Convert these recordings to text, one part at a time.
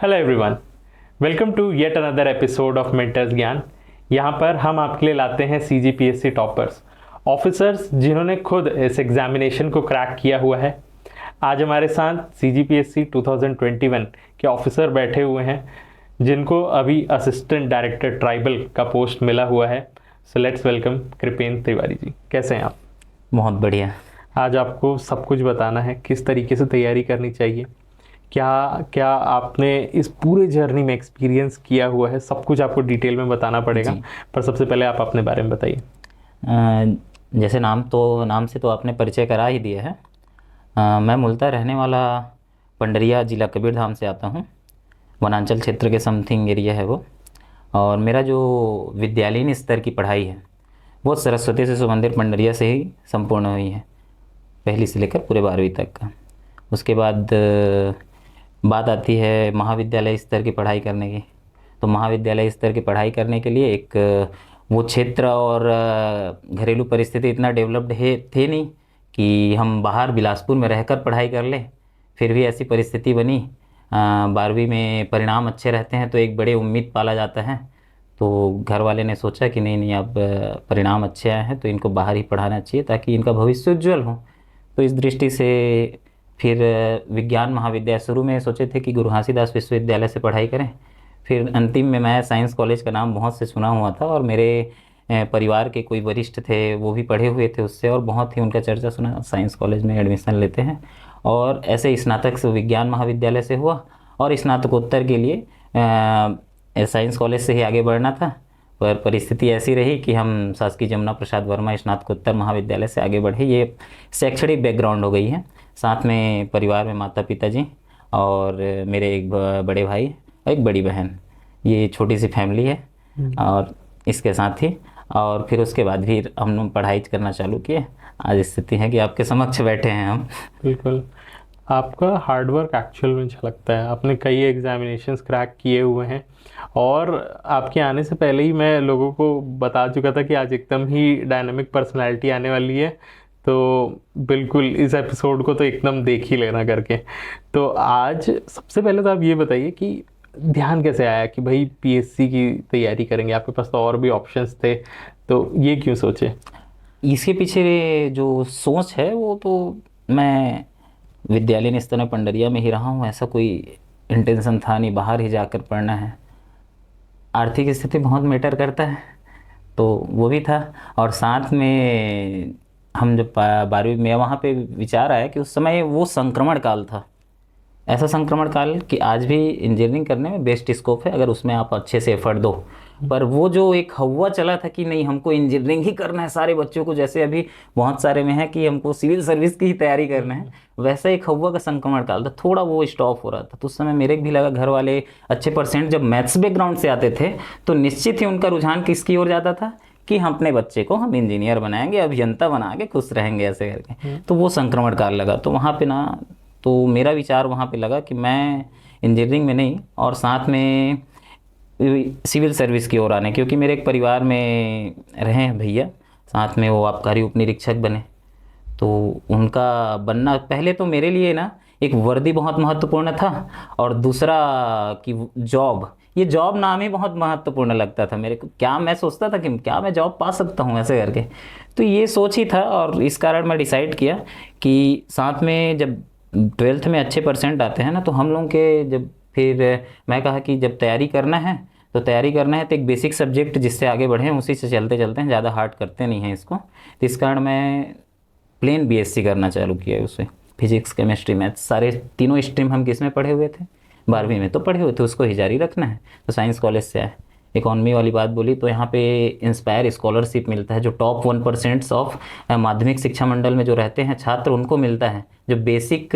Hello everyone, welcome to yet another episode of mentors Gyan. यहाँ पर हम आपके लिए लाते हैं सीजीपीएससी टॉपर्स, ऑफिसर्स जिन्होंने खुद इस एग्जामिनेशन को क्रैक किया हुआ है। आज हमारे साथ सीजीपीएससी 2021 के ऑफिसर बैठे हुए हैं जिनको अभी असिस्टेंट डायरेक्टर ट्राइबल का पोस्ट मिला हुआ है। So let's welcome Kripendra Tiwari ji. कैसे हैं आप? बहुत बढ़िया। आज आपको सब कुछ बताना है, किस तरीके से तैयारी करनी चाहिए, क्या क्या आपने इस पूरे जर्नी में एक्सपीरियंस किया हुआ है, सब कुछ आपको डिटेल में बताना पड़ेगा। पर सबसे पहले आप अपने बारे में बताइए। जैसे नाम से तो आपने परिचय करा ही दिया है। मैं मूलतः रहने वाला पंडरिया जिला कबीरधाम से आता हूँ। वनांचल क्षेत्र के समथिंग एरिया है वो। और मेरा जो विद्यालयीन स्तर की पढ़ाई है वो सरस्वती शिशु मंदिर पंडरिया से ही संपूर्ण हुई है, पहली से लेकर पूरे 12वीं तक का। उसके बाद बात आती है महाविद्यालय स्तर की पढ़ाई करने की। तो महाविद्यालय स्तर की पढ़ाई करने के लिए एक वो क्षेत्र और घरेलू परिस्थिति इतना डेवलप्ड थे नहीं कि हम बाहर बिलासपुर में रहकर पढ़ाई कर लें। फिर भी ऐसी परिस्थिति बनी। 12वीं में परिणाम अच्छे रहते हैं तो एक बड़े उम्मीद पाला जाता है। तो घर वाले ने सोचा कि नहीं अब परिणाम अच्छे आए हैं तो इनको बाहर ही पढ़ाना चाहिए ताकि इनका भविष्य उज्ज्वल हो। तो इस दृष्टि से फिर विज्ञान महाविद्यालय शुरू में सोचे थे कि गुरु घासीदास विश्वविद्यालय से पढ़ाई करें। फिर अंतिम में मैं साइंस कॉलेज का नाम बहुत से सुना हुआ था और मेरे परिवार के कोई वरिष्ठ थे वो भी पढ़े हुए थे उससे, और बहुत ही उनका चर्चा सुना, साइंस कॉलेज में एडमिशन लेते हैं। और ऐसे स्नातक से विज्ञान महाविद्यालय से हुआ और स्नातकोत्तर के लिए साइंस कॉलेज से ही आगे बढ़ना था। पर परिस्थिति ऐसी रही कि हम शासकीय जमुना प्रसाद वर्मा स्नातकोत्तर महाविद्यालय से आगे बढ़े। ये शैक्षणिक बैकग्राउंड हो गई है। साथ में परिवार में माता पिता जी और मेरे एक बड़े भाई और एक बड़ी बहन, ये छोटी सी फैमिली है। और इसके साथ ही और फिर उसके बाद भी हम पढ़ाई करना चालू किए। आज स्थिति है कि आपके समक्ष बैठे हैं हम। बिल्कुल, आपका हार्डवर्क एक्चुअल में झलकता है। आपने कई एग्जामिनेशंस क्रैक किए हुए हैं और आपके आने से पहले ही मैं लोगों को बता चुका था कि आज एकदम ही डायनामिक पर्सनालिटी आने वाली है। तो बिल्कुल इस एपिसोड को तो एकदम देख ही लेना करके। तो आज सबसे पहले तो आप ये बताइए कि ध्यान कैसे आया कि भाई पीएससी की तैयारी करेंगे? आपके पास तो और भी ऑप्शंस थे, तो ये क्यों सोचे? इसके पीछे जो सोच है वो तो मैं विद्यालयीन स्तर में पंडरिया में ही रहा हूँ। ऐसा कोई इंटेंशन था नहीं बाहर ही जाकर पढ़ना है। आर्थिक स्थिति बहुत मैटर करता है तो वो भी था। और साथ में हम जब 12वीं में वहाँ पे विचार आया कि उस समय वो संक्रमण काल था, ऐसा संक्रमण काल कि आज भी इंजीनियरिंग करने में बेस्ट स्कोप है अगर उसमें आप अच्छे से एफर्ट दो। पर वो जो एक हवा चला था कि नहीं हमको इंजीनियरिंग ही करना है सारे बच्चों को, जैसे अभी बहुत सारे में है कि हमको सिविल सर्विस की ही तैयारी करना है, वैसा एक हवा का संक्रमण काल था। थोड़ा वो स्टॉप हो रहा था तो उस समय मेरे भी लगा, घर वाले अच्छे परसेंट जब मैथ्स बैकग्राउंड से आते थे तो निश्चित ही उनका रुझान किसकी ओर जाता था कि हम अपने बच्चे को हम इंजीनियर बनाएंगे, अभियंता बना के खुश रहेंगे ऐसे करके। तो वो संक्रमण काल लगा। तो वहाँ पे ना तो मेरा विचार वहाँ पे लगा कि मैं इंजीनियरिंग में नहीं और साथ में सिविल सर्विस की ओर आने, क्योंकि मेरे एक परिवार में रहे हैं भैया, साथ में वो आबकारी उप निरीक्षक बने। तो उनका बनना पहले तो मेरे लिए ना एक वर्दी बहुत महत्वपूर्ण था और दूसरा कि जॉब, ये जॉब नाम ही बहुत महत्वपूर्ण लगता था मेरे को। क्या मैं सोचता था कि क्या मैं जॉब पा सकता हूँ ऐसे करके। तो ये सोच ही था और इस कारण मैं डिसाइड किया कि साथ में जब 12th में अच्छे परसेंट आते हैं ना तो हम लोग के जब फिर मैं कहा कि जब तैयारी करना है तो एक बेसिक सब्जेक्ट जिससे आगे बढ़ें उसी से चलते हैं, ज़्यादा हार्ड करते नहीं हैं इसको। तो इस कारण मैं प्लेन बीएससी करना चालू किया है। उससे फिजिक्स केमिस्ट्री मैथ्स सारे तीनों स्ट्रीम हम किस में पढ़े हुए थे, 12वीं में तो पढ़े हुए थे, उसको ही जारी रखना है। तो साइंस कॉलेज से आए। इकॉनमी वाली बात बोली तो यहाँ पे इंस्पायर स्कॉलरशिप मिलता है, जो टॉप 1% ऑफ माध्यमिक शिक्षा मंडल में जो रहते हैं छात्र उनको मिलता है, जो बेसिक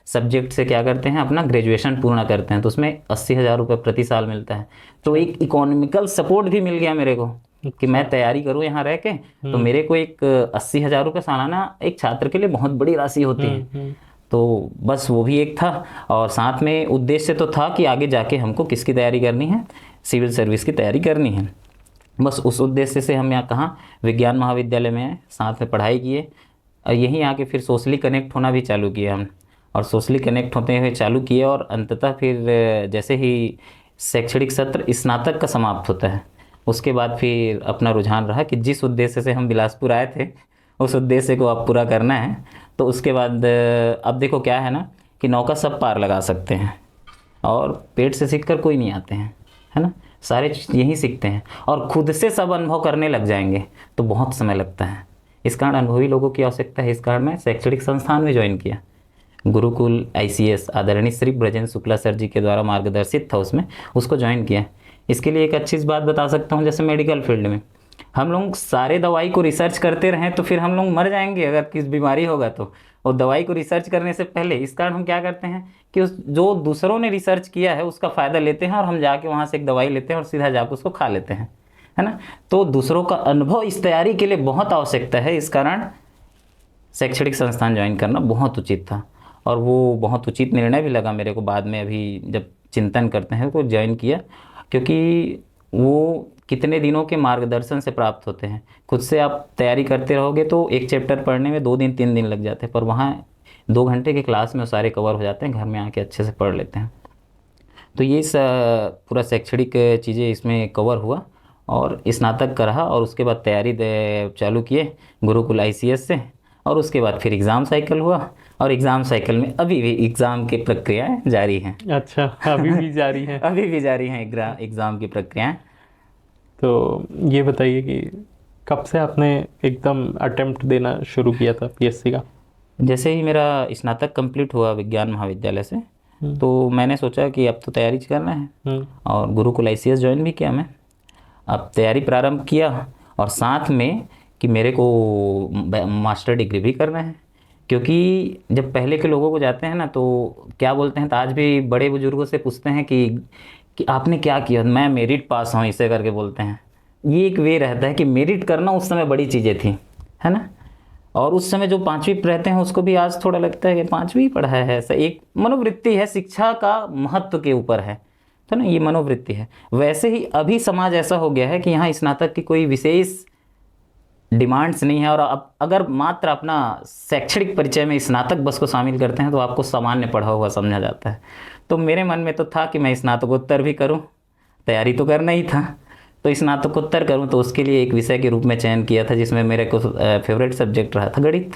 सब्जेक्ट से क्या करते हैं अपना ग्रेजुएशन पूर्ण करते हैं। तो उसमें 80,000 रुपये प्रति साल मिलता है। तो एक इकोनॉमिकल सपोर्ट भी मिल गया मेरे को कि मैं तैयारी करूँ यहाँ रह के। तो मेरे को एक 80,000 रुपये सालाना एक छात्र के लिए बहुत बड़ी राशि होती है। तो बस वो भी एक था और साथ में उद्देश्य तो था कि आगे जाके हमको किसकी तैयारी करनी है, सिविल सर्विस की तैयारी करनी है। बस उस उद्देश्य से हम यहाँ कहाँ विज्ञान महाविद्यालय में आए, साथ में पढ़ाई किए और यहीं आके फिर सोशली कनेक्ट होना भी चालू किया हम। और सोशली कनेक्ट होते हुए चालू किए, और अंततः फिर जैसे ही शैक्षणिक सत्र स्नातक का समाप्त होता है, उसके बाद फिर अपना रुझान रहा कि जिस उद्देश्य से हम बिलासपुर आए थे उस उद्देश्य को अब पूरा करना है। तो उसके बाद अब देखो क्या है ना कि नौका सब पार लगा सकते हैं, और पेट से सीख कर कोई नहीं आते हैं, है ना, सारे यहीं सीखते हैं, और खुद से सब अनुभव करने लग जाएंगे तो बहुत समय लगता है। इस कारण अनुभवी लोगों की आवश्यकता है। इस कारण मैं शैक्षणिक संस्थान में ज्वाइन किया, गुरुकुल ICS आदरणीय श्री ब्रजेंद्र शुक्ला सर जी के द्वारा मार्गदर्शित था, उसमें उसको ज्वाइन किया। इसके लिए एक अच्छी बात बता सकता हूँ, जैसे मेडिकल फील्ड में हम लोग सारे दवाई को रिसर्च करते रहें तो फिर हम लोग मर जाएंगे अगर किस बीमारी होगा तो, और दवाई को रिसर्च करने से पहले इस कारण हम क्या करते हैं कि उस जो दूसरों ने रिसर्च किया है उसका फ़ायदा लेते हैं, और हम जाके वहाँ से एक दवाई लेते हैं और सीधा जाकर उसको खा लेते हैं, है ना। तो दूसरों का अनुभव इस तैयारी के लिए बहुत आवश्यकता है। इस कारण शैक्षणिक संस्थान ज्वाइन करना बहुत उचित था, और वो बहुत उचित निर्णय भी लगा मेरे को बाद में, अभी जब चिंतन करते हैं तो ज्वाइन किया, क्योंकि वो कितने दिनों के मार्गदर्शन से प्राप्त होते हैं। खुद से आप तैयारी करते रहोगे तो एक चैप्टर पढ़ने में 2 दिन 3 दिन लग जाते हैं, पर वहाँ 2 घंटे के क्लास में वो सारे कवर हो जाते हैं, घर में आके अच्छे से पढ़ लेते हैं। तो ये पूरा शैक्षणिक चीज़ें इसमें कवर हुआ, और स्नातक का रहा, और उसके बाद तैयारी चालू किए गुरुकुल ICS से, और उसके बाद फिर एग्ज़ाम साइकिल हुआ, और एग्ज़ाम साइकिल में अभी भी एग्ज़ाम की प्रक्रियाएँ जारी हैं। अच्छा, अभी भी जारी है? अभी भी जारी हैं एग्ज़ाम की प्रक्रियाएँ। तो ये बताइए कि कब से आपने एकदम अटेम्प्ट देना शुरू किया था PSC का? जैसे ही मेरा स्नातक कंप्लीट हुआ विज्ञान महाविद्यालय से, तो मैंने सोचा कि अब तो तैयारी करना है, और गुरुकुल ICS ज्वाइन भी किया मैं। अब तैयारी प्रारंभ किया, और साथ में कि मेरे को मास्टर डिग्री भी करना है, क्योंकि जब पहले के लोगों को जाते हैं ना तो क्या बोलते हैं, तो आज भी बड़े बुजुर्गों से पूछते हैं कि आपने क्या किया, मैं मेरिट पास हूँ इसे करके बोलते हैं। ये एक वे रहता है कि मेरिट करना उस समय बड़ी चीज़ें थी, है ना। और उस समय जो 5वीं रहते हैं उसको भी आज थोड़ा लगता है कि 5वीं पढ़ा है, ऐसा एक मनोवृत्ति है, शिक्षा का महत्व के ऊपर है, तो ना ये मनोवृत्ति है। वैसे ही अभी समाज ऐसा हो गया है कि यहाँ स्नातक की कोई विशेष डिमांड्स नहीं है, और अब अगर मात्र अपना शैक्षणिक परिचय में स्नातक बस को शामिल करते हैं तो आपको सामान्य पढ़ा हुआ समझा जाता है। तो मेरे मन में तो था कि मैं स्नातकोत्तर भी करूं, तैयारी तो करना ही था, तो स्नातकोत्तर करूं, तो उसके लिए एक विषय के रूप में चयन किया था जिसमें मेरे को फेवरेट सब्जेक्ट रहा था गणित।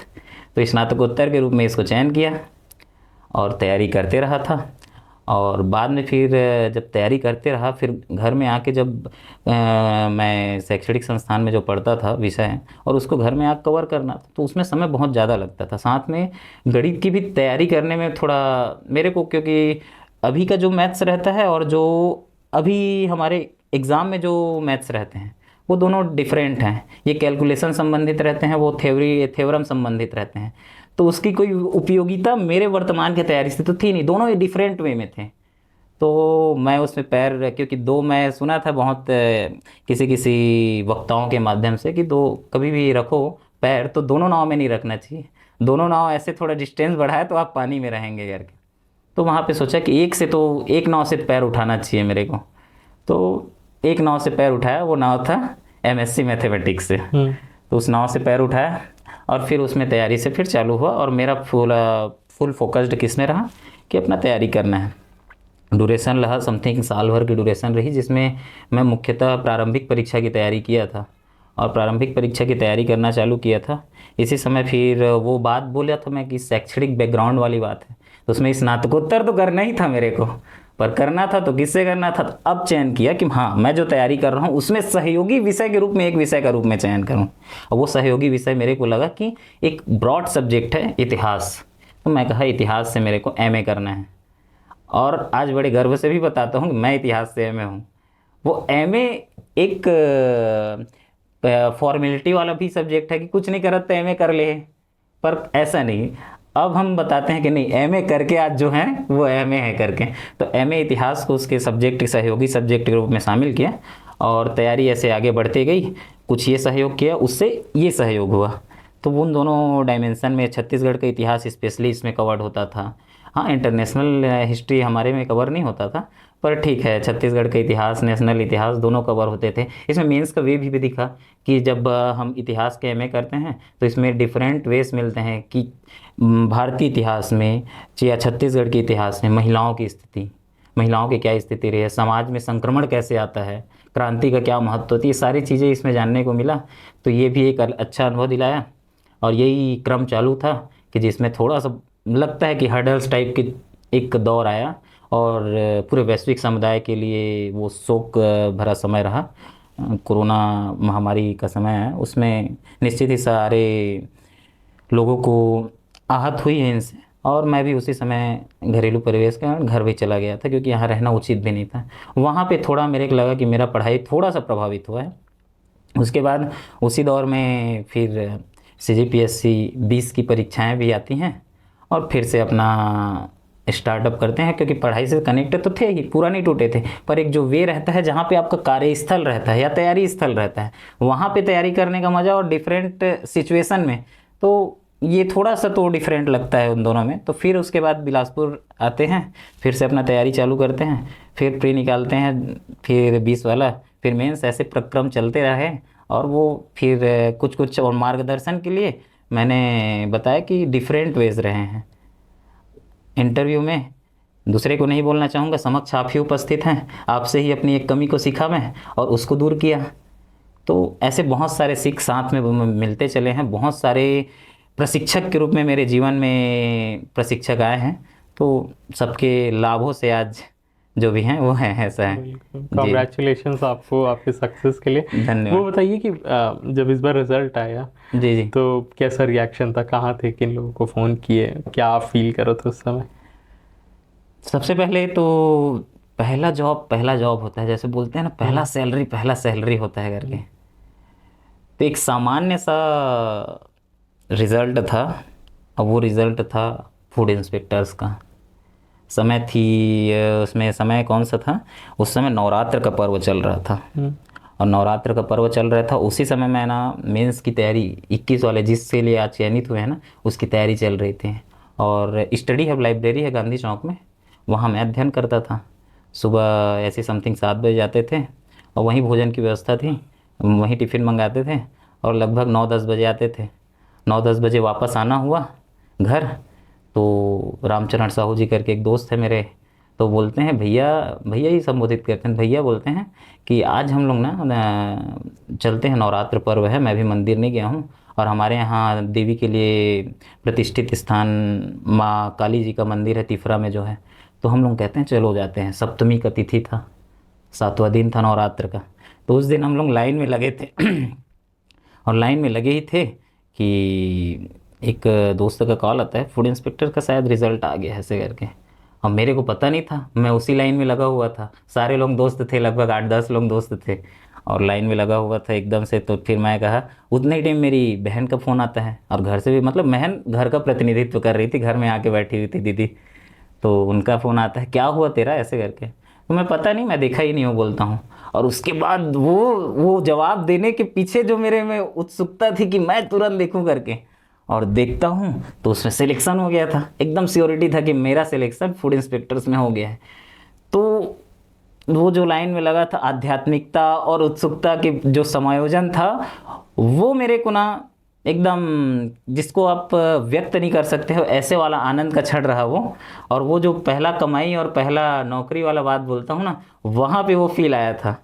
तो स्नातकोत्तर के रूप में इसको चयन किया और तैयारी करते रहा था। और बाद में फिर जब तैयारी करते रहा, फिर घर में आके जब मैं शैक्षणिक संस्थान में जो पढ़ता था विषय, और उसको घर में आकर कवर करना था, तो उसमें समय बहुत ज़्यादा लगता था। साथ में गणित की भी तैयारी करने में थोड़ा मेरे को, क्योंकि अभी का जो मैथ्स रहता है और जो अभी हमारे एग्ज़ाम में जो मैथ्स रहते हैं वो दोनों डिफरेंट हैं। ये कैलकुलेशन संबंधित रहते हैं, वो थ्योरम संबंधित रहते हैं, तो उसकी कोई उपयोगिता मेरे वर्तमान की तैयारी से तो थी नहीं, दोनों ये डिफरेंट वे में थे। तो मैं उसमें पैर, क्योंकि दो मैं सुना था बहुत किसी वक्ताओं के माध्यम से कि दो कभी भी रखो पैर तो दोनों नाव में नहीं रखना चाहिए, दोनों नाव ऐसे थोड़ा डिस्टेंस बढ़ाए तो आप पानी में रहेंगे करके। तो वहाँ पे सोचा कि एक नाव से पैर उठाना चाहिए मेरे को, तो एक नाव से पैर उठाया, वो नाव था MSc मैथमेटिक्स से। तो उस नाव से पैर उठाया और फिर उसमें तैयारी से फिर चालू हुआ, और मेरा फुल फोकस्ड किस में रहा कि अपना तैयारी करना है। ड्यूरेशन रहा समथिंग साल भर की ड्यूरेशन रही, जिसमें मैं मुख्यतः प्रारंभिक परीक्षा की तैयारी किया था, और प्रारंभिक परीक्षा की तैयारी करना चालू किया था। इसी समय फिर वो बात बोला था मैं कि शैक्षणिक बैकग्राउंड वाली बात है, तो उसमें स्नातकोत्तर तो करना ही था मेरे को, पर करना था तो किससे करना था। तो अब चयन किया कि हाँ, मैं जो तैयारी कर रहा हूँ उसमें सहयोगी विषय के रूप में एक विषय का रूप में चयन करूँ। और वो सहयोगी विषय मेरे को लगा कि एक ब्रॉड सब्जेक्ट है इतिहास, तो मैं कहा इतिहास से मेरे को MA करना है। और आज बड़े गर्व से भी बताता हूँ कि मैं इतिहास से MA हूँ। वो MA एक फॉर्मेलिटी वाला भी सब्जेक्ट है कि कुछ नहीं करत तो MA कर ले, पर ऐसा नहीं। अब हम बताते हैं कि नहीं, MA करके आज जो है वो MA है करके। तो MA इतिहास को उसके सब्जेक्ट, सहयोगी सब्जेक्ट के रूप में शामिल किया, और तैयारी ऐसे आगे बढ़ती गई। कुछ ये सहयोग किया, उससे ये सहयोग हुआ, तो उन दोनों डायमेंशन में छत्तीसगढ़ का इतिहास स्पेशली इसमें कवर्ड होता था। हाँ, इंटरनेशनल हिस्ट्री हमारे में कवर नहीं होता था, पर ठीक है, छत्तीसगढ़ का इतिहास, नेशनल इतिहास दोनों कवर होते थे। इसमें मेंस का वे भी दिखा कि जब हम इतिहास के एमए करते हैं तो इसमें डिफरेंट वेस मिलते हैं कि भारतीय इतिहास में या छत्तीसगढ़ के इतिहास में महिलाओं की स्थिति, महिलाओं की क्या स्थिति रही है, समाज में संक्रमण कैसे आता है, क्रांति का क्या महत्व होती है, ये सारी चीज़ें इसमें जानने को मिला। तो ये भी एक अच्छा अनुभव दिलाया। और यही क्रम चालू था कि जिसमें थोड़ा सा लगता है कि हर्डल्स टाइप की एक दौर आया और पूरे वैश्विक समुदाय के लिए वो शोक भरा समय रहा। कोरोना महामारी का समय है, उसमें निश्चित ही सारे लोगों को आहत हुई है इनसे, और मैं भी उसी समय घरेलू परिवेश के कारण घर भी चला गया था, क्योंकि यहाँ रहना उचित भी नहीं था। वहाँ पे थोड़ा मेरे को लगा कि मेरा पढ़ाई थोड़ा सा प्रभावित हुआ है। उसके बाद उसी दौर में फिर CGPSC 20 की परीक्षाएं भी आती हैं और फिर से अपना स्टार्टअप करते हैं, क्योंकि पढ़ाई से कनेक्टेड तो थे ही, पूरा नहीं टूटे थे, पर एक जो वे रहता है जहाँ पे आपका कार्यस्थल रहता है या तैयारी स्थल रहता है, वहाँ पे तैयारी करने का मज़ा और डिफरेंट सिचुएशन में, तो ये थोड़ा सा तो डिफरेंट लगता है उन दोनों में। तो फिर उसके बाद बिलासपुर आते हैं, फिर से अपना तैयारी चालू करते हैं, फिर प्री निकालते हैं, फिर 20 वाला, फिर मेंस, ऐसे प्रक्रम चलते रहे। और वो फिर कुछ कुछ और मार्गदर्शन के लिए मैंने बताया कि डिफरेंट वेज रहे हैं इंटरव्यू में। दूसरे को नहीं बोलना चाहूँगा, समक्ष आप ही उपस्थित हैं, आपसे ही अपनी एक कमी को सीखा मैं और उसको दूर किया। तो ऐसे बहुत सारे सीख साथ में मिलते चले हैं। बहुत सारे प्रशिक्षक के रूप में मेरे जीवन में प्रशिक्षक आए हैं, तो सबके लाभों से आज जो भी हैं वो हैं, ऐसा है। कॉन्ग्रेचुलेशंस आपको आपके सक्सेस के लिए। धन्यवाद। वो बताइए कि जब इस बार रिजल्ट आया जी जी, तो कैसा रिएक्शन था, कहाँ थे, किन लोगों को फ़ोन किए, क्या आप फील करो थे उस समय? सबसे पहले तो पहला जॉब होता है, जैसे बोलते हैं ना, पहला सैलरी होता है करके। तो एक सामान्य सा रिज़ल्ट था, और वो रिज़ल्ट था फूड इंस्पेक्टर्स का। समय थी, उसमें समय कौन सा था, उस समय नवरात्र का पर्व चल रहा था। और नवरात्र का पर्व चल रहा था उसी समय मैं ना मेंस की तैयारी 21 वाले जिसके लिए आज चयनित हुए हैं ना, उसकी तैयारी चल रही थी। और स्टडी हब लाइब्रेरी है गांधी चौक में, वहाँ मैं अध्ययन करता था। सुबह ऐसे समथिंग 7 बजे जाते थे, और वहीं भोजन की व्यवस्था थी, वहीं टिफ़िन मंगाते थे, और लगभग 9-10 बजे आते थे। 9-10 बजे वापस आना हुआ घर, तो रामचरण साहू जी करके एक दोस्त है मेरे, तो बोलते हैं भैया, भैया ही संबोधित करते हैं, भैया बोलते हैं कि आज हम लोग ना चलते हैं, नवरात्र पर्व है, मैं भी मंदिर नहीं गया हूँ, और हमारे यहाँ देवी के लिए प्रतिष्ठित स्थान माँ काली जी का मंदिर है तिफरा में जो है, तो हम लोग कहते हैं चलो जाते हैं। सप्तमी का तिथि था, 7वां दिन था नवरात्र का। तो उस दिन हम लोग लाइन में लगे थे और लाइन में लगे ही थे कि एक दोस्त का कॉल आता है, फूड इंस्पेक्टर का शायद रिज़ल्ट आ गया ऐसे करके। अब मेरे को पता नहीं था, मैं उसी लाइन में लगा हुआ था, सारे लोग दोस्त थे, लगभग 8-10 लोग दोस्त थे, और लाइन में लगा हुआ था एकदम से। तो फिर मैं कहा, उतने ही टाइम मेरी बहन का फ़ोन आता है, और घर से भी, मतलब बहन घर का प्रतिनिधित्व कर रही थी, घर में आके बैठी हुई थी दीदी, तो उनका फ़ोन आता है, क्या हुआ तेरा, ऐसे करके। तो मैं पता नहीं, मैं देखा ही नहीं हूँ बोलता हूँ। और उसके बाद वो जवाब देने के पीछे जो मेरे में उत्सुकता थी कि मैं तुरंत देखूँ करके, और देखता हूँ तो उसमें सिलेक्शन हो गया था। एकदम श्योरिटी था कि मेरा सिलेक्शन फूड इंस्पेक्टर्स में हो गया है। तो वो जो लाइन में लगा था, आध्यात्मिकता और उत्सुकता के जो समायोजन था, वो मेरे को ना एकदम, जिसको आप व्यक्त नहीं कर सकते हो, ऐसे वाला आनंद का क्षण रहा वो। और वो जो पहला कमाई और पहला नौकरी वाला बात बोलता हूँ ना, वहाँ पे वो फील आया था।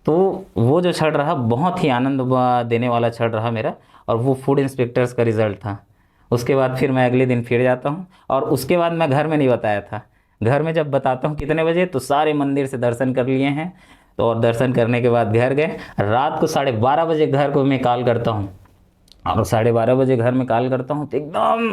तो वो जो क्षण रहा, बहुत ही आनंद देने वाला क्षण रहा मेरा, और वो फूड इंस्पेक्टर्स का रिज़ल्ट था। उसके बाद फिर मैं अगले दिन फिर जाता हूँ, और उसके बाद मैं घर में नहीं बताया था। घर में जब बताता हूँ कितने बजे, तो सारे मंदिर से दर्शन कर लिए हैं, तो और दर्शन करने के बाद घर गए। रात को 12:30 बजे घर को मैं कॉल करता हूँ, और 12:30 बजे घर में कॉल करता हूँ तो एकदम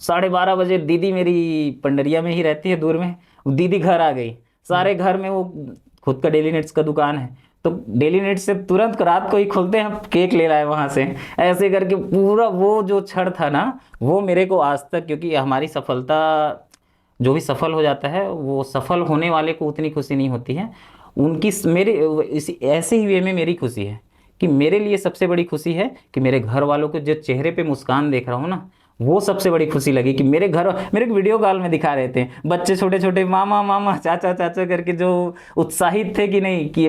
12:30 बजे दीदी मेरी पंडरिया में ही रहती है, दूर में, दीदी घर आ गई। सारे घर में, वो खुद का डेली नीड्स का दुकान है, तो डेली नीड्स से तुरंत रात को ही खोलते हैं, केक ले लाए वहाँ से, ऐसे करके पूरा वो जो क्षण था ना, वो मेरे को आज तक, क्योंकि हमारी सफलता, जो भी सफल हो जाता है, वो सफल होने वाले को उतनी खुशी नहीं होती है, उनकी मेरे इसी ऐसे ही वे में मेरी खुशी है कि मेरे लिए सबसे बड़ी खुशी है कि मेरे घर वालों के जो चेहरे पे मुस्कान देख रहा हूँ ना, वो सबसे बड़ी खुशी लगी कि मेरे घर मेरे को वीडियो कॉल में दिखा रहे थे बच्चे छोटे छोटे, मामा मामा चाचा चाचा करके जो उत्साहित थे कि नहीं कि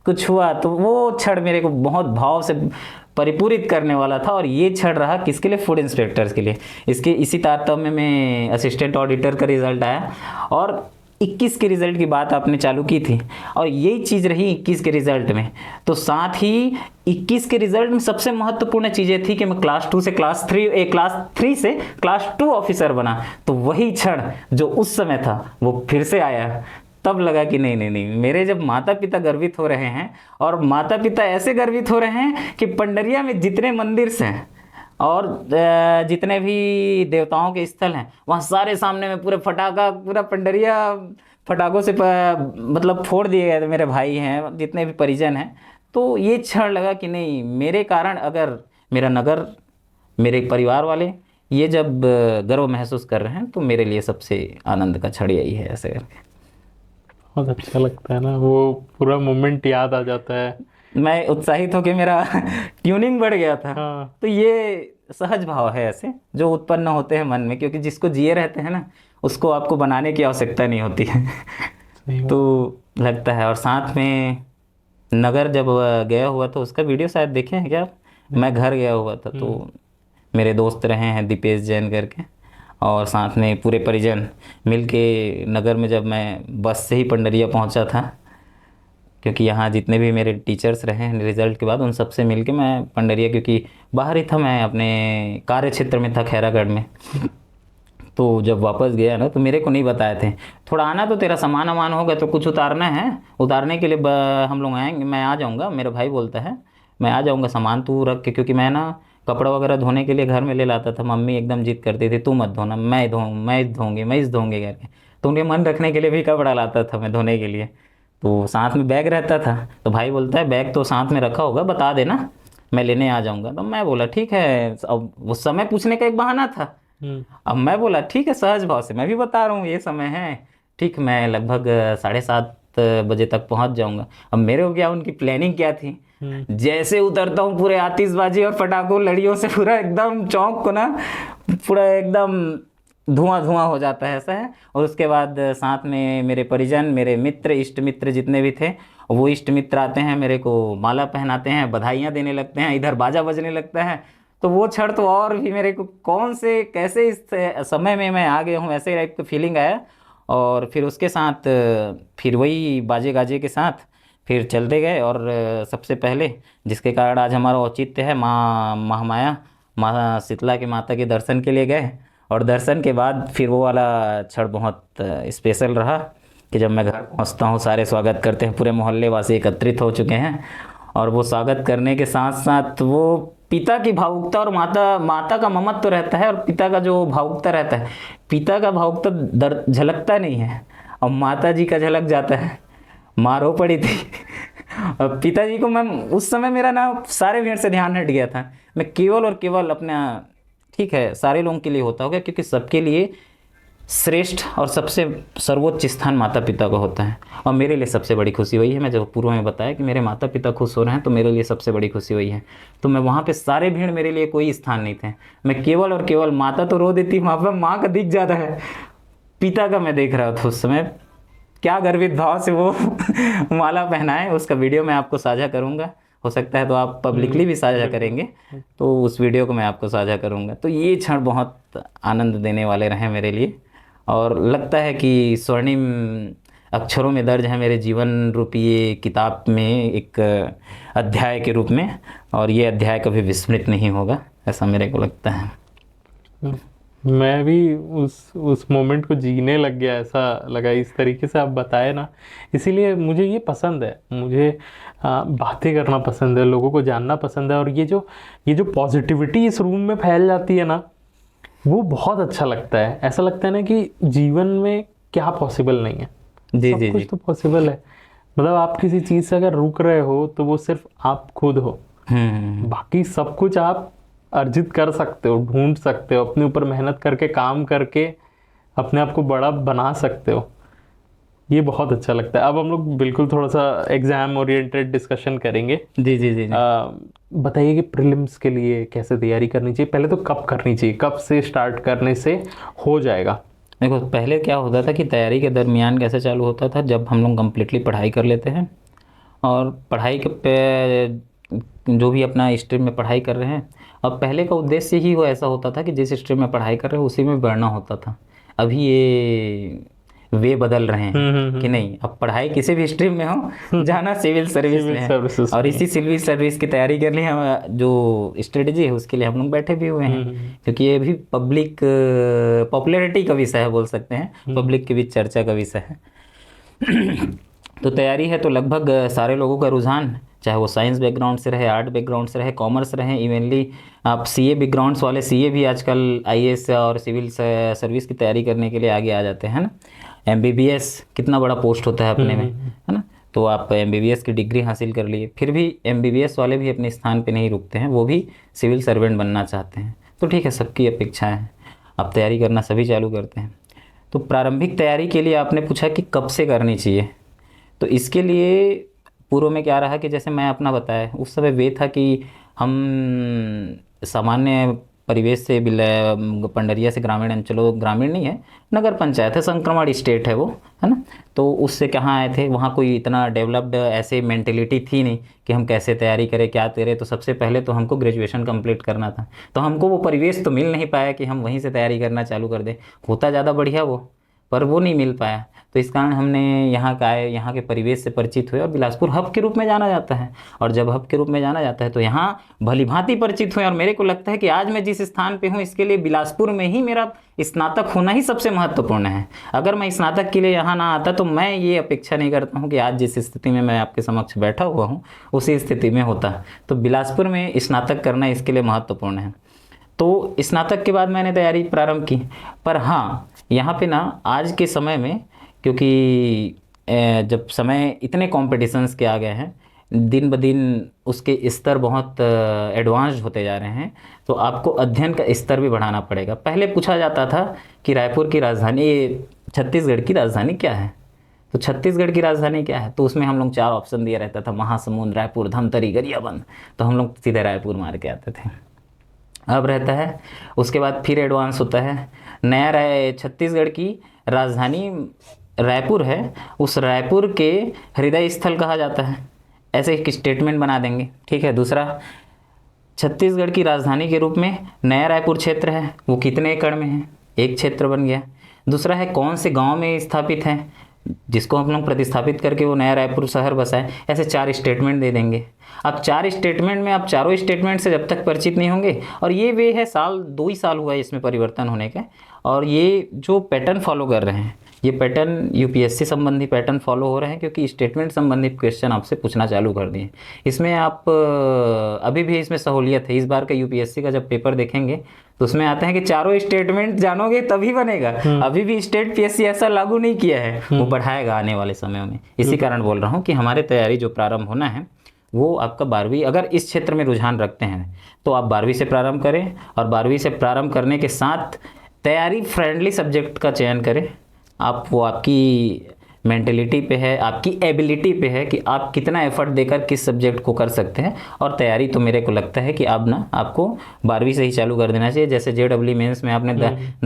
कुछ हुआ। तो वो क्षण मेरे को बहुत भाव से परिपूरित करने वाला था। और ये क्षण रहा किसके लिए? फूड इंस्पेक्टर्स के लिए। इसके इसी तारतम्य में असिस्टेंट ऑडिटर का रिजल्ट आया और 21 के रिजल्ट की बात आपने चालू की थी और यही चीज़ रही 21 के रिजल्ट में। तो साथ ही 21 के रिजल्ट में सबसे महत्वपूर्ण चीज़ें थी कि मैं क्लास 2 से क्लास 3 से क्लास 2 ऑफिसर बना। तो वही क्षण जो उस समय था वो फिर से आया। तब लगा कि नहीं नहीं नहीं, मेरे जब माता पिता गर्वित हो रहे हैं और माता पिता ऐसे गर्वित हो रहे हैं कि पंडरिया में जितने मंदिर हैं और जितने भी देवताओं के स्थल हैं वहाँ सारे सामने में पूरे पूरा पंडरिया फटाकों से मतलब फोड़ दिए गए थे। मेरे भाई हैं, जितने भी परिजन हैं। तो ये क्षण लगा कि नहीं, मेरे कारण अगर मेरा नगर, मेरे परिवार वाले ये जब गर्व महसूस कर रहे हैं तो मेरे लिए सबसे आनंद का क्षण यही है। ऐसे करके बहुत अच्छा लगता है ना, वो पूरा मोमेंट याद आ जाता है। मैं उत्साहित होकर मेरा ट्यूनिंग बढ़ गया था। हाँ। तो ये सहज भाव है ऐसे जो उत्पन्न होते हैं मन में, क्योंकि जिसको जिए रहते हैं ना उसको आपको बनाने की आवश्यकता नहीं होती है। तो लगता है। और साथ में नगर जब गया हुआ तो उसका वीडियो शायद देखे हैं क्या? मैं घर गया हुआ था तो मेरे दोस्त रहे हैं दीपेश जैन करके और साथ में पूरे परिजन मिलके नगर में जब मैं बस से ही पंडरिया पहुंचा था, क्योंकि यहाँ जितने भी मेरे टीचर्स रहे हैं रिजल्ट के बाद उन सबसे मिलके मैं पंडरिया, क्योंकि बाहर ही था, मैं अपने कार्य क्षेत्र में था खैरागढ़ में। तो जब वापस गया ना तो मेरे को नहीं बताए थे, थोड़ा आना तो तेरा सामान वामान होगा तो कुछ उतारना है, उतारने के लिए हम लोग आएंगे, मैं आ जाऊँगा। मेरा भाई बोलता है मैं आ जाऊँगा, सामान तू रख के, क्योंकि मैं ना कपड़ा वगैरह धोने के लिए घर में ले लाता था। मम्मी एकदम जिद करती थी तू मत धोना, मैं धोऊंगी करके। तो उनके मन रखने के लिए भी कपड़ा लाता था मैं धोने के लिए। तो साथ में बैग रहता था तो भाई बोलता है बैग तो साथ में रखा होगा, बता देना मैं लेने आ जाऊँगा। तो मैं बोला ठीक है। अब उस समय पूछने का एक बहाना था। अब मैं बोला ठीक है, सहज भाव से मैं भी बता रहा हूँ ये समय है, ठीक मैं लगभग 7:30 बजे तक पहुँच जाऊँगा। अब मेरे को क्या, उनकी प्लानिंग क्या थी, जैसे उतरता हूँ पूरे आतिशबाजी और पटाखों लड़ियों से पूरा एकदम चौक को ना पूरा एकदम धुआं धुआं हो जाता है, ऐसा है। और उसके बाद साथ में मेरे परिजन, मेरे मित्र, इष्ट मित्र जितने भी थे वो इष्ट मित्र आते हैं, मेरे को माला पहनाते हैं, बधाइयाँ देने लगते हैं, इधर बाजा बजने लगता है। तो वो क्षण तो और भी मेरे को कौन से कैसे इस समय में मैं आ गया हूँ ऐसे टाइप का फीलिंग आया। और फिर उसके साथ फिर वही बाजे गाजे के साथ फिर चलते गए। और सबसे पहले जिसके कारण आज हमारा औचित्य है, माँ महामाया, माँ शीतला के माता के दर्शन के लिए गए। और दर्शन के बाद फिर वो वाला क्षण बहुत स्पेशल रहा कि जब मैं घर पहुँचता हूँ सारे स्वागत करते हैं, पूरे मोहल्ले वासी एकत्रित हो चुके हैं। और वो स्वागत करने के साथ साथ वो पिता की भावुकता और माता का ममत्व तो रहता है और पिता का जो भावुकता रहता है, पिता का भावुकता झलकता नहीं है और माता जी का झलक जाता है। मार हो पड़ी थी और पिताजी को मैं उस समय मेरा ना सारे भीड़ से ध्यान हट गया था। मैं केवल और केवल अपना, ठीक है सारे लोगों के लिए होता होगा क्योंकि सबके लिए श्रेष्ठ और सबसे सर्वोच्च स्थान माता पिता का होता है। और मेरे लिए सबसे बड़ी खुशी वही है, मैं जब पूर्व में बताया कि मेरे माता पिता खुश हो रहे हैं तो मेरे लिए सबसे बड़ी खुशी वही है। तो मैं वहाँ पे सारे भीड़ मेरे लिए कोई स्थान नहीं थे, मैं केवल और केवल, माता तो रो देती, वहाँ पर माँ का दिख जाता है, पिता का मैं देख रहा था उस समय। क्या गर्वित भाव से वो माला पहनाए, उसका वीडियो मैं आपको साझा करूँगा, हो सकता है तो आप पब्लिकली भी साझा करेंगे तो उस वीडियो को मैं आपको साझा करूँगा। तो ये क्षण बहुत आनंद देने वाले रहे मेरे लिए और लगता है कि स्वर्णिम अक्षरों में दर्ज है मेरे जीवन रूपी ये किताब में एक अध्याय के रूप में, और ये अध्याय कभी विस्मृत नहीं होगा, ऐसा मेरे को लगता है। मैं भी उस मोमेंट को जीने लग गया, ऐसा लगा इस तरीके से आप बताए ना। इसीलिए मुझे ये पसंद है, मुझे बातें करना पसंद है, लोगों को जानना पसंद है। और ये जो पॉजिटिविटी इस रूम में फैल जाती है ना, वो बहुत अच्छा लगता है। ऐसा लगता है ना कि जीवन में क्या पॉसिबल नहीं है, सब कुछ तो पॉसिबल है। मतलब आप किसी चीज़ से अगर रुक रहे हो तो वो सिर्फ आप खुद हो, बाकी सब कुछ आप अर्जित कर सकते हो, ढूंढ सकते हो, अपने ऊपर मेहनत करके काम करके अपने आप को बड़ा बना सकते हो। ये बहुत अच्छा लगता है। अब हम लोग बिल्कुल थोड़ा सा एग्जाम ओरिएंटेड डिस्कशन करेंगे। जी जी जी जी। बताइए कि प्रीलिम्स के लिए कैसे तैयारी करनी चाहिए, पहले तो कब करनी चाहिए, कब से स्टार्ट करने से हो जाएगा? देखो पहले क्या होता था कि तैयारी के दरमियान कैसे चालू होता था, जब हम लोग कंप्लीटली पढ़ाई कर लेते हैं और पढ़ाई के पे जो भी अपना स्ट्रीम में पढ़ाई कर रहे हैं, अब पहले का उद्देश्य ही वो ऐसा होता था कि जिस स्ट्रीम में पढ़ाई कर रहे हैं उसी में बढ़ना होता था। अभी ये वे बदल रहे हैं कि नहीं, अब पढ़ाई किसी भी स्ट्रीम में हो, जाना सिविल सर्विस में है। सर्विसेज और इसी सिविल सर्विस की तैयारी के लिए हम जो स्ट्रेटजी है उसके लिए हम लोग बैठे भी हुए हैं, क्योंकि ये भी पब्लिक पॉपुलैरिटी का विषय है, बोल सकते हैं पब्लिक के बीच चर्चा का विषय है। तो तैयारी है तो लगभग सारे लोगों का रुझान, चाहे वो साइंस बैकग्राउंड से रहे, आर्ट बैकग्राउंड से रहे, कॉमर्स रहे, इवनली आप सीए बैकग्राउंड्स वाले सीए भी आजकल आईएएस और सिविल सर्विस की तैयारी करने के लिए आगे आ जाते हैं ना। एमबीबीएस कितना बड़ा पोस्ट होता है अपने में, है ना। तो आप एमबीबीएस की डिग्री हासिल कर लिए, फिर भी एमबीबीएस वाले भी अपने स्थान पे नहीं रुकते हैं, वो भी सिविल सर्वेंट बनना चाहते हैं। तो ठीक है, सबकी अपेक्षाएं हैं, अब तैयारी करना सभी चालू करते हैं। तो प्रारंभिक तैयारी के लिए आपने पूछा कि कब से करनी चाहिए, तो इसके लिए पूर्व में क्या रहा कि जैसे मैं अपना बताया, उस समय वे था कि हम सामान्य परिवेश से पंडरिया से ग्रामीण अंचलों, ग्रामीण नहीं है, नगर पंचायत है, संक्रमण स्टेट है वो, है ना। तो उससे कहाँ आए थे, वहाँ कोई इतना डेवलप्ड ऐसे मेंटेलिटी थी नहीं कि हम कैसे तैयारी करें, क्या करें। तो सबसे पहले तो हमको ग्रेजुएशन कंप्लीट करना था, तो हमको वो परिवेश तो मिल नहीं पाया कि हम वहीं से तैयारी करना चालू कर दें। होता ज़्यादा बढ़िया वो, पर वो नहीं मिल पाया। तो इस कारण हमने यहाँ का आए, यहाँ के परिवेश से परिचित हुए और बिलासपुर हब के रूप में जाना जाता है। और जब हब के रूप में जाना जाता है तो यहाँ भलीभांति परिचित हुए। और मेरे को लगता है कि आज मैं जिस स्थान पे हूँ इसके लिए बिलासपुर में ही मेरा स्नातक होना ही सबसे महत्वपूर्ण है। अगर मैं स्नातक के लिए यहाँ ना आता तो मैं ये अपेक्षा नहीं करता हूँ कि आज जिस स्थिति में मैं आपके समक्ष बैठा हुआ हूँ उसी स्थिति में होता। तो बिलासपुर में स्नातक करना इसके लिए महत्वपूर्ण है। तो स्नातक के बाद मैंने तैयारी प्रारंभ की। पर हाँ, यहाँ पे ना आज के समय में, क्योंकि जब समय इतने कॉम्पिटिशन्स के आ गए हैं, दिन ब दिन उसके स्तर बहुत एडवांस्ड होते जा रहे हैं, तो आपको अध्ययन का स्तर भी बढ़ाना पड़ेगा। पहले पूछा जाता था कि रायपुर की राजधानी, छत्तीसगढ़ की राजधानी क्या है, तो छत्तीसगढ़ की राजधानी क्या है, तो उसमें हम लोग 4 ऑप्शन दिया रहता था, महासमुंद, रायपुर, धमतरी, गरियाबंद। तो हम लोग सीधे रायपुर मार के आते थे। अब रहता है, उसके बाद फिर एडवांस होता है, नया छत्तीसगढ़ की राजधानी रायपुर है, उस रायपुर के हृदय स्थल कहा जाता है, ऐसे एक स्टेटमेंट बना देंगे। ठीक है। दूसरा, छत्तीसगढ़ की राजधानी के रूप में नया रायपुर क्षेत्र है, वो कितने एकड़ में है, एक क्षेत्र बन गया। दूसरा है कौन से गांव में स्थापित है, जिसको हम लोग प्रतिस्थापित करके वो नया रायपुर शहर बसाए। ऐसे 4 स्टेटमेंट दे देंगे। अब 4 स्टेटमेंट में आप चारों स्टेटमेंट से जब तक परिचित नहीं होंगे, और ये वे है, 2 ही साल हुआ है इसमें परिवर्तन होने का, और ये जो पैटर्न फॉलो कर रहे हैं, ये पैटर्न यूपीएससी संबंधी पैटर्न फॉलो हो रहे हैं, क्योंकि स्टेटमेंट संबंधित क्वेश्चन आपसे पूछना चालू कर दिए। इसमें आप अभी भी इसमें सहूलियत है। इस बार का यूपीएससी का जब पेपर देखेंगे तो उसमें आते हैं कि चारों स्टेटमेंट जानोगे तभी बनेगा। अभी भी स्टेट पीएससी ऐसा लागू नहीं किया है, वो बढ़ाएगा आने वाले समय में। इसी कारण बोल रहा हूँ कि हमारे तैयारी जो प्रारंभ होना है वो आपका 12वीं, अगर इस क्षेत्र में रुझान रखते हैं तो आप 12वीं से प्रारंभ करें, और 12वीं से प्रारंभ करने के साथ तैयारी फ्रेंडली सब्जेक्ट का चयन करें। आप वो आपकी मेंटलिटी पे है, आपकी एबिलिटी पे है कि आप कितना एफर्ट देकर किस सब्जेक्ट को कर सकते हैं। और तैयारी तो मेरे को लगता है कि अब ना आपको 12वीं से ही चालू कर देना चाहिए। जैसे जेडब्ल्यू मेंस में आपने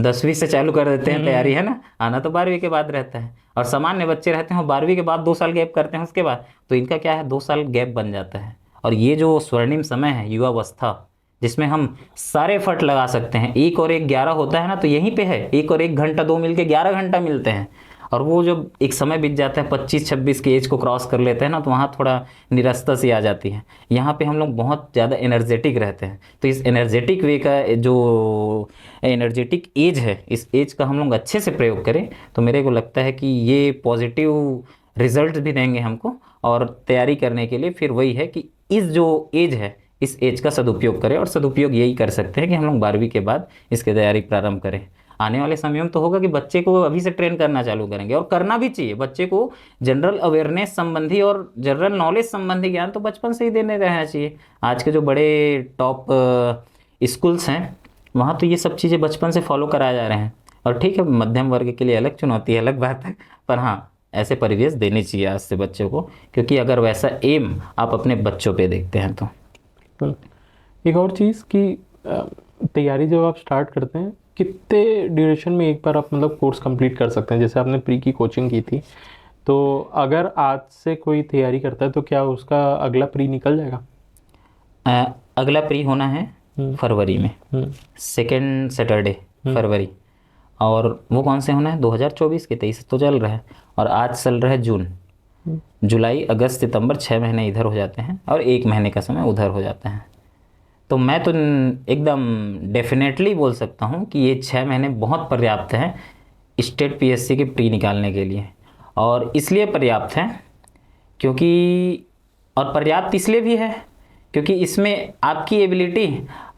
10वीं से चालू कर देते हैं तैयारी, है ना, आना तो 12वीं के बाद रहता है। और सामान्य बच्चे रहते हैं 12वीं के बाद 2 साल गैप करते हैं, उसके बाद तो इनका क्या है, 2 साल गैप बन जाता है। और ये जो स्वर्णिम समय है, युवावस्था, जिसमें हम सारे एफर्ट लगा सकते हैं, 1 और 1 11 होता है ना, तो यहीं पे है 1 और 1 घंटा 2 मिलके 11 घंटा मिलते हैं। और वो जब एक समय बीत जाता है, 25-26 की एज को क्रॉस कर लेते हैं ना, तो वहाँ थोड़ा निरस्ता सी आ जाती है। यहाँ पे हम लोग बहुत ज़्यादा एनर्जेटिक रहते हैं। तो इस एनर्जेटिक वे का, जो एनर्जेटिक एज है, इस एज का हम लोग अच्छे से प्रयोग करें तो मेरे को लगता है कि ये पॉजिटिव रिजल्ट भी देंगे हमको। और तैयारी करने के लिए फिर वही है कि इस जो एज है, इस एज का सदुपयोग करें। और सदुपयोग यही कर सकते हैं कि हम लोग 12वीं के बाद इसकी तैयारी प्रारंभ करें। आने वाले समय में तो होगा कि बच्चे को अभी से ट्रेन करना चालू करेंगे, और करना भी चाहिए। बच्चे को जनरल अवेयरनेस संबंधी और जनरल नॉलेज संबंधी ज्ञान तो बचपन से ही देने रहना चाहिए। आज के जो बड़े टॉप स्कूल्स हैं वहाँ तो ये सब चीज़ें बचपन से फॉलो कराया जा रहे हैं। और ठीक है, मध्यम वर्ग के लिए अलग चुनौती है, अलग बात है, पर हाँ, ऐसे परिवेश देने चाहिए आज से बच्चों को, क्योंकि अगर वैसा एम आप अपने बच्चों पे देखते हैं तो। बिल्कुल। एक और चीज़ कि तैयारी जब आप स्टार्ट करते हैं कितने ड्यूरेशन में एक बार आप मतलब कोर्स कंप्लीट कर सकते हैं? जैसे आपने प्री की कोचिंग की थी, तो अगर आज से कोई तैयारी करता है तो क्या उसका अगला प्री निकल जाएगा? अगला प्री होना है फरवरी में, सेकेंड सैटरडे फरवरी। और वो कौन से होना है? 2024 के 23 तो चल रहा है, और आज चल रहा है जून। जुलाई, अगस्त, सितंबर 6 महीने इधर हो जाते हैं और 1 महीने का समय उधर हो जाता है। तो मैं तो एकदम डेफिनेटली बोल सकता हूँ कि ये 6 महीने बहुत पर्याप्त हैं स्टेट पीएससी की प्री निकालने के लिए। और इसलिए पर्याप्त है क्योंकि, और पर्याप्त इसलिए भी है क्योंकि इसमें आपकी एबिलिटी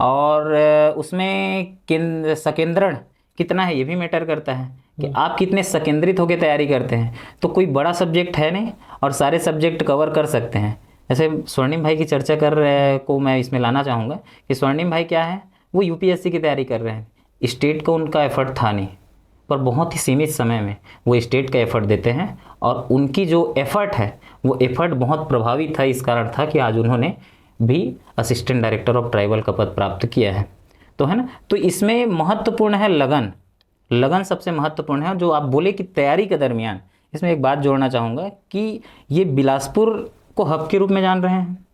और उसमें संकेंद्रण कितना है ये भी मैटर करता है कि आप कितने संकेंद्रित होकर तैयारी करते हैं। तो कोई बड़ा सब्जेक्ट है नहीं और सारे सब्जेक्ट कवर कर सकते हैं। जैसे स्वर्णिम भाई की चर्चा कर रहे को मैं इसमें लाना चाहूँगा कि स्वर्णिम भाई क्या है, वो यूपीएससी की तैयारी कर रहे हैं। स्टेट का उनका एफर्ट था नहीं, पर बहुत ही सीमित समय में वो स्टेट का एफर्ट देते हैं, और उनकी जो एफर्ट है वो एफर्ट बहुत प्रभावी था। इस कारण था कि आज उन्होंने भी असिस्टेंट डायरेक्टर ऑफ ट्राइबल का पद प्राप्त किया है। तो है ना, तो इसमें महत्वपूर्ण है लगन। लगन सबसे महत्वपूर्ण है। जो आप बोले कि तैयारी के दरमियान, इसमें एक बात जोड़ना चाहूँगा कि ये बिलासपुर को हब के रूप में जान रहे हैं,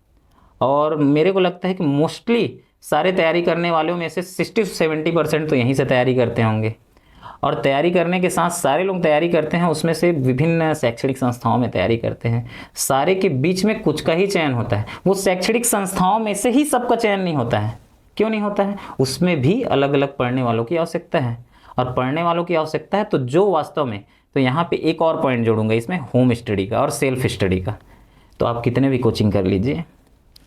और मेरे को लगता है कि मोस्टली सारे तैयारी करने वालों में से 60 से 70% तो यहीं से तैयारी करते होंगे। और तैयारी करने के साथ सारे लोग तैयारी करते हैं, उसमें से विभिन्न शैक्षणिक संस्थाओं में तैयारी करते हैं। सारे के बीच में कुछ का ही चयन होता है। वो शैक्षणिक संस्थाओं में से ही सबका चयन नहीं होता है। क्यों नहीं होता है? उसमें भी अलग अलग पढ़ने वालों की आवश्यकता है, और पढ़ने वालों की आवश्यकता है तो जो वास्तव में, तो यहाँ पे एक और पॉइंट जोड़ूंगा इसमें, होम स्टडी का और सेल्फ स्टडी का। तो आप कितने भी कोचिंग कर लीजिए,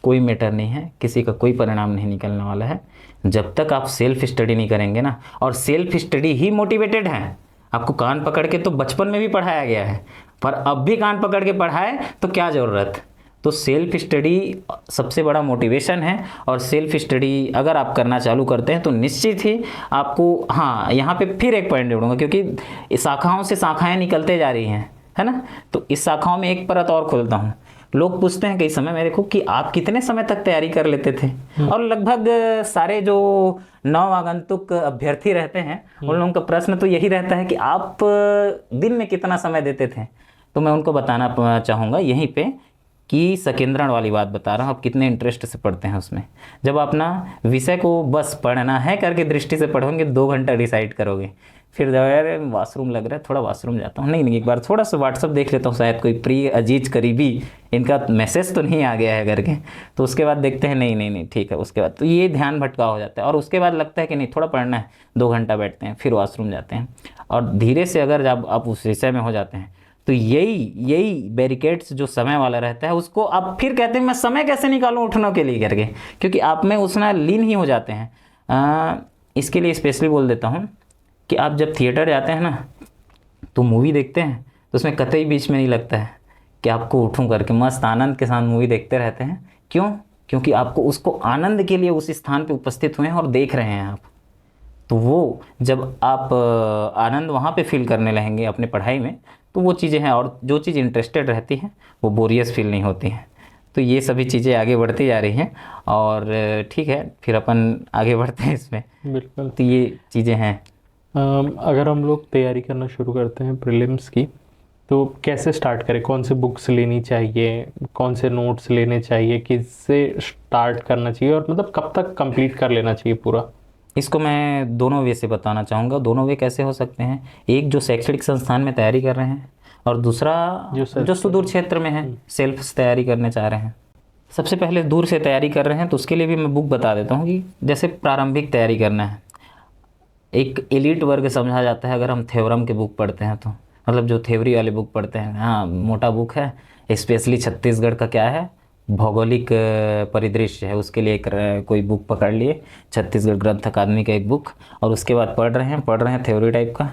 कोई मैटर नहीं है, किसी का कोई परिणाम नहीं निकलने वाला है जब तक आप सेल्फ स्टडी नहीं करेंगे ना। और सेल्फ स्टडी ही मोटिवेटेड है। आपको कान पकड़ के तो बचपन में भी पढ़ाया गया है, पर अब भी कान पकड़ के पढ़ाए तो क्या ज़रूरत। तो सेल्फ स्टडी सबसे बड़ा मोटिवेशन है, और सेल्फ स्टडी अगर आप करना चालू करते हैं तो निश्चित ही आपको, हाँ यहाँ पे फिर एक पॉइंट जोड़ूंगा क्योंकि शाखाओं से शाखाएँ निकलते जा रही हैं, है ना। तो इस शाखाओं में एक परत और खोलता हूँ। लोग पूछते हैं कई समय मेरे को कि आप कितने समय तक तैयारी कर लेते थे, और लगभग सारे जो नव आगंतुक अभ्यर्थी रहते हैं उन लोगों का प्रश्न तो यही रहता है कि आप दिन में कितना समय देते थे। तो मैं उनको बताना चाहूँगा यहीं पे कि संकेंद्रण वाली बात बता रहा हूँ, आप कितने इंटरेस्ट से पढ़ते हैं उसमें। जब अपना विषय को बस पढ़ना है करके दृष्टि से पढ़ोगे 2 घंटा डिसाइड करोगे, फिर यार वॉशरूम लग रहा है, थोड़ा वॉशरूम जाता हूँ, नहीं एक बार थोड़ा सा व्हाट्सअप देख लेता हूँ, शायद कोई प्रिय अजीज करीबी इनका मैसेज तो नहीं आ गया है करके। तो उसके बाद देखते हैं नहीं ठीक है, उसके बाद तो ये ध्यान भटका हो जाता है, और उसके बाद लगता है कि नहीं थोड़ा पढ़ना है, 2 घंटा बैठते हैं, फिर वॉशरूम जाते हैं। और धीरे से अगर जब आप उस विषय में हो जाते हैं तो यही बैरिकेड्स जो समय वाला रहता है उसको आप फिर कहते हैं मैं समय कैसे निकालूं उठने के लिए करके, क्योंकि आप में उसमें लीन ही हो जाते हैं। इसके लिए स्पेशली बोल देता हूँ कि आप जब थिएटर जाते हैं ना तो मूवी देखते हैं तो उसमें कतई बीच में नहीं लगता है कि आपको उठूं करके, मस्त आनंद के साथ मूवी देखते रहते हैं। क्यों? क्योंकि आपको उसको आनंद के लिए उस स्थान पे उपस्थित हुए हैं और देख रहे हैं आप। तो वो जब आप आनंद वहाँ पे फील करने लगेंगे अपने पढ़ाई में, तो वो चीज़ें हैं, और जो चीज़ इंटरेस्टेड रहती हैं वो बोरियस फील नहीं होती हैं। तो ये सभी चीज़ें आगे बढ़ती जा रही हैं, और ठीक है फिर अपन आगे बढ़ते हैं इसमें। बिल्कुल। तो ये चीज़ें हैं। अगर हम लोग तैयारी करना शुरू करते हैं प्रीलिम्स की, तो कैसे स्टार्ट करें? कौन से बुक्स लेनी चाहिए, कौन से नोट्स लेने चाहिए, किससे स्टार्ट करना चाहिए, और मतलब कब तक कंप्लीट कर लेना चाहिए पूरा? इसको मैं दोनों वे से बताना चाहूँगा। दोनों वे कैसे हो सकते हैं? एक जो शैक्षणिक संस्थान में तैयारी कर रहे हैं, और दूसरा जो सुदूर क्षेत्र में है, सेल्फ से तैयारी करने चाह रहे हैं। सबसे पहले दूर से तैयारी कर रहे हैं तो उसके लिए भी मैं बुक बता देता हूँ कि जैसे प्रारंभिक तैयारी करना है, एक एलिट वर्ग समझा जाता है अगर हम थ्योरम के बुक पढ़ते हैं तो, मतलब जो थ्योरी वाले बुक पढ़ते हैं। हाँ मोटा बुक है, स्पेशली छत्तीसगढ़ का क्या है भौगोलिक परिदृश्य है, उसके लिए एक कोई बुक पकड़ लिए, छत्तीसगढ़ ग्रंथ अकादमी का एक बुक, और उसके बाद पढ़ रहे हैं थ्योरी टाइप का।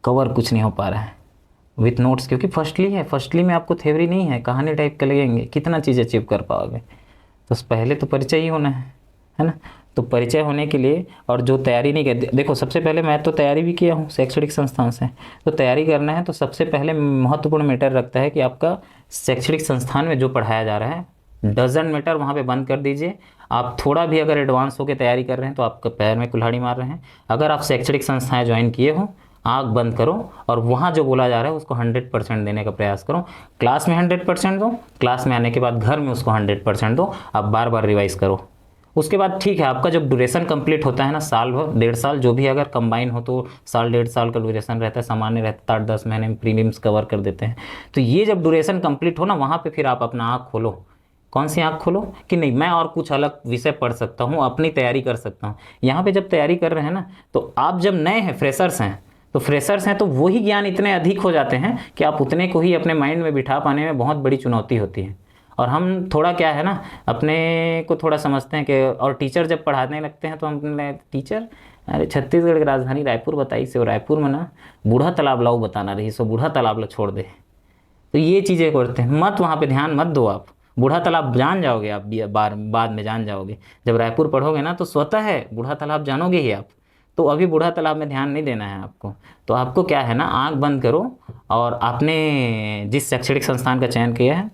कवर कुछ नहीं हो पा रहा है विथ नोट्स, क्योंकि फर्स्टली में आपको थ्योरी नहीं है, कहानी टाइप के लगेंगे, कितना चीज़ अचीव कर पाओगे। तो पहले तो परिचय ही होना है ना। तो परिचय होने के लिए, और जो तैयारी नहीं कर, देखो सबसे पहले मैं तो तैयारी भी किया हूँ शैक्षणिक संस्थान से, तो तैयारी करना है तो सबसे पहले महत्वपूर्ण मैटर रखता है कि आपका शैक्षणिक संस्थान में जो पढ़ाया जा रहा है डजंट मैटर, वहाँ पे बंद कर दीजिए। आप थोड़ा भी अगर एडवांस होकर तैयारी कर रहे हैं तो आपका पैर में कुल्हाड़ी मार रहे हैं। अगर आप शैक्षणिक संस्थाएं ज्वाइन किए हो, आँख बंद करो और वहाँ जो बोला जा रहा है उसको 100% देने का प्रयास करो। क्लास में 100% दो, क्लास में आने के बाद घर में उसको 100% दो, आप बार बार रिवाइज करो। उसके बाद ठीक है, आपका जब ड्यूरेशन कंप्लीट होता है ना, साल भर 1.5 साल जो भी, अगर कंबाइन हो तो साल 1.5 साल का ड्यूरेशन रहता है, सामान्य रहता है 8-10 महीने में प्रीलिम्स कवर कर देते हैं। तो ये जब ड्यूरेशन कंप्लीट हो ना, वहाँ पे फिर आप अपना आँख खोलो। कौन सी आँख खोलो कि नहीं मैं और कुछ अलग विषय पढ़ सकता हूँ, अपनी तैयारी कर सकता हूँ। यहाँ पे जब तैयारी कर रहे हैं ना, तो आप जब नए हैं, फ्रेशर्स हैं, तो फ्रेशर्स हैं तो वही ज्ञान इतने अधिक हो जाते हैं कि आप उतने को ही अपने माइंड में बिठा पाने में बहुत बड़ी चुनौती होती है। और हम थोड़ा क्या है ना, अपने को थोड़ा समझते हैं कि, और टीचर जब पढ़ाने लगते हैं तो हम टीचर, अरे छत्तीसगढ़ की राजधानी रायपुर बताई से, रायपुर में ना बूढ़ा तालाब लाऊ बताना रही, सो बूढ़ा तालाब ला छोड़ दे। तो ये चीज़ें करते हैं, मत वहाँ पे ध्यान मत दो। आप बूढ़ा तालाब जान जाओगे, आप बाद में जान जाओगे। जब रायपुर पढ़ोगे ना तो स्वतः है बूढ़ा तालाब जानोगे ही आप। तो अभी बूढ़ा तालाब में ध्यान नहीं देना है आपको। तो आपको क्या है ना, आंख बंद करो, और आपने जिस शैक्षणिक संस्थान का चयन किया है,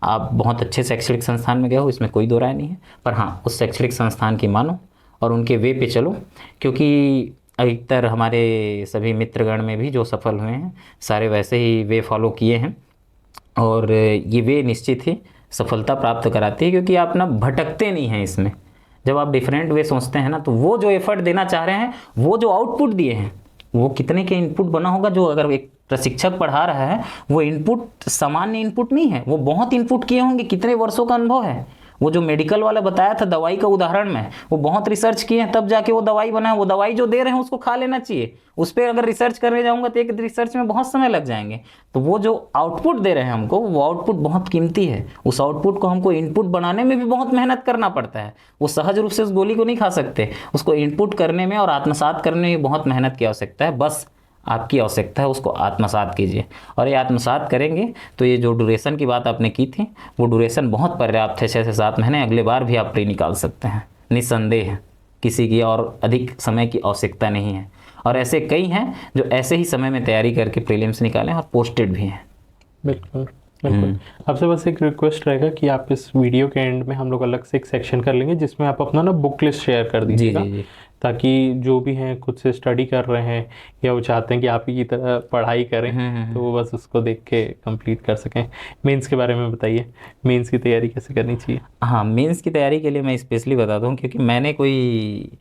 आप बहुत अच्छे शैक्षणिक संस्थान में गए हो, इसमें कोई दो राय नहीं है। पर हाँ, उस शैक्षणिक संस्थान की मानो और उनके वे पे चलो, क्योंकि अधिकतर हमारे सभी मित्रगण में भी जो सफल हुए हैं, सारे वैसे ही वे फॉलो किए हैं। और ये वे निश्चित ही सफलता प्राप्त कराती है, क्योंकि आप ना भटकते नहीं हैं इसमें। जब आप डिफरेंट वे सोचते हैं ना, तो वो जो एफर्ट देना चाह रहे हैं, वो जो आउटपुट दिए हैं, वो कितने के इनपुट बना होगा। जो अगर एक प्रशिक्षक पढ़ा रहा है, वो इनपुट सामान्य इनपुट नहीं है, वो बहुत इनपुट किए होंगे, कितने वर्षों का अनुभव है। वो जो मेडिकल वाला बताया था दवाई का उदाहरण में, वो बहुत रिसर्च किए हैं तब जाके वो दवाई बना है। वो दवाई जो दे रहे हैं उसको खा लेना चाहिए, उस पर अगर रिसर्च करने जाऊंगा तो एक रिसर्च में बहुत समय लग जाएंगे। तो वो जो आउटपुट दे रहे हैं हमको, वो आउटपुट बहुत कीमती है। उस आउटपुट को हमको इनपुट बनाने में भी बहुत मेहनत करना पड़ता है। वो सहज रूप से उस गोली को नहीं खा सकते, उसको इनपुट करने में और आत्मसात करने में बहुत मेहनत की आवश्यकता है। बस आपकी आवश्यकता है उसको आत्मसात कीजिए, और ये आत्मसात करेंगे तो ये जो ड्यूरेशन की बात आपने की थी, वो ड्यूरेशन बहुत पर्याप्त है, 6 से 7 महीने। अगले बार भी आप प्री निकाल सकते हैं निस्संदेह, किसी की और अधिक समय की आवश्यकता नहीं है। और ऐसे कई हैं जो ऐसे ही समय में तैयारी करके प्रीलिम्स निकालें और पोस्टेड भी हैं। बिल्कुल बिल्कुल। आपसे बस एक रिक्वेस्ट रहेगा कि आप इस वीडियो के एंड में हम लोग अलग से एक सेक्शन कर लेंगे जिसमें आप अपना ना बुक लिस्ट शेयर कर दीजिएगा, ताकि जो भी हैं खुद से स्टडी कर रहे हैं या वो चाहते हैं कि आप ही की तरह पढ़ाई करें, तो वो बस उसको देख के कंप्लीट कर सकें। मेंस के बारे में बताइए, मेंस की तैयारी कैसे करनी चाहिए? हाँ, मेंस की तैयारी के लिए मैं स्पेशली बता दूँ, क्योंकि मैंने कोई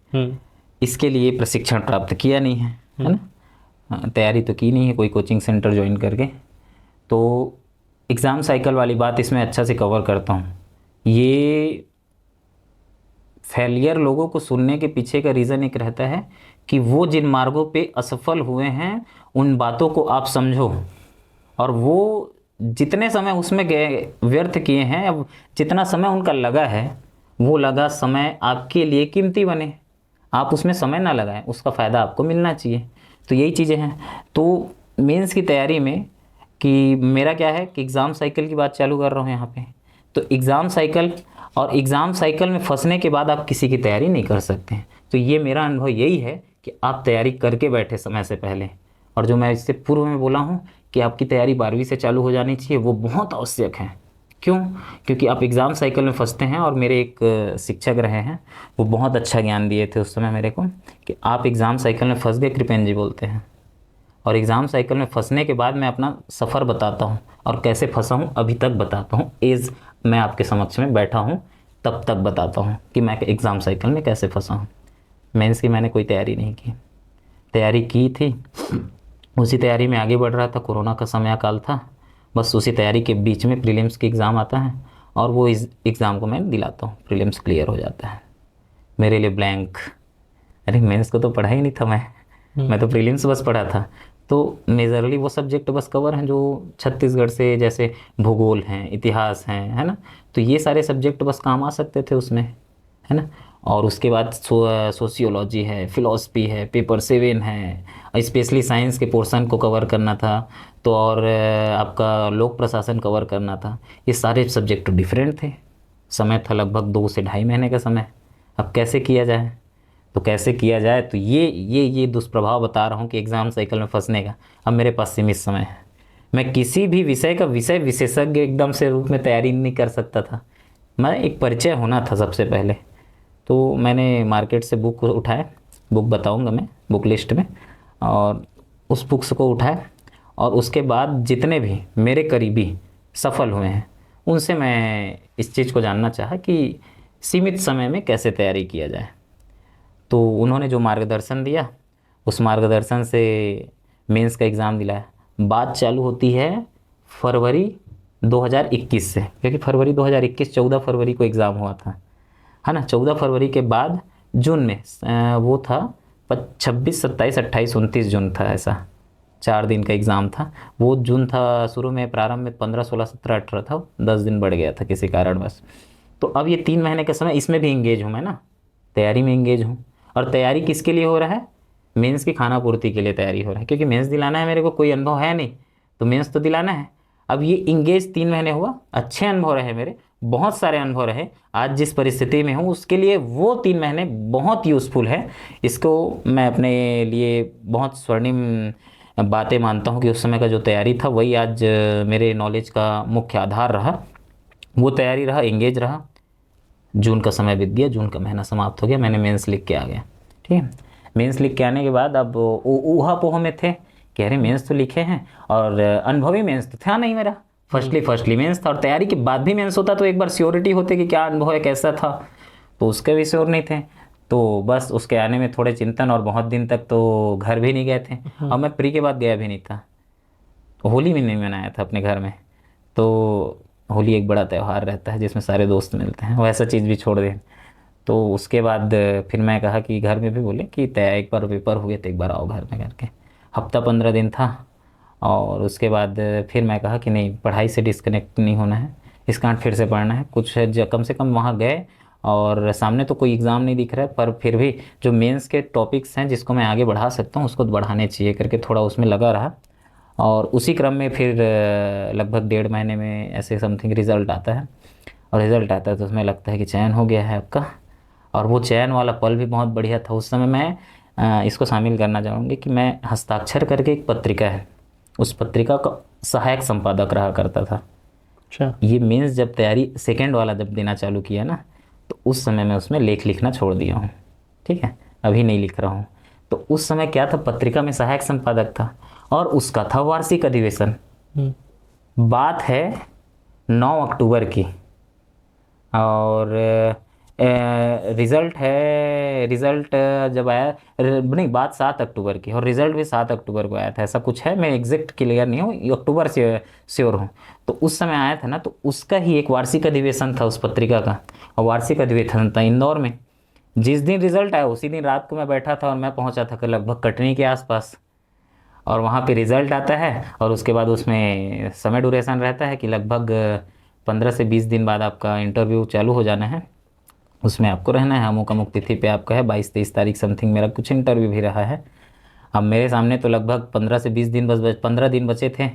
इसके लिए प्रशिक्षण प्राप्त किया नहीं है, है ना, तैयारी तो की नहीं है कोई कोचिंग सेंटर ज्वाइन करके। तो एग्ज़ाम साइकिल वाली बात इसमें अच्छा से कवर करता हूँ। ये फेलियर लोगों को सुनने के पीछे का रीज़न एक रहता है कि वो जिन मार्गों पे असफल हुए हैं उन बातों को आप समझो, और वो जितने समय उसमें गए व्यर्थ किए हैं, अब जितना समय उनका लगा है, वो लगा समय आपके लिए कीमती बने। आप उसमें समय ना लगाएं, उसका फ़ायदा आपको मिलना चाहिए। तो यही चीज़ें हैं। तो मेंस की तैयारी में कि मेरा क्या है कि एग्ज़ाम साइकिल की बात चालू कर रहा हूँ यहाँ पे। तो एग्ज़ाम साइकिल, और एग्ज़ाम साइकिल में फंसने के बाद आप किसी की तैयारी नहीं कर सकते हैं। तो ये मेरा अनुभव यही है कि आप तैयारी करके बैठे समय से पहले। और जो मैं इससे पूर्व में बोला हूँ कि आपकी तैयारी 12वीं से चालू हो जानी चाहिए, वो बहुत आवश्यक है। क्यों? क्योंकि आप एग्ज़ाम साइकिल में फंसते हैं। और मेरे एक शिक्षक रहे हैं, वो बहुत अच्छा ज्ञान दिए थे उस समय मेरे को, कि आप एग्ज़ाम साइकिल में फंस गए, कृपेन जी बोलते हैं। और एग्ज़ाम साइकिल में फंसने के बाद मैं अपना सफ़र बताता हूँ, और कैसे फंसा हूँ अभी तक बताता हूँ। एज मैं आपके समक्ष में बैठा हूँ तब तक बताता हूँ कि मैं एग्ज़ाम साइकिल में कैसे फंसा हूँ। मेंस की मैंने कोई तैयारी नहीं की, तैयारी की थी, उसी तैयारी में आगे बढ़ रहा था। कोरोना का समय काल था, बस उसी तैयारी के बीच में प्रीलिम्स की एग्ज़ाम आता है, और वो इस एग्ज़ाम को मैं दिलाता हूँ, प्रीलिम्स क्लियर हो जाता है मेरे लिए ब्लैंक। अरे मेंस को तो पढ़ा ही नहीं था मैं तो प्रीलिम्स बस पढ़ा था। तो मेजरली वो सब्जेक्ट बस कवर हैं जो छत्तीसगढ़ से, जैसे भूगोल हैं, इतिहास हैं, है ना। तो ये सारे सब्जेक्ट बस काम आ सकते थे उसमें, है ना। और उसके बाद सोशियोलॉजी है, फिलॉसफी है, पेपर 7 है, स्पेशली साइंस के पोर्शन को कवर करना था। तो और आपका लोक प्रशासन कवर करना था। ये सारे सब्जेक्ट डिफरेंट थे। समय था लगभग 2 से ढाई महीने का समय। अब कैसे किया जाए? तो कैसे किया जाए, तो ये दुष्प्रभाव बता रहा हूँ कि एग्ज़ाम साइकिल में फंसने का। अब मेरे पास सीमित समय है, मैं किसी भी विषय का विषय विशेषज्ञ एकदम से रूप में तैयारी नहीं कर सकता था। मैं एक परिचय होना था सबसे पहले। तो मैंने मार्केट से बुक उठाए, बुक बताऊंगा मैं बुक लिस्ट में, और उस बुक्स को उठाए, और उसके बाद जितने भी मेरे करीबी सफल हुए हैं उनसे मैं इस चीज़ को जानना चाहा कि सीमित समय में कैसे तैयारी किया जाए। तो उन्होंने जो मार्गदर्शन दिया, उस मार्गदर्शन से मेंस का एग्ज़ाम दिलाया। बात चालू होती है फरवरी 2021 से, क्योंकि फरवरी 2021 14 फरवरी को एग्ज़ाम हुआ था, है ना। 14 फरवरी के बाद जून में वो था 26 27 28 29 जून था, ऐसा 4 दिन का एग्ज़ाम था। वो जून था, शुरू में प्रारंभ में 15 16 17 18 था, 10 दिन बढ़ गया था किसी कारण बस। तो अब ये 3 महीने का समय, इसमें भी इंगेज हूँ मैं ना, तैयारी में इंगेज हूँ। और तैयारी किसके लिए हो रहा है? मेंस की खाना पूर्ति के लिए तैयारी हो रहा है, क्योंकि मेंस दिलाना है मेरे को, कोई अनुभव है नहीं तो मेंस तो दिलाना है। अब ये इंगेज 3 महीने हुआ, अच्छे अनुभव रहे मेरे, बहुत सारे अनुभव रहे। आज जिस परिस्थिति में हूँ उसके लिए वो 3 महीने बहुत यूज़फुल है। इसको मैं अपने लिए बहुत स्वर्णिम बातें मानता हूँ कि उस समय का जो तैयारी था वही आज मेरे नॉलेज का मुख्य आधार रहा। वो तैयारी रहा, इंगेज रहा। जून का समय बीत गया, जून का महीना समाप्त हो गया, मैंने मेंस लिख के आ गया। ठीक है, मेंस लिख के आने के बाद अब ऊहा-पोह में थे कि अरे मेंस तो लिखे हैं, और अनुभवी मेंस तो था नहीं मेरा। फर्स्टली मेंस था, और तैयारी के बाद भी मेंस होता तो एक बार श्योरिटी होती कि क्या अनुभव है, कैसा था, तो उसके भी श्योर नहीं थे। तो बस उसके आने में थोड़े चिंतन, और बहुत दिन तक तो घर भी नहीं गए थे, और मैं प्री के बाद गया भी नहीं था। होली भी नहीं मनाया था अपने घर में। तो होली एक बड़ा त्यौहार रहता है जिसमें सारे दोस्त मिलते हैं, वैसा चीज़ भी छोड़ दें। तो उसके बाद फिर मैं कहा कि घर में भी बोले कि तय एक बार पेपर हुए तो एक बार आओ घर में करके। हफ्ता 15 दिन था, और उसके बाद फिर मैं कहा कि नहीं, पढ़ाई से डिस्कनेक्ट नहीं होना है, इस कारण फिर से पढ़ना है कुछ। कम से कम वहाँ गए, और सामने तो कोई एग्ज़ाम नहीं दिख रहा है, पर फिर भी जो मेंस के टॉपिक्स हैं जिसको मैं आगे बढ़ा सकता हूँ उसको बढ़ाने चाहिए करके थोड़ा उसमें लगा रहा। और उसी क्रम में फिर लगभग 1.5 महीने में ऐसे समथिंग रिज़ल्ट आता है, और रिज़ल्ट आता है तो उसमें लगता है कि चयन हो गया है आपका। और वो चयन वाला पल भी बहुत बढ़िया था। उस समय मैं इसको शामिल करना चाहूँगी कि मैं हस्ताक्षर करके एक पत्रिका है, उस पत्रिका का सहायक संपादक रहा करता था। अच्छा। ये मेंस जब तैयारी सेकेंड वाला जब देना चालू किया ना, तो उस समय मैं उसमें लेख लिखना छोड़ दिया हूँ। ठीक है, अभी नहीं लिख रहा हूँ। तो उस समय क्या था, पत्रिका में सहायक संपादक था, और उसका था वार्षिक अधिवेशन। बात है 9 अक्टूबर की, और रिज़ल्ट जब आया, नहीं, बात 7 अक्टूबर की, और रिज़ल्ट भी 7 अक्टूबर को आया था, ऐसा कुछ है, मैं एग्जैक्ट क्लियर नहीं हूँ, अक्टूबर से श्योर हूँ। तो उस समय आया था ना, तो उसका ही एक वार्षिक अधिवेशन था उस पत्रिका का, और वार्षिक अधिवेशन था इंदौर में। जिस दिन रिज़ल्ट आया उसी दिन रात को मैं बैठा था, और मैं पहुँचा था लगभग कटनी के आसपास। और वहाँ पे रिज़ल्ट आता है, और उसके बाद उसमें समय ड्यूरेशन रहता है कि लगभग 15 से 20 दिन बाद आपका इंटरव्यू चालू हो जाना है, उसमें आपको रहना है। अमुक अमुक तिथि पे आपका है, 22-23 तारीख समथिंग मेरा कुछ इंटरव्यू भी रहा है। अब मेरे सामने तो लगभग 15 से 20 दिन 15 दिन बचे थे।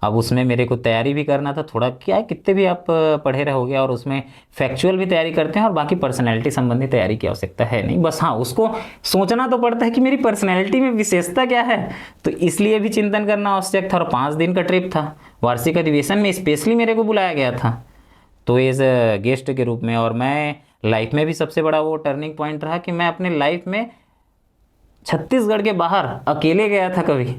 अब उसमें मेरे को तैयारी भी करना था थोड़ा, क्या है, कितने भी आप पढ़े रहोगे, और उसमें फैक्चुअल भी तैयारी करते हैं, और बाकी पर्सनैलिटी संबंधी तैयारी की आवश्यकता है नहीं। बस हाँ, उसको सोचना तो पड़ता है कि मेरी पर्सनैलिटी में विशेषता क्या है, तो इसलिए भी चिंतन करना आवश्यक था। और 5 दिन का ट्रिप था, वार्षिक अधिवेशन में स्पेशली मेरे को बुलाया गया था, तो एज अ गेस्ट के रूप में। और मैं लाइफ में भी सबसे बड़ा वो टर्निंग पॉइंट रहा कि मैं अपने लाइफ में छत्तीसगढ़ के बाहर अकेले गया था कभी।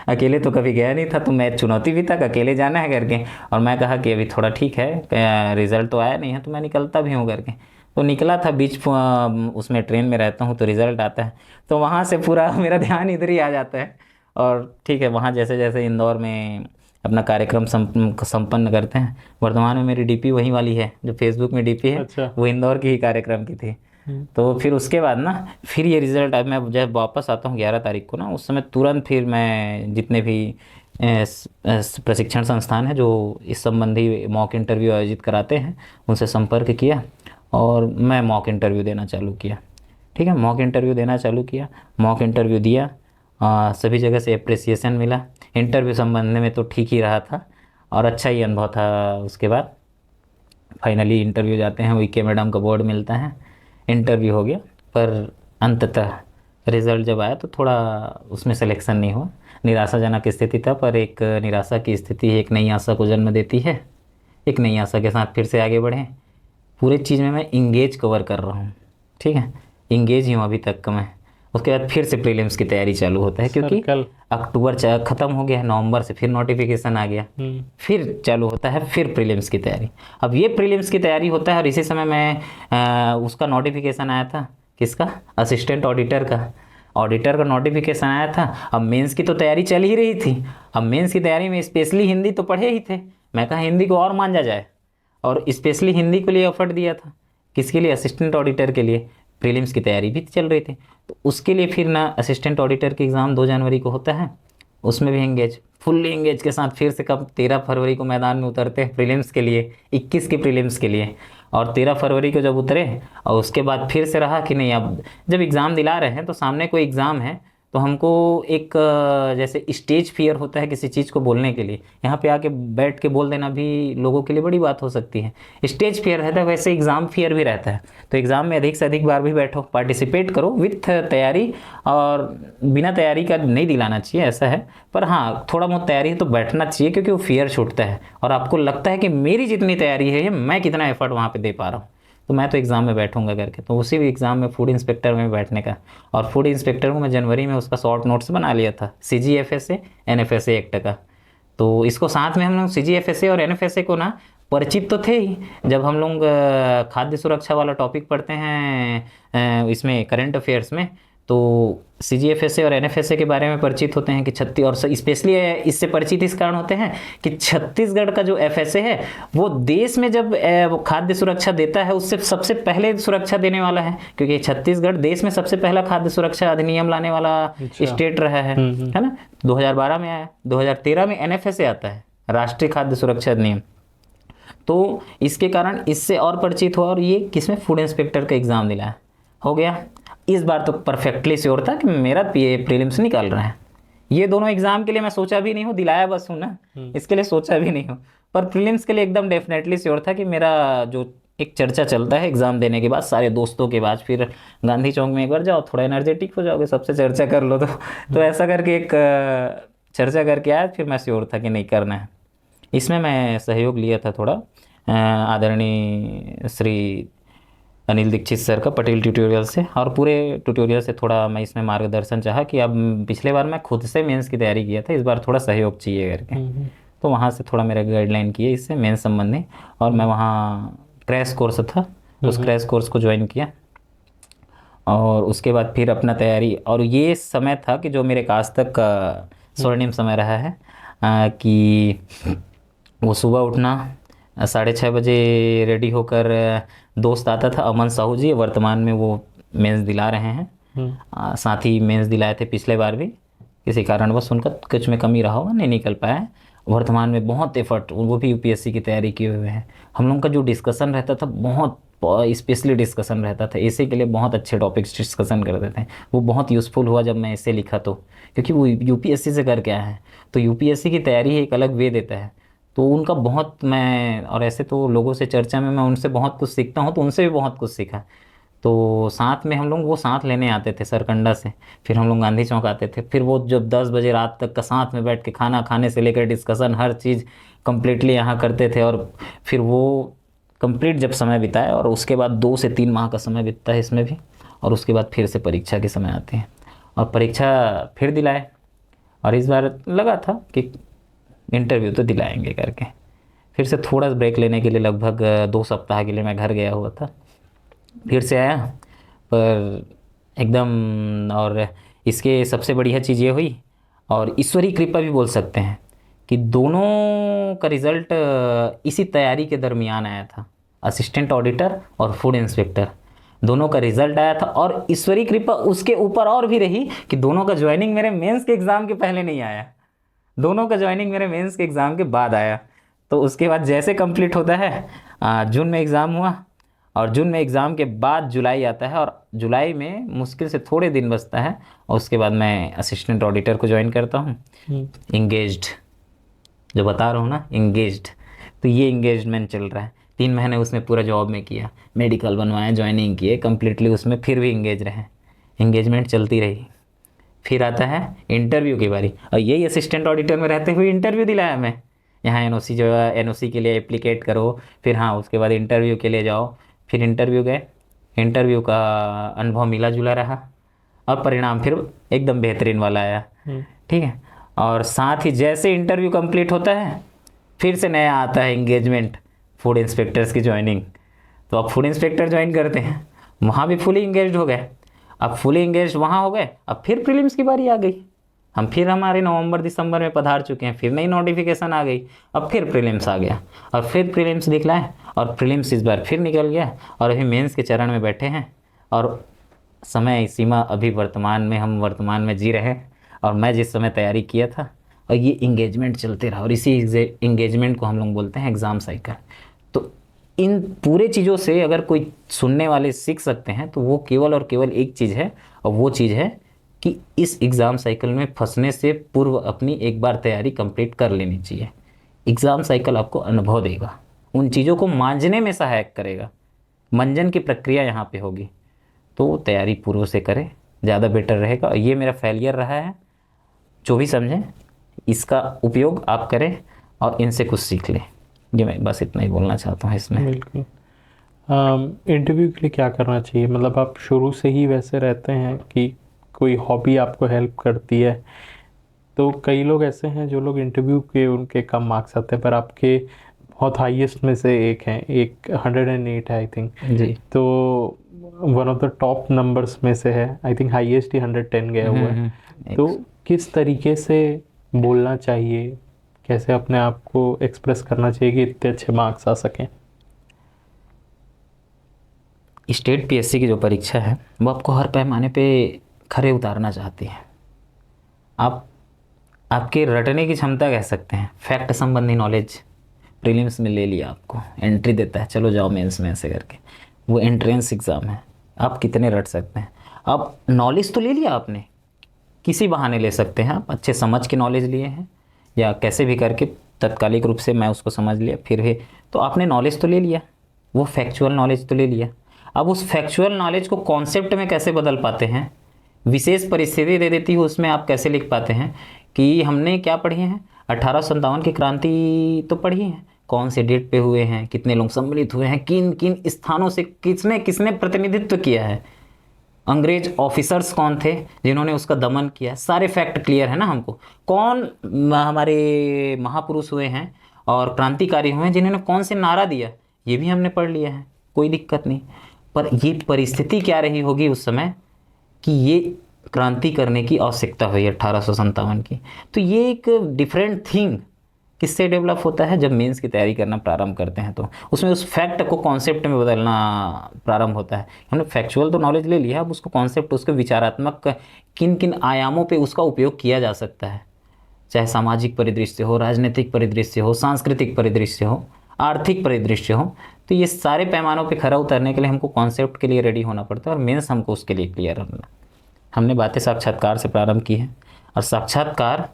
अकेले तो कभी गया नहीं था, तो मैं चुनौती भी तक अकेले जाना है करके। और मैं कहा कि अभी थोड़ा ठीक है, रिज़ल्ट तो आया नहीं है, तो मैं निकलता भी हूँ करके। तो निकला था, बीच उसमें ट्रेन में रहता हूँ, तो रिज़ल्ट आता है, तो वहाँ से पूरा मेरा ध्यान इधर ही आ जाता है। और ठीक है, वहाँ जैसे जैसे इंदौर में अपना कार्यक्रम संपन्न करते हैं। वर्तमान में मेरी डीपी वही वाली है जो फेसबुक में डीपी है, अच्छा। वो इंदौर की ही कार्यक्रम की थी। तो फिर उसके बाद ना, फिर ये रिज़ल्ट, अब मैं जब वापस आता हूँ 11 तारीख को ना, उस समय तुरंत फिर मैं जितने भी प्रशिक्षण संस्थान है जो इस संबंधी मॉक इंटरव्यू आयोजित कराते हैं उनसे संपर्क किया, और मैं मॉक इंटरव्यू देना चालू किया। ठीक है, मॉक इंटरव्यू देना चालू किया, मॉक इंटरव्यू दिया, सभी जगह से अप्रिसिएशन मिला। इंटरव्यू संबंध में तो ठीक ही रहा था, और अच्छा ही अनुभव था। उसके बाद फाइनली इंटरव्यू जाते हैं, वीके मैडम का बोर्ड मिलता है, इंटरव्यू हो गया, पर अंततः रिज़ल्ट जब आया तो थोड़ा उसमें सिलेक्शन नहीं हुआ। निराशाजनक स्थिति था, पर एक निराशा की स्थिति एक नई आशा को जन्म देती है। एक नई आशा के साथ फिर से आगे बढ़ें। पूरे चीज़ में मैं इंगेज कवर कर रहा हूँ, ठीक है, इंगेज ही हूँ अभी तक का मैं। उसके बाद फिर से प्रीलिम्स की तैयारी चालू होता है, क्योंकि सर्कल। अक्टूबर ख़त्म हो गया है, नवंबर से फिर नोटिफिकेशन आ गया, फिर चालू होता है फिर प्रीलिम्स की तैयारी। अब ये प्रीलिम्स की तैयारी होता है और इसी समय मैं उसका नोटिफिकेशन आया था, किसका, असिस्टेंट ऑडिटर का। ऑडिटर का नोटिफिकेशन आया था। अब मेंस की तो तैयारी चल ही रही थी। अब मेंस की तैयारी में स्पेशली हिंदी तो पढ़े ही थे, मैं कहा हिंदी को और मांझा जाए, और स्पेशली हिंदी के लिए एफर्ट दिया था। किसके लिए, असिस्टेंट ऑडिटर के लिए। प्रीलिम्स की तैयारी भी चल रही थी, तो उसके लिए फिर ना असिस्टेंट ऑडिटर की एग्ज़ाम 2 जनवरी को होता है, उसमें भी एंगेज, फुल्ली एंगेज के साथ फिर से कब 13 फरवरी को मैदान में उतरते हैं प्रीलिम्स के लिए, 21 के प्रीलिम्स के लिए। और 13 फरवरी को जब उतरे और उसके बाद फिर से रहा कि नहीं, अब जब एग्ज़ाम दिला रहे हैं तो सामने कोई एग्ज़ाम है, तो हमको एक जैसे स्टेज फियर होता है किसी चीज़ को बोलने के लिए, यहाँ पे आके बैठ के बोल देना भी लोगों के लिए बड़ी बात हो सकती है। स्टेज फियर रहता है, वैसे एग्ज़ाम फियर भी रहता है। तो एग्ज़ाम में अधिक से अधिक बार भी बैठो, पार्टिसिपेट करो विथ तैयारी, और बिना तैयारी का नहीं दिलाना चाहिए, ऐसा है। पर हाँ, थोड़ा बहुत तैयारी है तो बैठना चाहिए, क्योंकि वो फियर छूटता है और आपको लगता है कि मेरी जितनी तैयारी है मैं कितना एफर्ट वहाँ पर दे पा रहा हूँ, तो मैं तो एग्ज़ाम में बैठूंगा करके। तो उसी एग्ज़ाम में फूड इंस्पेक्टर में बैठने का, और फूड इंस्पेक्टर को मैं जनवरी में उसका शॉर्ट नोट्स बना लिया था, CGFSA NFSA एक्ट का। तो इसको साथ में हम लोग CGFSA और NFSA को ना परिचित तो थे ही। जब हम लोग खाद्य सुरक्षा वाला टॉपिक पढ़ते हैं इसमें करंट अफेयर्स में, तो CGFSA और NFSA के बारे में परिचित होते हैं कि छत्तीस, और स्पेशली इससे परिचित इस कारण होते हैं कि छत्तीसगढ़ का जो FSA है वो देश में जब खाद्य सुरक्षा देता है उससे सबसे पहले सुरक्षा देने वाला है, क्योंकि छत्तीसगढ़ देश में सबसे पहला खाद्य सुरक्षा अधिनियम लाने वाला स्टेट रहा है ना। 2012 में आया, 2013 में NFSA आता है, राष्ट्रीय खाद्य सुरक्षा अधिनियम। तो इसके कारण इससे और परिचित हुआ, और ये किसमें, फूड इंस्पेक्टर का एग्ज़ाम दिलाया, हो गया। इस बार तो परफेक्टली श्योर था कि मेरा प्रीलिम्स निकल रहा है। ये दोनों एग्जाम के लिए मैं सोचा भी नहीं हूँ, दिलाया बस हूँ ना, इसके लिए सोचा भी नहीं हूँ। पर प्रीलिम्स के लिए एकदम डेफिनेटली श्योर था कि मेरा जो एक चर्चा चलता है एग्जाम देने के बाद सारे दोस्तों के बाद, फिर गांधी चौक में एक बार जाओ, थोड़ा एनर्जेटिक हो जाओगे, सबसे चर्चा कर लो, तो ऐसा करके एक चर्चा करके आया, फिर मैं श्योर था कि नहीं करना है। इसमें मैं सहयोग लिया था थोड़ा आदरणीय श्री अनिल दीक्षित सर का, पटेल ट्यूटोरियल से, और पूरे ट्यूटोरियल से थोड़ा मैं इसमें मार्गदर्शन चाहा कि अब पिछले बार मैं खुद से मेंस की तैयारी किया था, इस बार थोड़ा सहयोग चाहिए करके। तो वहाँ से थोड़ा मेरा गाइडलाइन किए इससे मेंस संबंधी, और मैं वहाँ क्रैश कोर्स था, उस क्रैश कोर्स को ज्वाइन किया, और उसके बाद फिर अपना तैयारी। और ये समय था कि जो मेरे आज तक का स्वर्णिम समय रहा है कि वो सुबह उठना 6:30 बजे रेडी होकर, दोस्त आता था अमन साहू जी, वर्तमान में वो मेंस दिला रहे हैं, साथ ही मेंस दिलाए थे पिछले बार भी, किसी कारणवश उनका कुछ में कमी रहा होगा, नहीं निकल पाया। वर्तमान में बहुत एफर्ट, वो भी UPSC की तैयारी किए हुए हैं। हम लोग का जो डिस्कशन रहता था बहुत स्पेशली डिस्कशन रहता था, ऐसे के लिए बहुत अच्छे टॉपिक्स डिस्कशन करते थे। वो बहुत यूज़फुल हुआ जब मैं ऐसे लिखा, तो क्योंकि वो UPSC से कर क्या है, तो UPSC की तैयारी एक अलग वे देता है, तो उनका बहुत मैं, और ऐसे तो लोगों से चर्चा में मैं उनसे बहुत कुछ सीखता हूँ, तो उनसे भी बहुत कुछ सीखा। तो साथ में हम लोग वो साथ लेने आते थे सरकंडा से, फिर हम लोग गांधी चौक आते थे, फिर वो जब 10 बजे रात तक का साथ में बैठ के खाना खाने से लेकर डिस्कशन हर चीज़ कम्प्लीटली यहाँ करते थे। और फिर वो कंप्लीट जब समय बिताए, और उसके बाद 2 से 3 माह का समय बीतता है इसमें भी, और उसके बाद फिर से परीक्षा के समय आते हैं, और परीक्षा फिर दिलाए। और इस बार लगा था कि इंटरव्यू तो दिलाएंगे करके, फिर से थोड़ा ब्रेक लेने के लिए लगभग 2 सप्ताह के लिए मैं घर गया हुआ था, फिर से आया, पर एकदम। और इसके सबसे बढ़िया चीज़ ये हुई, और ईश्वरी कृपा भी बोल सकते हैं, कि दोनों का रिज़ल्ट इसी तैयारी के दरमियान आया था, असिस्टेंट ऑडिटर और फूड इंस्पेक्टर दोनों का रिज़ल्ट आया था। और ईश्वरी कृपा उसके ऊपर और भी रही कि दोनों का ज्वाइनिंग मेरे मेंस के एग्ज़ाम के पहले नहीं आया, दोनों का ज्वाइनिंग मेरे मेंस के एग्ज़ाम के बाद आया। तो उसके बाद जैसे कंप्लीट होता है, जून में एग्ज़ाम हुआ, और जून में एग्ज़ाम के बाद जुलाई आता है, और जुलाई में मुश्किल से थोड़े दिन बचता है, और उसके बाद मैं असिस्टेंट ऑडिटर को ज्वाइन करता हूँ। इंगेज्ड, जो बता रहा हूँ ना, इंगेज्ड, तो ये इंगेजमेंट चल रहा है। 3 महीने उसमें पूरा जॉब में किया, मेडिकल बनवाया, ज्वाइनिंग किए कंप्लीटली उसमें, फिर भी इंगेज रहे, इंगेजमेंट चलती रही। फिर आता है इंटरव्यू की बारी, और यही असिस्टेंट ऑडिटर में रहते हुए इंटरव्यू दिलाया मैं। यहाँ एनओसी जो है, एनओसी के लिए एप्लीकेट करो, फिर हाँ उसके बाद इंटरव्यू के लिए जाओ। फिर इंटरव्यू गए, इंटरव्यू का अनुभव मिला जुला रहा, और परिणाम फिर एकदम बेहतरीन वाला आया। ठीक है, और साथ ही जैसे इंटरव्यू कंप्लीट होता है, फिर से नया आता है इंगेजमेंट, फूड इंस्पेक्टर्स की ज्वाइनिंग। तो अब फूड इंस्पेक्टर ज्वाइन करते हैं, वहाँ भी फुली इंगेज हो गए। अब फुली इंगेज वहाँ हो गए, अब फिर प्रीलिम्स की बारी आ गई। हम फिर हमारे नवंबर दिसंबर में पधार चुके हैं, फिर नई नोटिफिकेशन आ गई, अब फिर प्रीलिम्स आ गया, और फिर प्रीलिम्स दिखलाए, और प्रीलिम्स इस बार फिर निकल गया, और अभी मेंस के चरण में बैठे हैं। और समय सीमा अभी वर्तमान में, हम वर्तमान में जी रहे हैं, और मैं जिस समय तैयारी किया था, और ये इंगेजमेंट चलते रहा, और इसी इंगेजमेंट को हम लोग बोलते हैं एग्ज़ाम साइकिल। तो इन पूरे चीज़ों से अगर कोई सुनने वाले सीख सकते हैं, तो वो केवल और केवल एक चीज़ है, और वो चीज़ है कि इस एग्ज़ाम साइकिल में फंसने से पूर्व अपनी एक बार तैयारी कंप्लीट कर लेनी चाहिए। एग्ज़ाम साइकिल आपको अनुभव देगा, उन चीज़ों को मांझने में सहायक करेगा, मंजन की प्रक्रिया यहाँ पे होगी। तो तैयारी पूर्व से करें, ज़्यादा बेटर रहेगा। ये मेरा फेलियर रहा है, जो भी समझें इसका उपयोग आप करें और इनसे कुछ सीख लें। ये मैं बस इतना ही बोलना चाहता हूँ इसमें। बिल्कुल। इंटरव्यू के लिए क्या करना चाहिए? मतलब आप शुरू से ही वैसे रहते हैं कि कोई हॉबी आपको हेल्प करती है? तो कई लोग ऐसे हैं जो लोग इंटरव्यू के उनके कम मार्क्स आते हैं, पर आपके बहुत हाईएस्ट में से एक हैं, एक 108 है आई थिंक जी। तो one of the top numbers में से है, आई थिंक हाईएस्ट ही 110 गया हुआ है। तो किस तरीके से बोलना चाहिए, कैसे अपने आप को एक्सप्रेस करना चाहिए कि इतने अच्छे मार्क्स आ सकें? स्टेट पीएससी की जो परीक्षा है वो आपको हर पैमाने पे खरे उतारना चाहती है। आप आपके रटने की क्षमता कह सकते हैं, फैक्ट संबंधी नॉलेज प्रीलिम्स में ले लिया, आपको एंट्री देता है, चलो जाओ मेंस में, ऐसे करके। वो एंट्रेंस एग्ज़ाम है, आप कितने रट सकते हैं। अब नॉलेज तो ले लिया आपने, किसी बहाने ले सकते हैं आप, अच्छे समझ के नॉलेज लिए हैं, या कैसे भी करके तत्कालिक रूप से मैं उसको समझ लिया, फिर भी तो आपने नॉलेज तो ले लिया, वो फैक्चुअल नॉलेज तो ले लिया। अब उस फैक्चुअल नॉलेज को कॉन्सेप्ट में कैसे बदल पाते हैं, विशेष परिस्थिति दे देती है उसमें आप कैसे लिख पाते हैं कि हमने क्या पढ़ी है, 1857 की क्रांति तो पढ़ी है, कौन से डेट पे हुए हैं, कितने लोग सम्मिलित हुए हैं, किन किन स्थानों से किसने किसने प्रतिनिधित्व किया है, अंग्रेज ऑफिसर्स कौन थे जिन्होंने उसका दमन किया, सारे फैक्ट क्लियर है ना हमको। कौन हमारे महापुरुष हुए हैं और क्रांतिकारी हुए हैं जिन्होंने कौन से नारा दिया, ये भी हमने पढ़ लिया है, कोई दिक्कत नहीं। पर ये परिस्थिति क्या रही होगी उस समय कि ये क्रांति करने की आवश्यकता हुई 1857 की। तो ये एक डिफरेंट थिंग किससे डेवलप होता है, जब मेंस की तैयारी करना प्रारंभ करते हैं, तो उसमें उस फैक्ट को कॉन्सेप्ट में बदलना प्रारंभ होता है। हमने फैक्चुअल तो नॉलेज ले लिया, अब उसको कॉन्सेप्ट, उसके विचारात्मक किन किन आयामों पे उसका उपयोग किया जा सकता है, चाहे सामाजिक परिदृश्य हो, राजनीतिक परिदृश्य हो, सांस्कृतिक परिदृश्य हो, आर्थिक परिदृश्य हो, तो ये सारे पैमानों पे खरा उतरने के लिए हमको कॉन्सेप्ट के लिए रेडी होना पड़ता है, और मेंस हमको उसके लिए क्लियर होना। हमने बातें साक्षात्कार से प्रारंभ की हैं, और साक्षात्कार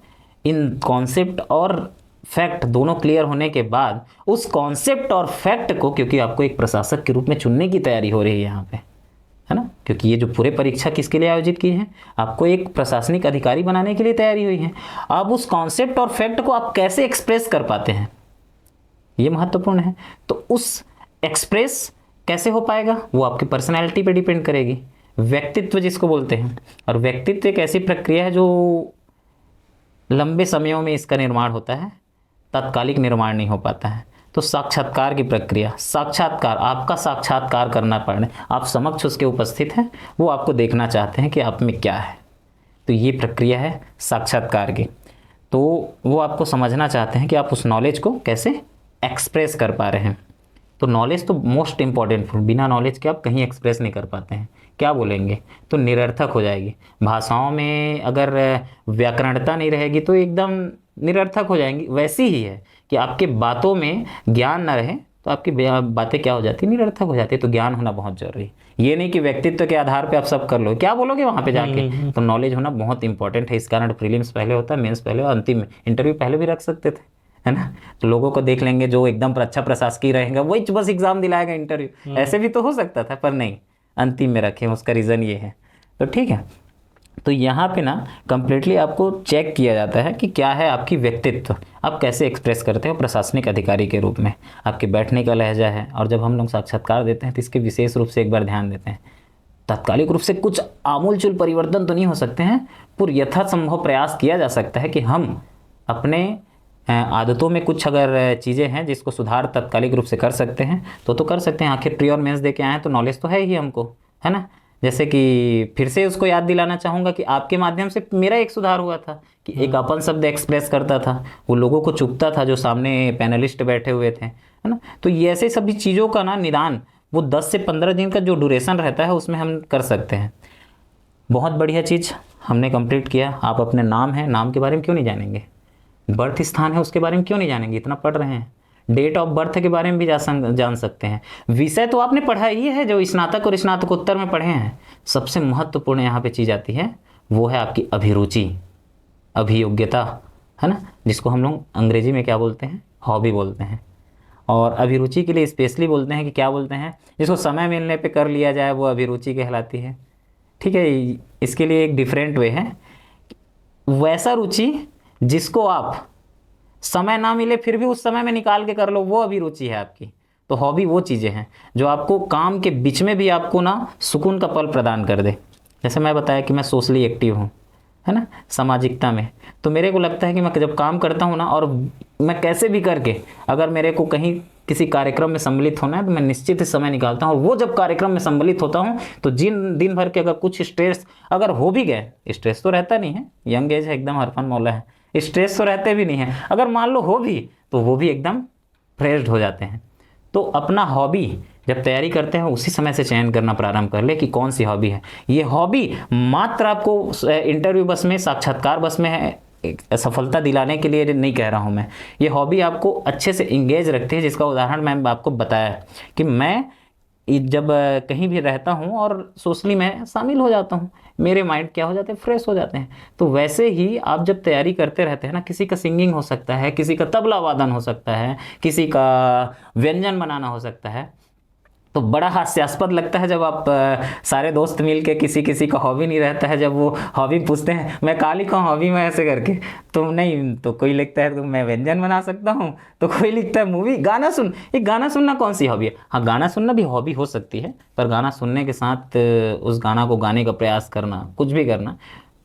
इन कॉन्सेप्ट और फैक्ट दोनों क्लियर होने के बाद उस कॉन्सेप्ट और फैक्ट को, क्योंकि आपको एक प्रशासक के रूप में चुनने की तैयारी हो रही है यहाँ पे, है ना, क्योंकि ये जो पूरे परीक्षा किसके लिए आयोजित की है, आपको एक प्रशासनिक अधिकारी बनाने के लिए तैयारी हुई है। अब उस कॉन्सेप्ट और फैक्ट को आप कैसे एक्सप्रेस कर पाते हैं, ये महत्वपूर्ण है। तो उस एक्सप्रेस कैसे हो पाएगा, वो आपकी पर्सनैलिटी पे डिपेंड करेगी, व्यक्तित्व जिसको बोलते हैं। और व्यक्तित्व एक ऐसी प्रक्रिया है जो लंबे समयों में इसका निर्माण होता है, तात्कालिक निर्माण नहीं हो पाता है। तो साक्षात्कार की प्रक्रिया, साक्षात्कार, आपका साक्षात्कार करना पड़े, आप समक्ष उसके उपस्थित हैं, वो आपको देखना चाहते हैं कि आप में क्या है, तो ये प्रक्रिया है साक्षात्कार की। तो वो आपको समझना चाहते हैं कि आप उस नॉलेज को कैसे एक्सप्रेस कर पा रहे हैं। तो नॉलेज तो मोस्ट इम्पॉर्टेंट, बिना नॉलेज के आप कहीं एक्सप्रेस नहीं कर पाते हैं। क्या बोलेंगे तो निरर्थक हो जाएगी। भाषाओं में अगर व्याकरणता नहीं रहेगी तो एकदम निरर्थक हो जाएंगी। वैसी ही है कि आपके बातों में ज्ञान ना रहे तो आपकी बातें क्या हो जाती, निरर्थक हो जाती है। तो ज्ञान होना बहुत जरूरी है। ये नहीं कि व्यक्तित्व के आधार पे आप सब कर लो, क्या बोलोगे वहाँ पे जाके। तो नॉलेज होना बहुत इंपॉर्टेंट है। इस कारण प्रीलिम्स पहले होता है, मेंस पहले, और अंतिम इंटरव्यू पहले भी रख सकते थे, है ना। तो लोगों को देख लेंगे जो एकदम अच्छा प्रशासकीय रहेगा वही बस एग्जाम दिलाएगा इंटरव्यू, ऐसे भी तो हो सकता था, पर नहीं, अंतिम में रखे, उसका रीज़न ये है। तो ठीक है, तो यहाँ पे ना कंप्लीटली आपको चेक किया जाता है कि क्या है आपकी व्यक्तित्व, आप कैसे एक्सप्रेस करते हो प्रशासनिक अधिकारी के रूप में, आपके बैठने का लहजा है। और जब हम लोग साक्षात्कार देते हैं तो इसके विशेष रूप से एक बार ध्यान देते हैं, तात्कालिक रूप से कुछ आमूलचूल परिवर्तन तो नहीं हो सकते हैं, पर यथासंभव प्रयास किया जा सकता है कि हम अपने आदतों में कुछ अगर चीज़ें हैं जिसको सुधार तात्कालिक रूप से कर सकते हैं तो कर सकते हैं। आखिर प्री और मेंस दे के आए हैं तो नॉलेज तो है ही हमको, है ना। जैसे कि फिर से उसको याद दिलाना चाहूँगा कि आपके माध्यम से मेरा एक सुधार हुआ था कि एक अपन शब्द एक्सप्रेस करता था, वो लोगों को चुभता था जो सामने पैनलिस्ट बैठे हुए थे, है ना। तो ये ऐसे सभी चीज़ों का ना निदान वो 10 से 15 दिन का जो ड्यूरेशन रहता है उसमें हम कर सकते हैं। बहुत बढ़िया चीज़ हमने कंप्लीट किया। आप अपने नाम है, नाम के बारे में क्यों नहीं जानेंगे, बर्थ स्थान है उसके बारे में क्यों नहीं जानेंगे, इतना पढ़ रहे हैं, डेट ऑफ बर्थ के बारे में भी जान सकते हैं। विषय तो आपने पढ़ा ही है जो स्नातक और स्नातकोत्तर में पढ़े हैं। सबसे महत्वपूर्ण यहाँ पे चीज़ आती है, वो है आपकी अभिरुचि, अभियोग्यता, है ना, जिसको हम लोग अंग्रेजी में क्या बोलते हैं, हॉबी बोलते हैं। और अभिरुचि के लिए स्पेशली बोलते हैं कि क्या बोलते हैं, जिसको समय मिलने पे कर लिया जाए वो अभिरुचि कहलाती है। ठीक है, इसके लिए एक डिफरेंट वे है, वैसा रुचि जिसको आप समय ना मिले फिर भी उस समय में निकाल के कर लो, वो अभिरुचि है आपकी। तो हॉबी वो चीज़ें हैं जो आपको काम के बीच में भी आपको ना सुकून का पल प्रदान कर दे। जैसे मैं बताया कि मैं सोशली एक्टिव हूँ, है ना, सामाजिकता में, तो मेरे को लगता है कि मैं जब काम करता हूँ ना, और मैं कैसे भी करके अगर मेरे को कहीं किसी कार्यक्रम में सम्मिलित होना है तो मैं निश्चित ही समय निकालता हूँ। और वो जब कार्यक्रम में सम्मिलित होता हूँ तो दिन भर के अगर कुछ स्ट्रेस अगर हो भी गए, स्ट्रेस तो रहता नहीं है, यंग एज है, एकदम हरफन मौला है, स्ट्रेस तो रहते भी नहीं है, अगर मान लो हो भी तो वो भी एकदम फ्रेश्ड हो जाते हैं। तो अपना हॉबी जब तैयारी करते हैं उसी समय से चयन करना प्रारंभ कर ले कि कौन सी हॉबी है। ये हॉबी मात्र आपको इंटरव्यू बस में, साक्षात्कार बस में है सफलता दिलाने के लिए नहीं कह रहा हूँ मैं, ये हॉबी आपको अच्छे से इंगेज रखती है। जिसका उदाहरण मैं आपको बताया कि मैं जब कहीं भी रहता हूँ और सोशली मैं शामिल हो जाता हूँ, मेरे माइंड क्या हो जाते हैं, फ्रेश हो जाते हैं। तो वैसे ही आप जब तैयारी करते रहते हैं ना, किसी का सिंगिंग हो सकता है, किसी का तबला वादन हो सकता है, किसी का व्यंजन बनाना हो सकता है, तो बड़ा हास्यास्पद लगता है जब आप सारे दोस्त मिल के किसी किसी का हॉबी नहीं रहता है, जब वो हॉबी पूछते हैं मैं का लिखा हूँ हॉबी में ऐसे करके, तो नहीं, तो कोई लिखता है तो मैं व्यंजन बना सकता हूँ, तो कोई लिखता है मूवी गाना सुन। ये गाना सुनना कौन सी हॉबी है? हाँ, गाना सुनना भी हॉबी हो सकती है, पर गाना सुनने के साथ उस गाना को गाने का प्रयास करना, कुछ भी करना,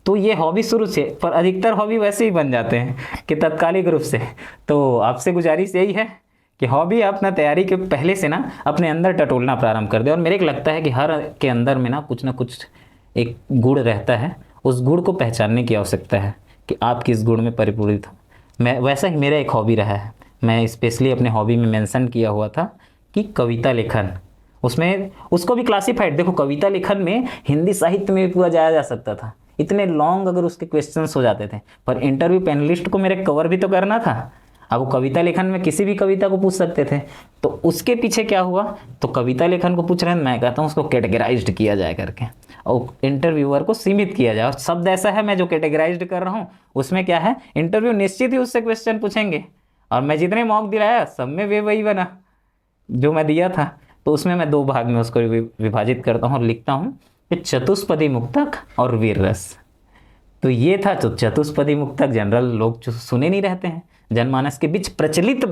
तो ये हॉबी शुरू से, पर अधिकतर हॉबी वैसे ही बन जाते हैं कि तत्कालिक रूप से। तो आपसे गुजारिश यही है कि हॉबी अपना तैयारी के पहले से ना अपने अंदर टटोलना प्रारंभ कर दे। और मेरे को लगता है कि हर के अंदर में ना कुछ एक गुण रहता है, उस गुण को पहचानने की आवश्यकता है कि आप किस गुण में परिपूरित हो। मैं वैसा ही मेरा एक हॉबी रहा है, मैं स्पेशली अपने हॉबी में मेंशन किया हुआ था कि कविता लेखन, उसमें उसको भी क्लासीफाइड, देखो कविता लेखन में हिंदी साहित्य में भी पूरा जाया जा सकता था, इतने लॉन्ग अगर उसके क्वेश्चंस हो जाते थे, पर इंटरव्यू पैनलिस्ट को मेरे कवर भी तो करना था। अब वो कविता लेखन में किसी भी कविता को पूछ सकते थे, तो उसके पीछे क्या हुआ, तो कविता लेखन को पूछ रहे हैं, मैं कहता हूँ उसको कैटेगराइज्ड किया जाए करके, और इंटरव्यूअर को सीमित किया जाए। और शब्द ऐसा है मैं जो कैटेगराइज्ड कर रहा हूँ उसमें क्या है, इंटरव्यू निश्चित ही उससे क्वेश्चन पूछेंगे, और मैं जितने मॉक दिलाया सब में वे वही बना जो मैं दिया था। तो उसमें मैं 2 भाग में उसको विभाजित करता हूँ और लिखता हूँ कि चतुष्पदी मुक्तक और वीर रस। तो ये था, तो चतुष्पदी मुक्तक जनरल लोग जो सुने नहीं रहते हैं, जनमानस के बीच प्रचलित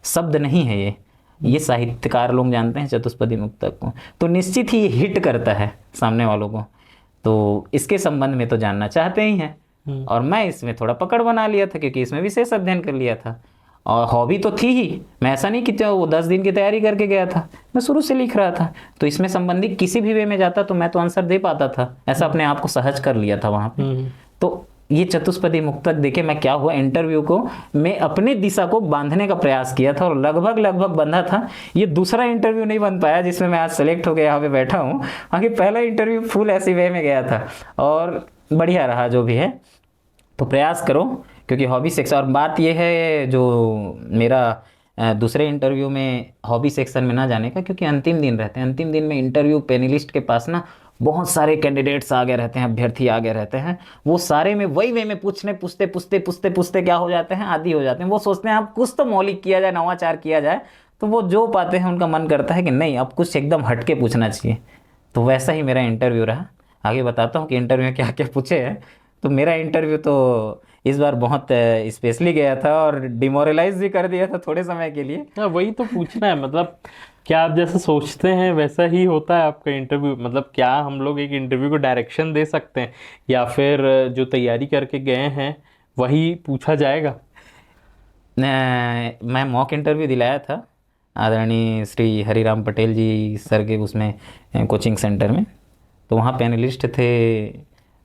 शब्द नहीं है ये साहित्यकार लोग जानते हैं चतुष्पदी मुक्तक को, तो निश्चित ही ये हिट करता है सामने वालों को, तो इसके संबंध में तो जानना चाहते ही हैं। और मैं इसमें थोड़ा पकड़ बना लिया था क्योंकि इसमें विशेष अध्ययन कर लिया था, और हॉबी तो थी ही, मैं ऐसा नहीं कि वो 10 दिन की तैयारी करके गया था, मैं शुरू से लिख रहा था, तो इसमें संबंधित किसी भी वे में जाता तो मैं तो आंसर दे पाता था, ऐसा अपने आप को सहज कर लिया था वहाँ पे। तो ये चतुष्पदी मुक्तक देखे मैं क्या हुआ, इंटरव्यू को मैं अपने दिशा को बांधने का प्रयास किया था और लगभग बंधा था। ये दूसरा इंटरव्यू नहीं बन पाया जिसमें मैं आज सेलेक्ट होकर यहाँ पे बैठा हूँ, बाकी पहला इंटरव्यू फुल ऐसी वे में गया था और बढ़िया रहा जो भी है। तो प्रयास करो, क्योंकि हॉबी सेक्शन, और बात यह है जो मेरा दूसरे इंटरव्यू में हॉबी सेक्शन में ना जाने का, क्योंकि अंतिम दिन रहते हैं, अंतिम दिन में इंटरव्यू पैनलिस्ट के पास ना बहुत सारे कैंडिडेट्स आगे रहते हैं, अभ्यर्थी आगे रहते हैं, वो सारे में वही वे में पूछते क्या हो जाते हैं, आदी हो जाते हैं। वो सोचते हैं अब कुछ तो मौलिक किया जाए, नवाचार किया जाए, तो वो जो पाते हैं उनका मन करता है कि नहीं अब कुछ एकदम हटके पूछना चाहिए। तो वैसा ही मेरा इंटरव्यू रहा। आगे बताता हूँ कि इंटरव्यू में क्या क्या पूछे हैं। तो मेरा इंटरव्यू तो इस बार बहुत स्पेशली गया था और डिमोरलाइज भी कर दिया था थोड़े समय के लिए। हाँ, वही तो पूछना है। मतलब क्या आप जैसे सोचते हैं वैसा ही होता है आपका इंटरव्यू? मतलब क्या हम लोग एक इंटरव्यू को डायरेक्शन दे सकते हैं, या फिर जो तैयारी करके गए हैं वही पूछा जाएगा? मैं मॉक इंटरव्यू दिलाया था आदरणीय श्री हरिराम पटेल जी सर के उसमें कोचिंग सेंटर में। तो वहाँ पैनलिस्ट थे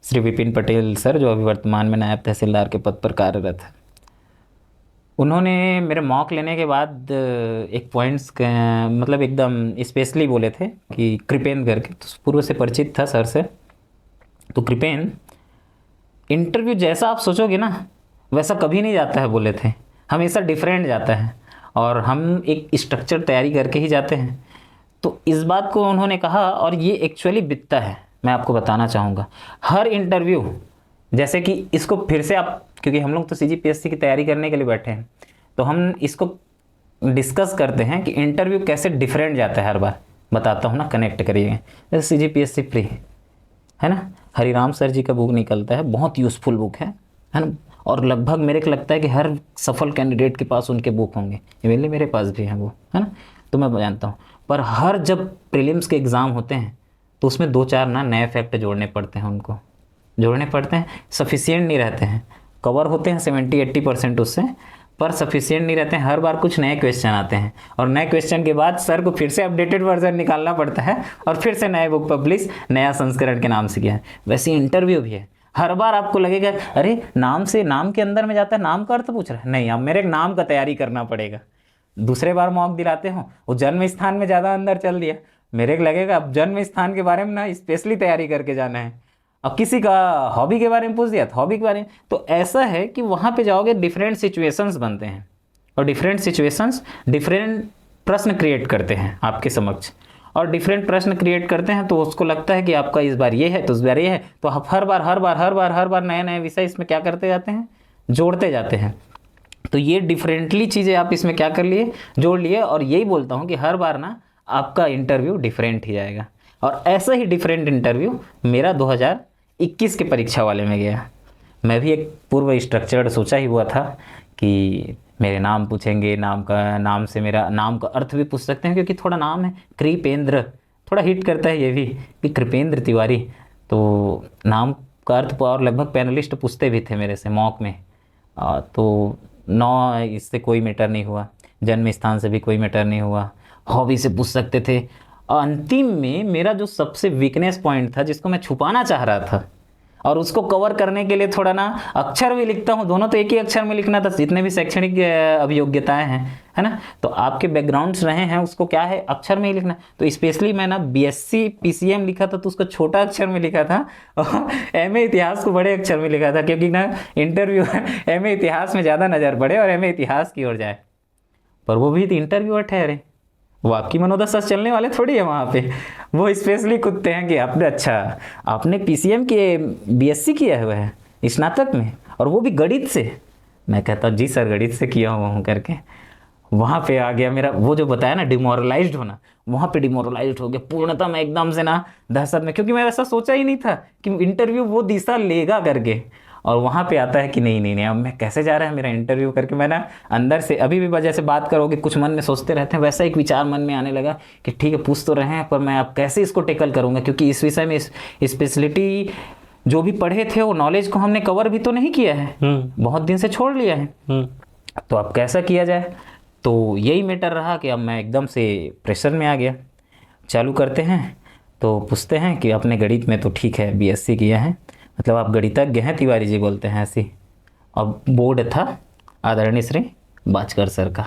श्री विपिन पटेल सर, जो अभी वर्तमान में नायब तहसीलदार के पद पर कार्यरत है। उन्होंने मेरे मॉक लेने के बाद एक पॉइंट्स मतलब एकदम स्पेशली बोले थे कि कृपेन करके, तो पूर्व से परिचित था सर से। तो कृपेन, इंटरव्यू जैसा आप सोचोगे ना वैसा कभी नहीं जाता है बोले थे, हमेशा डिफरेंट जाता है और हम एक स्ट्रक्चर तैयारी करके ही जाते हैं। तो इस बात को उन्होंने कहा और ये एक्चुअली बिकता है। मैं आपको बताना चाहूँगा हर इंटरव्यू, जैसे कि इसको फिर से आप, क्योंकि हम लोग तो सीजीपीएससी की तैयारी करने के लिए बैठे हैं, तो हम इसको डिस्कस करते हैं कि इंटरव्यू कैसे डिफरेंट जाता है हर बार। बताता हूँ ना, कनेक्ट करिएगा। जैसे सीजीपीएससी प्री है ना, हरिराम सर जी का बुक निकलता है, बहुत यूज़फुल बुक है ना। और लगभग मेरे को लगता है कि हर सफल कैंडिडेट के पास उनके बुक होंगे, इवेंटली मेरे पास भी हैं वो, है ना। तो मैं जानता हूँ, पर हर जब प्रीलिम्स के एग्ज़ाम होते हैं तो उसमें 2-4 ना नए फैक्ट जोड़ने पड़ते हैं, उनको जोड़ने पड़ते हैं। सफिशिएंट नहीं रहते हैं, कवर होते हैं 70-80% उससे, पर सफिशिएंट नहीं रहते हैं। हर बार कुछ नए क्वेश्चन आते हैं और नए क्वेश्चन के बाद सर को फिर से अपडेटेड वर्जन निकालना पड़ता है और फिर से नए बुक पब्लिश नया संस्करण के नाम से किया है। वैसे इंटरव्यू भी है, हर बार आपको लगेगा अरे नाम से, नाम के अंदर में जाता है, नाम का अर्थ पूछ रहा है, नहीं अब मेरे नाम का तैयारी करना पड़ेगा। दूसरे बार मॉक दिलाते हो वो जन्म स्थान में ज़्यादा अंदर चल दिया, मेरे को लगेगा अब जन्म स्थान के बारे में ना स्पेशली तैयारी करके जाना है। अब किसी का हॉबी के बारे में पूछ दिया तो हॉबी के बारे में। तो ऐसा है कि वहाँ पे जाओगे डिफरेंट सिचुएशंस बनते हैं और डिफरेंट सिचुएशंस डिफरेंट प्रश्न क्रिएट करते हैं आपके समक्ष, और डिफरेंट प्रश्न क्रिएट करते हैं तो उसको लगता है कि आपका इस बार ये है तो इस बार ये है, तो आप हर बार नए नए विषय इसमें क्या करते जाते हैं, जोड़ते जाते हैं। तो ये डिफरेंटली चीज़ें आप इसमें क्या कर लिए, जोड़ लिए। और यही बोलता हूँ कि हर बार ना आपका इंटरव्यू डिफरेंट ही जाएगा। और ऐसा ही डिफरेंट इंटरव्यू मेरा 2021 के परीक्षा वाले में गया। मैं भी एक पूर्व स्ट्रक्चर्ड सोचा ही हुआ था कि मेरे नाम पूछेंगे, नाम से मेरा नाम का अर्थ भी पूछ सकते हैं, क्योंकि थोड़ा नाम है कृपेंद्र, थोड़ा हिट करता है ये भी कि कृपेंद्र तिवारी, तो नाम का अर्थ। और लगभग पैनलिस्ट पूछते भी थे मेरे से मॉक में। तो 9 इससे कोई मैटर नहीं हुआ, जन्म स्थान से भी कोई मैटर नहीं हुआ, हॉबी से पूछ सकते थे। अंतिम में मेरा जो सबसे वीकनेस पॉइंट था, जिसको मैं छुपाना चाह रहा था और उसको कवर करने के लिए थोड़ा ना अक्षर भी लिखता हूँ, दोनों तो एक ही अक्षर में लिखना था, जितने भी शैक्षणिक अभियोग्यताएं हैं, है ना, तो आपके बैकग्राउंड्स रहे हैं उसको क्या है अक्षर में ही लिखना। तो स्पेशली मैं ना बीएससी पीसीएम लिखा था तो उसको छोटा अक्षर में लिखा था और एमए इतिहास को बड़े अक्षर में लिखा था, क्योंकि ना इंटरव्यू एमए इतिहास में ज़्यादा नज़र पड़े और एमए इतिहास की ओर जाए। पर वो भी इंटरव्यूअर ठहरे, वो आपकी मनोदशा चलने वाले थोड़ी है वहाँ पे। वो स्पेशली कुत्ते हैं कि आपने, अच्छा आपने पीसीएम के बीएससी किया हुआ है स्नातक में, और वो भी गणित से। मैं कहता जी सर गणित से किया हुआ हूँ करके। वहाँ पे आ गया मेरा वो जो बताया ना डिमोरलाइज्ड होना, वहाँ पे डिमोरलाइज्ड हो गया पूर्णतः मैं एकदम से ना दहशत में, क्योंकि मैं ऐसा सोचा ही नहीं था कि इंटरव्यू वो दिशा लेगा करके। और वहाँ पे आता है कि नहीं अब मैं कैसे जा रहा है मेरा इंटरव्यू करके। मैं ना अंदर से अभी भी वजह से बात करोगे कुछ मन में सोचते रहते हैं, वैसा एक विचार मन में आने लगा कि ठीक है पूछ तो रहे हैं पर मैं अब कैसे इसको टेकल करूँगा, क्योंकि इस विषय में स्पेशलिटी जो भी पढ़े थे वो नॉलेज को हमने कवर भी तो नहीं किया है, बहुत दिन से छोड़ लिया है। तो अब कैसा किया जाए, तो यही मैटर रहा कि अब मैं एकदम से प्रेशर में आ गया। चालू करते हैं तो पूछते हैं कि अपने गणित में तो ठीक है बीएससी किया है, मतलब आप गणितज्ञ हैं तिवारी जी, बोलते हैं ऐसी। अब बोर्ड था आदरणीय श्री बाचकर सर का,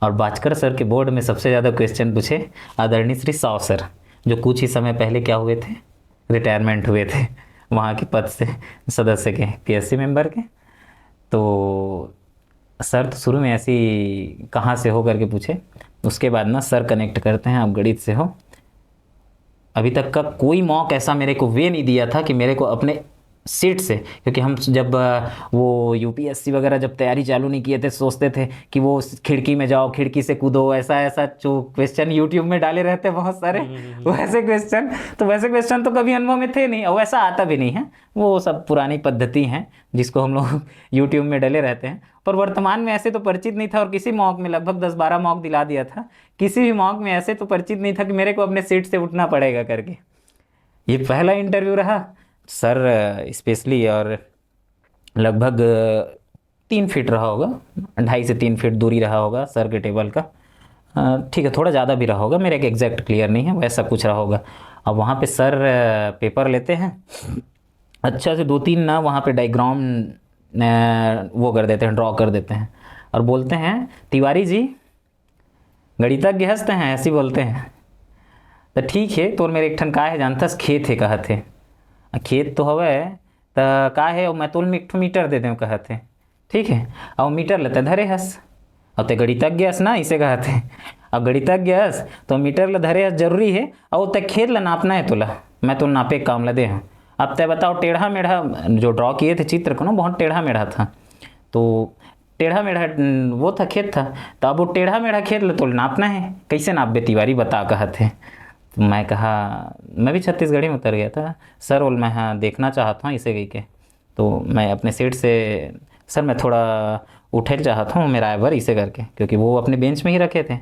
और बाचकर सर के बोर्ड में सबसे ज़्यादा क्वेश्चन पूछे आदरणीय श्री साव सर, जो कुछ ही समय पहले क्या हुए थे, रिटायरमेंट हुए थे वहाँ के पद से, सदस्य के, पीएससी मेंबर के। तो सर तो शुरू में ऐसी कहाँ से हो करके पूछे, उसके बाद ना सर कनेक्ट करते हैं आप गणित से हो, अभी तक का कोई मॉक ऐसा मेरे को वे नहीं दिया था कि मेरे को अपने सीट से, क्योंकि हम जब वो यूपीएससी वगैरह जब तैयारी चालू नहीं किए थे, सोचते थे कि वो खिड़की में जाओ, खिड़की से कूदो, ऐसा ऐसा जो क्वेश्चन यूट्यूब में डाले रहते हैं बहुत सारे, वैसे क्वेश्चन, तो वैसे क्वेश्चन तो कभी अनुभव में थे नहीं और वैसा आता भी नहीं है। वो सब पुरानी पद्धति हैं जिसको हम लोग यूट्यूब में डले रहते हैं। पर वर्तमान में ऐसे तो परिचित नहीं था, और किसी मॉक में लगभग 10-12 मॉक दिला दिया था, किसी भी मॉक में ऐसे तो परिचित नहीं था कि मेरे को अपने सीट से उठना पड़ेगा करके। ये पहला इंटरव्यू रहा सर स्पेशली, और लगभग 3 फीट रहा होगा, 2.5 से 3 फीट दूरी रहा होगा सर के टेबल का, ठीक है थोड़ा ज़्यादा भी रहा होगा, मेरे एक एग्जैक्ट क्लियर नहीं है, वैसा कुछ रहा होगा। अब वहाँ पे सर पेपर लेते हैं, अच्छा से 2-3 ना वहाँ पे डायग्राम वो कर देते हैं, ड्रॉ कर देते हैं, और बोलते हैं तिवारी जी गणितज्ञ हंसते हैं, ऐसे बोलते हैं। तो ठीक है, तो मेरे एक ठन का है जानता खेत है कहा थे, खेत तो हवे तो का है, और मैं तो में एक ठो मीटर दे दें कहा थे, ठीक है, और मीटर लेते धरे हस, और ते गणितज्ञ हस ना इसे कहा थे, अब गणितज्ञ हस तो मीटर ल धरे हस जरूरी है, और ते खेत ला नापना है तुला, मैं तो नापे काम ला दे हूँ। अब तय बताओ टेढ़ा मेढ़ा जो ड्रॉ किए थे चित्र को ना, बहुत टेढ़ा मेढ़ा था, तो टेढ़ा मेढ़ा वो था खेत था, तो अब वो टेढ़ा मेढ़ा खेत ल तो नापना है, कैसे नाप बे तिवारी बता कहा थे। तो मैं कहा, मैं भी छत्तीसगढ़ी में उतर गया था, सर बोल मैं हाँ देखना चाहता हूँ इसे कही के, तो मैं अपने सीट से सर मैं थोड़ा उठे चाहता हूँ मेरा आइवर इसे करके, क्योंकि वो अपने बेंच में ही रखे थे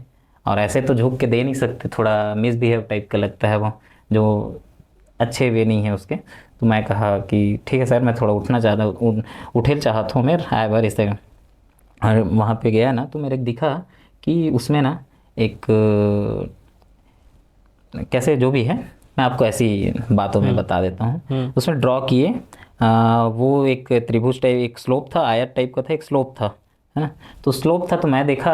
और ऐसे तो झुक के दे नहीं सकते, थोड़ा मिसबिहेव टाइप का लगता है वो, जो अच्छे वे नहीं है उसके। तो मैं कहा कि ठीक है सर मैं थोड़ा उठना चाहता हूँ, उठे चाहता हूँ मेरा आइवर इसे। और वहाँ पे गया ना तो मेरे को दिखा कि उसमें ना एक कैसे जो भी है मैं आपको ऐसी बातों में बता देता हूँ, उसमें ड्रॉ किए वो एक त्रिभुज टाइप, एक स्लोप था, आयत टाइप का था, एक स्लोप था, है ना। तो स्लोप था तो मैं देखा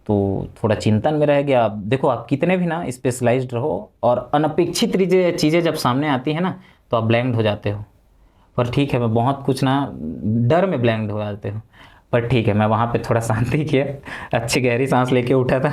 तो थोड़ा चिंतन में रह गया। देखो आप कितने भी ना स्पेशलाइज्ड रहो और अनपेक्षित चीज़ें जब सामने आती है ना तो आप ब्लैंक्ड हो जाते हो। पर ठीक है, मैं बहुत कुछ ना डर में ब्लैंक्ड हो जाते हो, पर ठीक है मैं वहाँ पे थोड़ा शांति किया, अच्छी गहरी सांस लेके उठा था।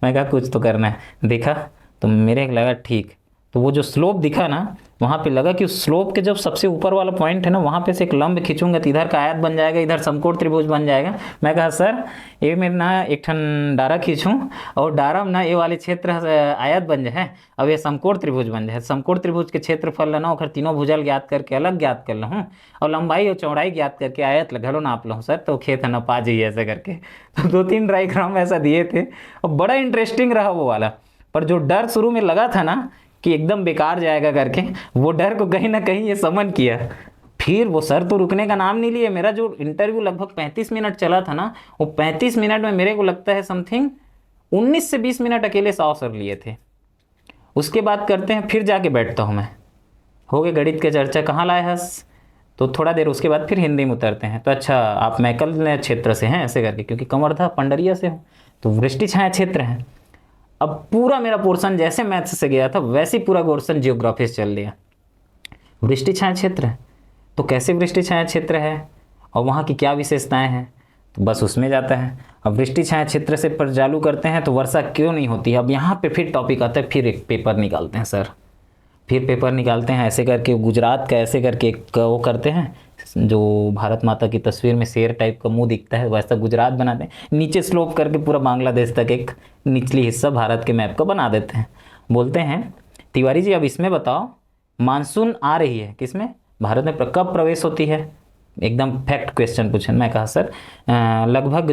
मैं कहा कुछ तो करना है, देखा तो मेरे को लगा ठीक, तो वो जो स्लोप दिखा ना वहाँ पे लगा कि उस स्लोप के जब सबसे ऊपर वाला पॉइंट है ना वहाँ पे से एक लंब खींचूंगा तो इधर का आयत बन जाएगा, इधर समकोण त्रिभुज बन जाएगा। मैं कहा सर ये मेरे ना एक ठन डारा खींचूँ और डारा में ना ये वाले क्षेत्र आयत बन जाए, अब ये समकोण त्रिभुज बन जाए, समकोण त्रिभुज के क्षेत्रफल ना और तीनों भुजल ज्ञात करके अलग ज्ञात कर लूँ और लंबाई और चौड़ाई ज्ञात करके आयत घलो नाप लूँ सर, तो खेत है ना पा जाइए ऐसे करके। तो 2-3 डायग्राम ऐसा दिए थे और बड़ा इंटरेस्टिंग रहा वो वाला। पर जो डर शुरू में लगा था ना कि एकदम बेकार जाएगा करके, वो डर को कहीं ना कहीं ये समन किया। फिर वो सर तो रुकने का नाम नहीं लिए। मेरा जो इंटरव्यू लगभग 35 मिनट चला था ना, वो 35 मिनट में मेरे को लगता है समथिंग 19 से 20 मिनट अकेले 100 सर लिए थे। उसके बाद करते हैं फिर जाके बैठता हूँ मैं, हो गए गणित के चर्चा कहाँ लाए हस, तो थोड़ा देर उसके बाद फिर हिंदी में उतरते हैं। तो अच्छा आप मैकल क्षेत्र से हैं ऐसे करके, क्योंकि कवर्धा पंडरिया से हूँ तो वृष्टि छाया क्षेत्र है। अब पूरा मेरा पोर्शन जैसे मैथ्स से गया था वैसे पूरा पोर्शन जियोग्राफी से चल लिया। वृष्टि छाया क्षेत्र है तो कैसे वृष्टि छाया क्षेत्र है और वहाँ की क्या विशेषताएं हैं, तो बस उसमें जाता है। अब वृष्टि छाया क्षेत्र से पर चालू करते हैं तो वर्षा क्यों नहीं होती। अब यहाँ पे फिर टॉपिक आता है, फिर एक पेपर निकालते हैं सर, फिर पेपर निकालते हैं ऐसे करके गुजरात का ऐसे करके एक वो करते हैं, जो भारत माता की तस्वीर में शेर टाइप का मुंह दिखता है वैसा गुजरात बनाते हैं, नीचे स्लोप करके पूरा बांग्लादेश तक एक निचली हिस्सा भारत के मैप का बना देते हैं। बोलते हैं तिवारी जी अब इसमें बताओ मानसून आ रही है किसमें, भारत में कब प्रवेश होती है, एकदम फैक्ट क्वेश्चन पूछे। मैं कहा सर लगभग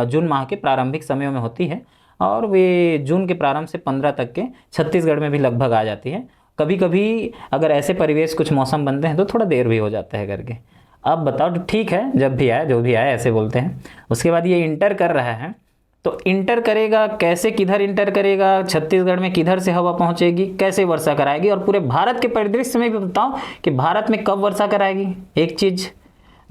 जून माह के प्रारंभिक समयों में होती है और वे जून के प्रारंभ से 15 तक के छत्तीसगढ़ में भी लगभग आ जाती है। कभी कभी अगर ऐसे परिवेश कुछ मौसम बनते हैं तो थोड़ा देर भी हो जाता है करके। अब बताओ ठीक है, जब भी आए जो भी आए ऐसे बोलते हैं। उसके बाद ये इंटर कर रहा है तो इंटर करेगा कैसे, किधर इंटर करेगा, छत्तीसगढ़ में किधर से हवा पहुंचेगी, कैसे वर्षा कराएगी, और पूरे भारत के परिदृश्य में भी बताओ कि भारत में कब वर्षा कराएगी, एक चीज़।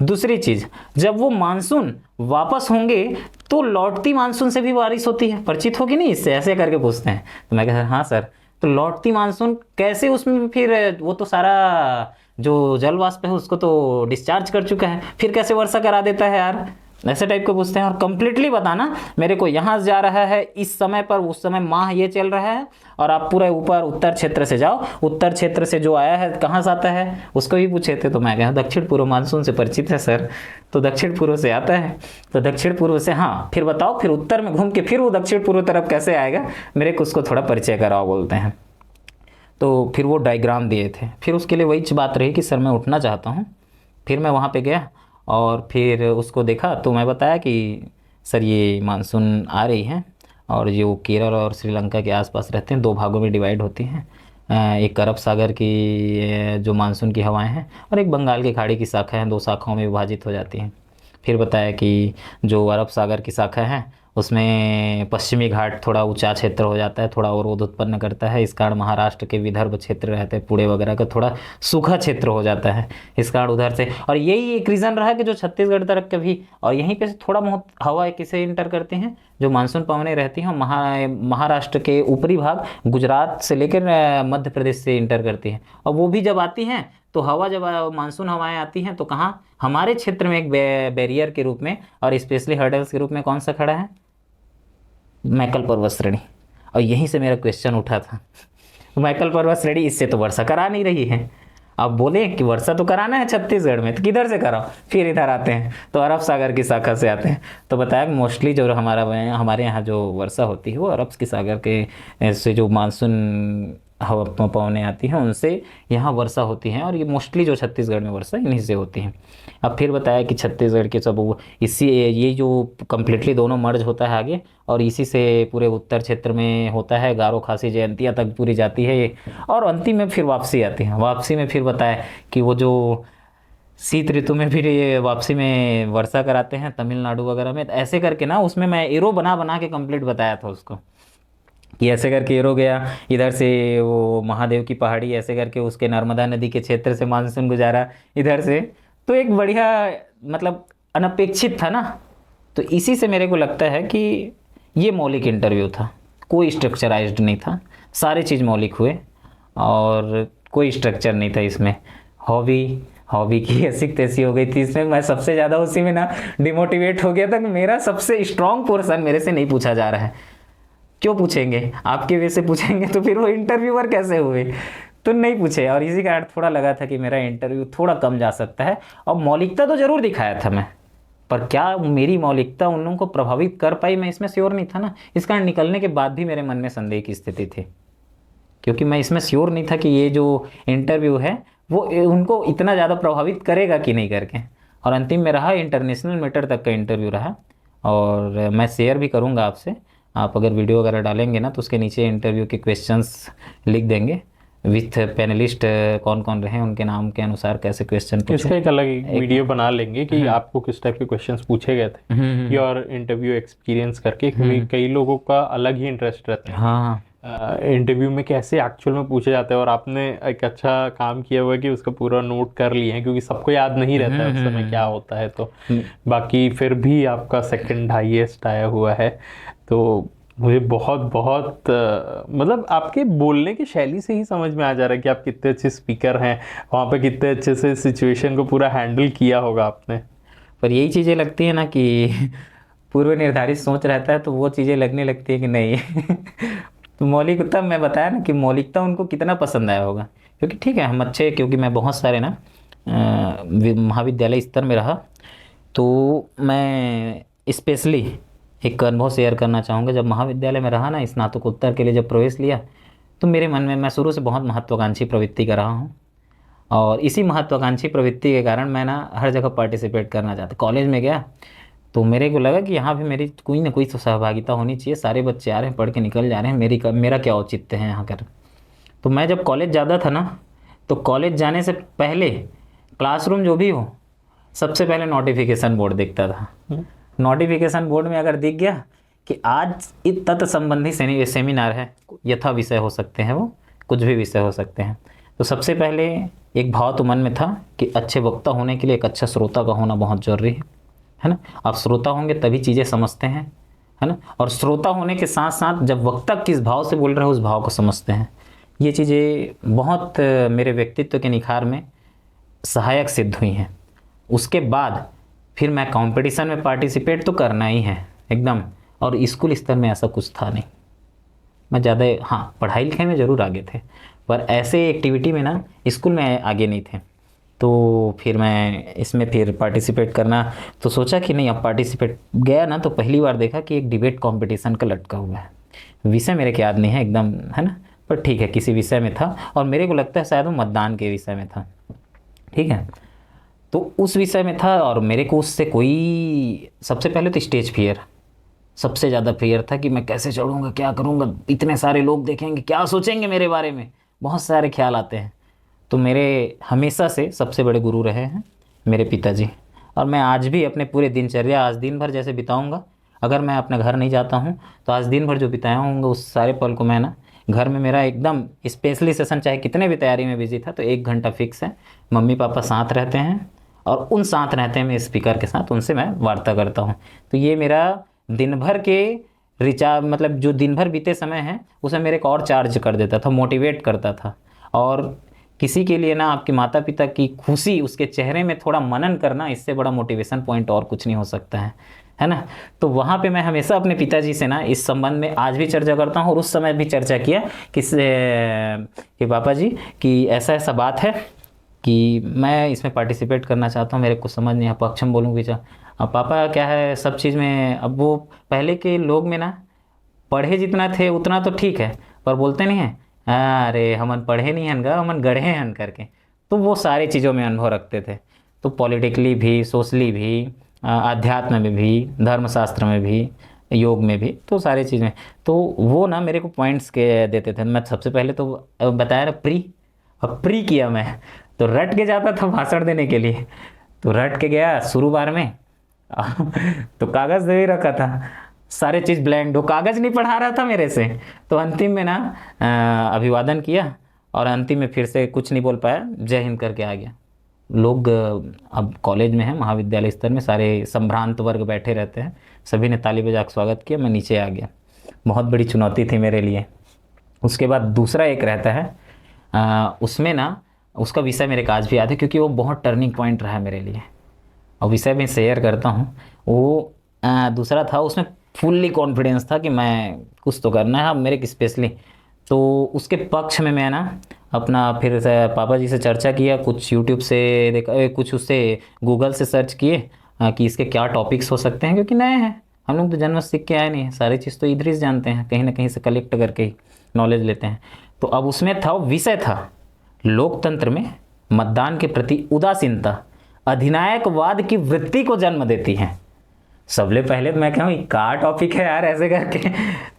दूसरी चीज़, जब वो मानसून वापस होंगे तो लौटती मानसून से भी बारिश होती है, परिचित होगी नहीं इससे, ऐसे करके पूछते हैं। तो मैं कहता हाँ सर, तो लौटती मानसून कैसे, उसमें फिर वो तो सारा जो जल वाष्प है उसको तो डिस्चार्ज कर चुका है, फिर कैसे वर्षा करा देता है यार। ऐसे टाइप के पूछते हैं। और कंप्लीटली बताना मेरे को यहाँ से जा रहा है इस समय पर, उस समय माह ये चल रहा है, और आप पूरे ऊपर उत्तर क्षेत्र से जाओ, उत्तर क्षेत्र से जो आया है कहाँ से आता है उसको भी पूछे थे। तो मैं कहा दक्षिण पूर्व मानसून से परिचित है सर, तो दक्षिण पूर्व से आता है, तो दक्षिण पूर्व से, हाँ फिर बताओ, फिर उत्तर में घूम के फिर वो दक्षिण पूर्व तरफ कैसे आएगा, मेरे को उसको थोड़ा परिचय कराओ बोलते हैं। तो फिर वो डायग्राम दिए थे। फिर उसके लिए वही बात रही कि सर मैं उठना चाहता हूँ। फिर मैं वहाँ पे गया और फिर उसको देखा, तो मैं बताया कि सर ये मानसून आ रही है, और जो केरल और श्रीलंका के आसपास रहते हैं 2 भागों में डिवाइड होती हैं। एक अरब सागर की जो मानसून की हवाएं हैं, और एक बंगाल की खाड़ी की शाखा है, 2 शाखाओं में विभाजित हो जाती हैं। फिर बताया कि जो अरब सागर की शाखा है उसमें पश्चिमी घाट थोड़ा ऊंचा क्षेत्र हो जाता है, थोड़ा अवरोध उत्पन्न करता है। इस कारण महाराष्ट्र के विदर्भ क्षेत्र रहते हैं, पुणे वगैरह का थोड़ा सूखा क्षेत्र हो जाता है, इस कारण उधर से। और यही एक रीज़न रहा कि जो छत्तीसगढ़ तरफ के भी, और यहीं पे से थोड़ा बहुत हवा किसे इंटर करते हैं, जो मानसून पवनें रहती हैं महाराष्ट्र के ऊपरी भाग गुजरात से लेकर मध्य प्रदेश से इंटर करती हैं। और वो भी जब आती हैं तो हवा, जब मानसून हवाएं आती हैं तो कहाँ, हमारे क्षेत्र में एक बैरियर के रूप में और स्पेशली हर्डल्स के रूप में कौन सा खड़ा है, मैकल पर्वत श्रेणी। और यहीं से मेरा क्वेश्चन उठा था, मैकल पर्वत श्रेणी इससे तो वर्षा करा नहीं रही है। अब बोले कि वर्षा तो कराना है छत्तीसगढ़ में, तो किधर से कराओ, फिर इधर आते हैं तो अरब सागर की शाखा से आते हैं। तो बताया कि मोस्टली जो हमारे यहाँ जो वर्षा होती है वो अरब की सागर के से जो मानसून हवा पवनें आती हैं उनसे यहाँ वर्षा होती है, और ये मोस्टली जो छत्तीसगढ़ में वर्षा इन्हीं से होती है। अब फिर बताया कि छत्तीसगढ़ के सब इसी, ये जो कम्प्लीटली दोनों मर्ज होता है आगे, और इसी से पूरे उत्तर क्षेत्र में होता है, गारो खासी जयंतिया तक पूरी जाती है ये, और अंतिम में फिर वापसी आती है। वापसी में फिर बताया कि वो जो शीत ऋतु में फिर ये वापसी में वर्षा कराते हैं तमिलनाडु वगैरह में। ऐसे करके ना उसमें मैं एरो बना बना के कंप्लीट बताया था उसको, कि ऐसे करके एरो गया इधर से वो महादेव की पहाड़ी, ऐसे करके उसके नर्मदा नदी के क्षेत्र से मानसून गुजारा इधर से। तो एक बढ़िया, मतलब अनपेक्षित था ना। तो इसी से मेरे को लगता है कि ये मौलिक इंटरव्यू था, कोई स्ट्रक्चराइज्ड नहीं था, सारे चीज़ मौलिक हुए और कोई स्ट्रक्चर नहीं था इसमें। हॉबी की ऐसी तैसी हो गई थी इसमें, मैं सबसे ज़्यादा उसी में ना डिमोटिवेट हो गया था कि मेरा सबसे स्ट्रॉन्ग पोर्सन मेरे से नहीं पूछा जा रहा है। क्यों पूछेंगे, आपके वे से पूछेंगे तो फिर वो इंटरव्यूअर कैसे हुए, तो नहीं पूछे। और इसी कारण थोड़ा लगा था कि मेरा इंटरव्यू थोड़ा कम जा सकता है। और मौलिकता तो ज़रूर दिखाया था मैं, पर क्या मेरी मौलिकता उन लोगों को प्रभावित कर पाई, मैं इसमें श्योर नहीं था ना। इस कारण निकलने के बाद भी मेरे मन में संदेह की स्थिति थी, क्योंकि मैं इसमें श्योर नहीं था कि ये जो इंटरव्यू है वो उनको इतना ज़्यादा प्रभावित करेगा कि नहीं करके। और अंतिम में रहा इंटरनेशनल मैटर तक का इंटरव्यू रहा, और मैं शेयर भी करूँगा आपसे। आप अगर वीडियो वगैरह डालेंगे ना तो उसके नीचे इंटरव्यू के क्वेश्चंस लिख देंगे विथ पैनलिस्ट कौन कौन रहे, उनके नाम के अनुसार कैसे क्वेश्चन पूछे। इसका एक अलग वीडियो बना लेंगे कि आपको किस टाइप के क्वेश्चंस पूछे गए थे, और इंटरव्यू एक्सपीरियंस करके, क्योंकि कई लोगों का अलग ही इंटरेस्ट रहता है हाँ इंटरव्यू में कैसे एक्चुअल में पूछे जाते हैं। और आपने एक अच्छा काम किया हुआ है कि उसका पूरा नोट कर लिए हैं, क्योंकि सबको याद नहीं रहता है उस समय क्या होता है। तो बाकी फिर भी आपका सेकंड हाईएस्ट आया हुआ है। तो मुझे बहुत बहुत मतलब आपके बोलने की शैली से ही समझ में आ जा रहा है कि आप कितने अच्छे स्पीकर हैं, वहाँ पे कितने अच्छे से सिचुएशन को पूरा हैंडल किया होगा आपने। पर यही चीज़ें लगती है ना कि पूर्व निर्धारित सोच रहता है तो वो चीज़ें लगने लगती है कि नहीं तो मौलिकता, मैं बताया ना कि मौलिकता उनको कितना पसंद आया होगा। क्योंकि ठीक है हम अच्छे, क्योंकि मैं बहुत सारे ना महाविद्यालय स्तर में रहा, तो मैं स्पेशली एक अनुभव शेयर करना चाहूँगा। जब महाविद्यालय में रहा ना, स्नातकोत्तर के लिए जब प्रवेश लिया, तो मेरे मन में, मैं शुरू से बहुत महत्वाकांक्षी प्रवृत्ति का रहा हूँ, और इसी महत्वाकांक्षी प्रवृत्ति के कारण मैं ना हर जगह पार्टिसिपेट करना चाहता। कॉलेज में गया तो मेरे को लगा कि यहाँ भी मेरी कोई ना कोई तो सहभागिता होनी चाहिए, सारे बच्चे आ रहे हैं, पढ़ के निकल जा रहे हैं, मेरा क्या औचित्य है यहाँ कर। तो मैं जब कॉलेज जाता था ना, तो कॉलेज जाने से पहले क्लासरूम जो भी हो, सबसे पहले नोटिफिकेशन बोर्ड दिखता था। नोटिफिकेशन बोर्ड में अगर दिख गया कि आज इस तत्व संबंधी सेमिनार है, यथा विषय हो सकते हैं, वो कुछ भी विषय हो सकते हैं, तो सबसे पहले एक भाव तो मन में था कि अच्छे वक्ता होने के लिए एक अच्छा श्रोता का होना बहुत जरूरी है ना। आप श्रोता होंगे तभी चीज़ें समझते हैं, है ना। और श्रोता होने के साथ साथ जब वक्ता किस भाव से बोल रहे हो उस भाव को समझते हैं। ये चीज़ें बहुत मेरे व्यक्तित्व के निखार में सहायक सिद्ध हुई हैं। उसके बाद फिर मैं कंपटीशन में पार्टिसिपेट तो करना ही है एकदम। और स्कूल स्तर में ऐसा कुछ था नहीं, मैं ज़्यादा, हाँ पढ़ाई लिखाई में ज़रूर आगे थे, पर ऐसे एक्टिविटी में ना स्कूल में आगे नहीं थे। तो फिर मैं इसमें फिर पार्टिसिपेट करना तो सोचा कि नहीं, अब पार्टिसिपेट गया ना तो पहली बार देखा कि एक डिबेट कंपटीशन का लटका हुआ है। विषय मेरे को याद नहीं है एकदम, है ना, पर ठीक है किसी विषय में था, और मेरे को लगता है शायद वो मतदान के विषय में था, ठीक है। तो उस विषय में था और मेरे को उससे कोई, सबसे पहले तो स्टेज फियर, सबसे ज़्यादा फियर था कि मैं कैसे चढ़ूँगा, क्या करूँगा, इतने सारे लोग देखेंगे, क्या सोचेंगे मेरे बारे में, बहुत सारे ख्याल आते हैं। तो मेरे हमेशा से सबसे बड़े गुरु रहे हैं मेरे पिताजी, और मैं आज भी अपने पूरे दिनचर्या आज दिन भर जैसे बिताऊँगा, अगर मैं अपने घर नहीं जाता हूँ तो आज दिन भर जो बिताया होंगे उस सारे पल को मैं ना घर में, मेरा एकदम स्पेशली सेशन चाहे कितने भी तैयारी में बिजी था तो 1 घंटा फिक्स है, मम्मी पापा साथ रहते हैं और उन साथ रहते हैं मैं स्पीकर के साथ, उनसे मैं वार्ता करता हूँ। तो ये मेरा दिन भर के रिचार्ज, मतलब जो दिन भर बीते समय है उसे मेरे को और चार्ज कर देता था, मोटिवेट करता था। और किसी के लिए ना आपके माता पिता की खुशी, उसके चेहरे में थोड़ा मनन करना, इससे बड़ा मोटिवेशन पॉइंट और कुछ नहीं हो सकता है ना। तो वहाँ पे मैं हमेशा अपने पिताजी से ना इस संबंध में आज भी चर्चा करता हूँ, और उस समय भी चर्चा किया कि पापा जी कि ऐसा ऐसा बात है कि मैं इसमें पार्टिसिपेट करना चाहता हूँ, मेरे को समझ नहीं है, पक्ष में बोलूँ कि अब पापा क्या है सब चीज़ में, अब वो पहले के लोग में ना पढ़े जितना थे उतना तो ठीक है, पर बोलते नहीं है अरे हमन पढ़े नहीं हन गा, हमन गढ़े हन करके। तो वो सारी चीज़ों में अनुभव रखते थे, तो पॉलिटिकली भी, सोशली भी, आध्यात्म में भी, धर्मशास्त्र में भी, योग में भी, तो सारी चीज़ में। तो वो ना मेरे को पॉइंट्स के देते थे। मैं सबसे पहले तो बताया ना प्री किया मैं, तो रट के जाता था भाषण देने के लिए, तो रट के गया शुरू बार में तो कागज़ दे ही रखा था, सारे चीज़ ब्लैंक, दो कागज़ नहीं पढ़ा रहा था मेरे से। तो अंतिम में ना अभिवादन किया और अंतिम में फिर से कुछ नहीं बोल पाया, जय हिंद करके आ गया। लोग अब कॉलेज में हैं, महाविद्यालय स्तर में सारे संभ्रांत वर्ग बैठे रहते हैं, सभी ने ताली बजा के स्वागत किया, मैं नीचे आ गया। बहुत बड़ी चुनौती थी मेरे लिए। उसके बाद दूसरा एक रहता है उसमें ना उसका विषय मेरे को आज भी याद है, क्योंकि वो बहुत टर्निंग पॉइंट रहा है मेरे लिए, और विषय में शेयर करता हूँ। वो दूसरा था, उसमें फुल्ली कॉन्फिडेंस था कि मैं कुछ तो करना है अब मेरे को स्पेशली। तो उसके पक्ष में मैं ना अपना फिर से पापा जी से चर्चा किया, कुछ यूट्यूब से देखा, कुछ उससे गूगल से सर्च किए कि इसके क्या टॉपिक्स हो सकते हैं, क्योंकि नए हैं हम लोग, तो जन्म से सीख के आए नहीं हैं, सारी चीज़ तो इधर ही जानते हैं, कहीं ना कहीं से कलेक्ट करके ही नॉलेज लेते हैं। तो अब उसमें था, विषय था लोकतंत्र में मतदान के प्रति उदासीनता अधिनायकवाद की वृत्ति को जन्म देती है। सबले पहले तो मैं कहूँ क्या टॉपिक है यार ऐसे करके,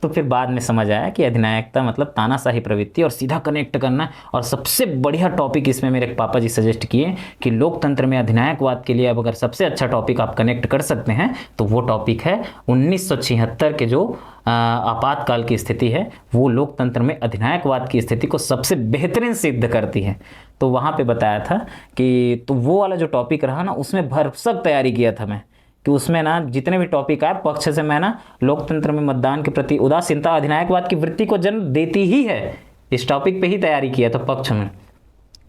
तो फिर बाद में समझ आया कि अधिनायकता मतलब तानाशाही प्रवृत्ति और सीधा कनेक्ट करना। और सबसे बढ़िया टॉपिक इसमें मेरे पापा जी सजेस्ट किए कि लोकतंत्र में अधिनायकवाद के लिए अब अगर सबसे अच्छा टॉपिक आप कनेक्ट कर सकते हैं तो वो टॉपिक है 1976 के जो आपातकाल की स्थिति है, वो लोकतंत्र में अधिनायकवाद की स्थिति को सबसे बेहतरीन सिद्ध करती है। तो वहाँ पे बताया था कि तो वो वाला जो टॉपिक रहा ना, उसमें भरसक तैयारी किया था मैं, कि उसमें ना जितने भी टॉपिक आए पक्ष से मैं ना लोकतंत्र में मतदान के प्रति उदासीनता अधिनायकवाद की वृत्ति को जन्म देती ही है, इस टॉपिक पे ही तैयारी किया था पक्ष में।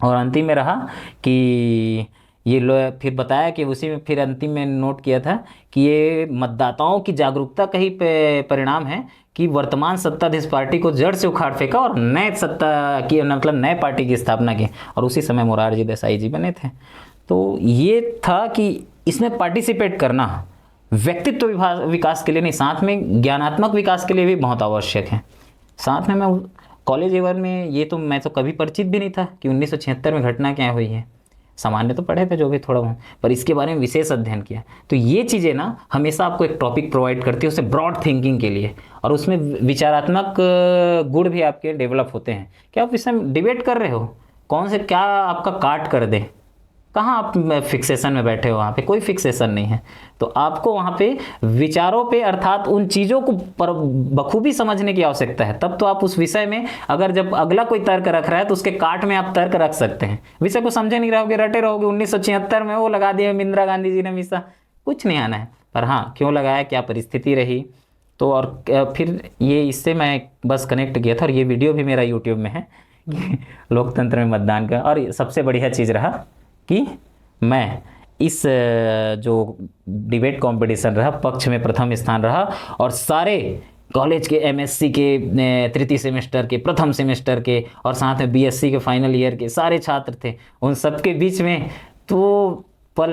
और अंतिम में रहा कि ये फिर बताया कि उसी में फिर अंतिम में नोट किया था कि ये मतदाताओं की जागरूकता का ही परिणाम है कि वर्तमान सत्ताधीश पार्टी को जड़ से उखाड़ फेंका और नए सत्ता की, मतलब नए पार्टी की स्थापना की, और उसी समय मोरारजी देसाई जी बने थे। तो ये था कि इसमें पार्टिसिपेट करना व्यक्तित्व विकास के लिए नहीं, साथ में ज्ञानात्मक विकास के लिए भी बहुत आवश्यक है। साथ में मैं कॉलेज एवर में ये तो मैं तो कभी परिचित भी नहीं था कि 1976 में घटना क्या हुई है, सामान्य तो पढ़े थे जो भी थोड़ा बहुत, पर इसके बारे में विशेष अध्ययन किया। तो ये चीज़ें ना हमेशा आपको एक टॉपिक प्रोवाइड करती है उसे ब्रॉड थिंकिंग के लिए, और उसमें विचारात्मक गुण भी आपके डेवलप होते हैं कि आप इसमें डिबेट कर रहे हो, कौन से क्या आपका काट कर दे, कहाँ आप फिक्सेशन में बैठे हो, वहाँ पे कोई फिक्सेशन नहीं है। तो आपको वहाँ पे विचारों पे अर्थात उन चीज़ों को बखूबी समझने की आवश्यकता है, तब तो आप उस विषय में अगर जब अगला कोई तर्क रख रहा है तो उसके काट में आप तर्क रख सकते हैं। विषय को समझे नहीं रहोगे, रटे रहोगे, 1976 में वो लगा दिया इंदिरा गांधी जी ने मीसा, कुछ नहीं आना है। पर हाँ, क्यों लगाया, क्या परिस्थिति रही, तो और फिर ये इससे मैं बस कनेक्ट किया था। और ये वीडियो भी मेरा यूट्यूब में है लोकतंत्र में मतदान का। और सबसे बढ़िया चीज़ रहा कि मैं इस जो डिबेट कंपटीशन रहा, पक्ष में प्रथम स्थान रहा, और सारे कॉलेज के एमएससी के तृतीय सेमेस्टर के, प्रथम सेमेस्टर के, और साथ में बीएससी के फाइनल ईयर के सारे छात्र थे, उन सबके बीच में तो पल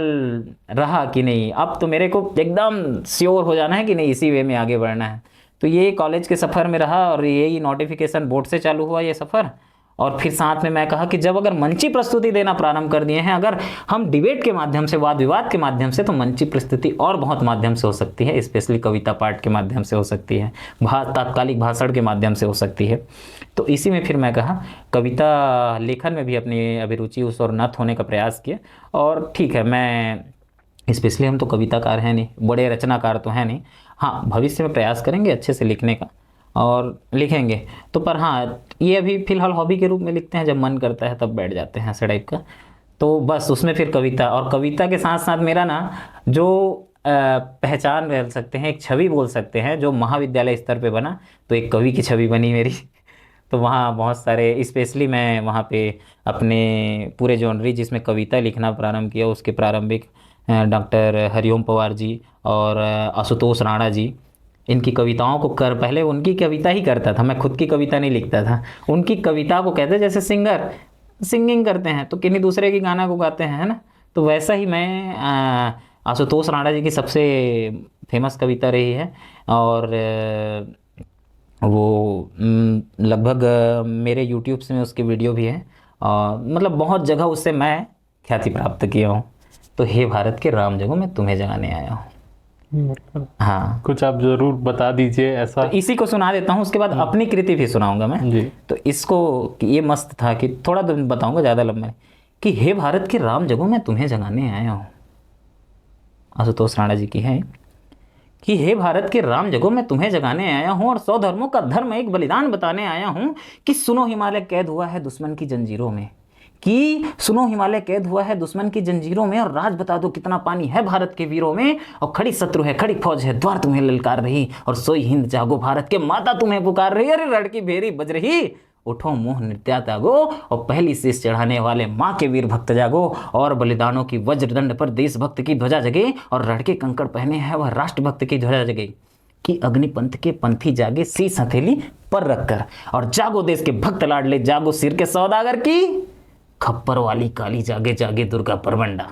रहा कि नहीं अब तो मेरे को एकदम श्योर हो जाना है कि नहीं इसी वे में आगे बढ़ना है। तो ये कॉलेज के सफ़र में रहा, और यही नोटिफिकेशन बोर्ड से चालू हुआ ये सफ़र। और फिर साथ में मैं कहा कि जब अगर मंची प्रस्तुति देना प्रारंभ कर दिए हैं, अगर हम डिबेट के माध्यम से, वाद विवाद के माध्यम से, तो मंची प्रस्तुति और बहुत माध्यम से हो सकती है, स्पेशली कविता पाठ के माध्यम से हो सकती है, तात्कालिक भाषण के माध्यम से हो सकती है। तो इसी में फिर मैं कहा कविता लेखन में भी अपनी अभिरुचि उस और नत होने का प्रयास किया। और ठीक है, मैं स्पेशली हम तो कविताकार हैं नहीं, बड़े रचनाकार तो हैं नहीं, हाँ भविष्य में प्रयास करेंगे अच्छे से लिखने का और लिखेंगे तो, पर हाँ ये अभी फ़िलहाल हॉबी के रूप में लिखते हैं, जब मन करता है तब बैठ जाते हैं ऐसे टाइप का। तो बस उसमें फिर कविता, और कविता के साथ साथ मेरा ना जो पहचान बोल सकते हैं, एक छवि बोल सकते हैं, जो महाविद्यालय स्तर पे बना, तो एक कवि की छवि बनी मेरी। तो वहाँ बहुत सारे, स्पेशली मैं वहाँ पे अपने पूरे जॉनरी जिसमें कविता लिखना प्रारंभ किया, उसके प्रारंभिक डॉक्टर हरिओम पवार जी और आशुतोष राणा जी, इनकी कविताओं को पहले उनकी कविता ही करता था, मैं खुद की कविता नहीं लिखता था। उनकी कविता को कहते, जैसे सिंगर सिंगिंग करते हैं तो किन्हीं दूसरे की गाना को गाते हैं, है ना, तो वैसा ही मैं आशुतोष राणा जी की सबसे फेमस कविता रही है, और वो लगभग मेरे यूट्यूब से में उसके वीडियो भी हैं, मतलब बहुत जगह उससे मैं ख्याति प्राप्त किया हूँ। तो हे भारत के राम जगो मैं तुम्हें जगाने आया हूँ। हाँ, कुछ आप जरूर बता दीजिए ऐसा। तो इसी को सुना देता हूँ, उसके बाद अपनी कृति भी सुनाऊंगा मैं जी। तो इसको ये मस्त था कि थोड़ा तो बताऊंगा, ज़्यादा लंबा नहीं, कि हे भारत के राम जगो मैं तुम्हें जगाने आया हूँ। आशुतोष राणा जी की है कि हे भारत के राम जगो मैं तुम्हें जगाने आया हूँ, और 100 धर्मों का धर्म एक बलिदान बताने आया हूँ, कि सुनो हिमालय कैद हुआ है दुश्मन की जंजीरों में, कि सुनो हिमालय कैद हुआ है दुश्मन की जंजीरों में, और राज बता दो कितना पानी है भारत के वीरों में, और खड़ी शत्रु है खड़ी फौज है द्वार तुम्हें ललकार रही, और सोई हिंद जागो भारत के माता तुम्हें पुकार रही, अरे रणकी भेरी बज रही, उठो मोह नृत्या त्यागो, और पहली शीश चढ़ाने वाले माँ के वीर भक्त जागो, और बलिदानों की वज्रदंड पर देशभक्त की ध्वजा जगे, और रणके कंकड़ पहने हैं वह राष्ट्रभक्त की ध्वजा जगे, कि अग्निपंथ के पंथी जागे शीश हथेली पर रखकर, और जागो देश के भक्त लाडले जागो सिर के सौदागर की, खप्पर वाली काली जागे जागे दुर्गा बरबंडा,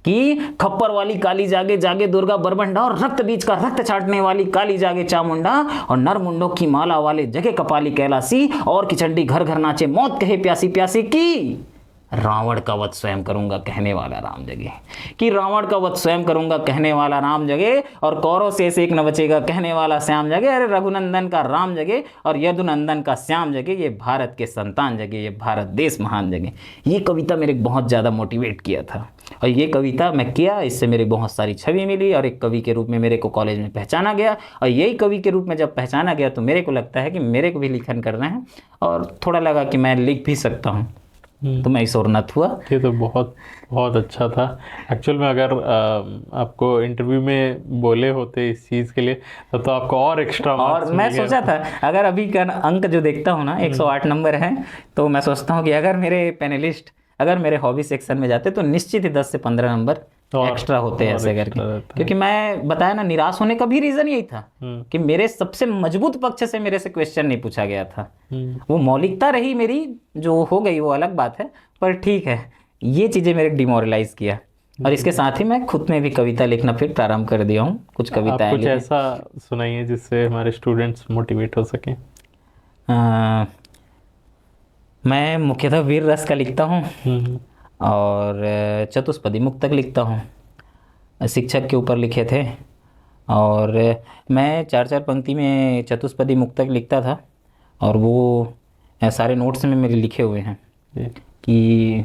कि खप्पर वाली काली जागे जागे दुर्गा बरबंडा, और रक्त बीज का रक्त छाटने वाली काली जागे चामुंडा, और नर मुंडों की माला वाले जगे कपाली कैलासी, और कि चंडी घर घर नाचे मौत कहे प्यासी प्यासी, की रावण का वध स्वयं करूंगा कहने वाला राम जगे, कि रावण का वध स्वयं करूंगा कहने वाला राम जगे, और कौरव शेष एक न बचेगा कहने वाला श्याम जगे, अरे रघुनंदन का राम जगे और यदुनंदन का श्याम जगे, ये भारत के संतान जगे, ये भारत देश महान जगे। ये कविता मेरे बहुत ज़्यादा मोटिवेट किया था, और ये कविता मैं किया, इससे मेरी बहुत सारी छवि मिली, और एक कवि के रूप में मेरे को कॉलेज में पहचाना गया, और यही कवि के रूप में जब पहचाना गया तो मेरे को लगता है कि मेरे को भी लिखन करना है, और थोड़ा लगा कि मैं लिख भी सकता हूँ, तो मैं इस और नत हुआ। ये तो बहुत बहुत अच्छा था। एक्चुअल में अगर आपको इंटरव्यू में बोले होते इस चीज़ के लिए तो आपको और एक्स्ट्रा और मैं सोचा था अगर अभी का अंक जो देखता हूँ ना 108 नंबर है, तो मैं सोचता हूँ कि अगर मेरे पैनलिस्ट अगर मेरे हॉबी सेक्शन में जाते तो निश्चित ही 10 से 15 नंबर एक्स्ट्रा होते हैं ऐसे करके, क्योंकि मैं बताया ना निराश होने का भी रीज़न यही था कि मेरे सबसे मजबूत पक्ष से मेरे से क्वेश्चन नहीं पूछा गया था। वो मौलिकता रही मेरी जो हो गई वो अलग बात है, पर ठीक है, ये चीज़ें मेरे डिमोरलाइज किया। और इसके साथ ही मैं खुद में भी कविता लिखना फिर प्रारंभ कर दिया हूँ, कुछ कविताएं। कुछ ऐसा सुनाइए जिससे हमारे स्टूडेंट्स मोटिवेट हो सकें। मैं मुख्यतः वीर रस का लिखता हूँ और चतुष्पदी मुक्तक लिखता हूँ। शिक्षक के ऊपर लिखे थे और मैं 4-4 पंक्ति में चतुष्पदी मुक्तक लिखता था, और वो सारे नोट्स में मेरे लिखे हुए हैं कि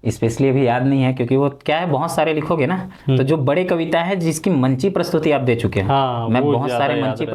स्पेशली अभी याद नहीं है, क्योंकि वो क्या है बहुत सारे लिखोगे ना तो जो बड़े कविता है जिसकी मंची प्रस्तुति आप दे चुके हैं। हाँ, मैं बहुत सारे मंची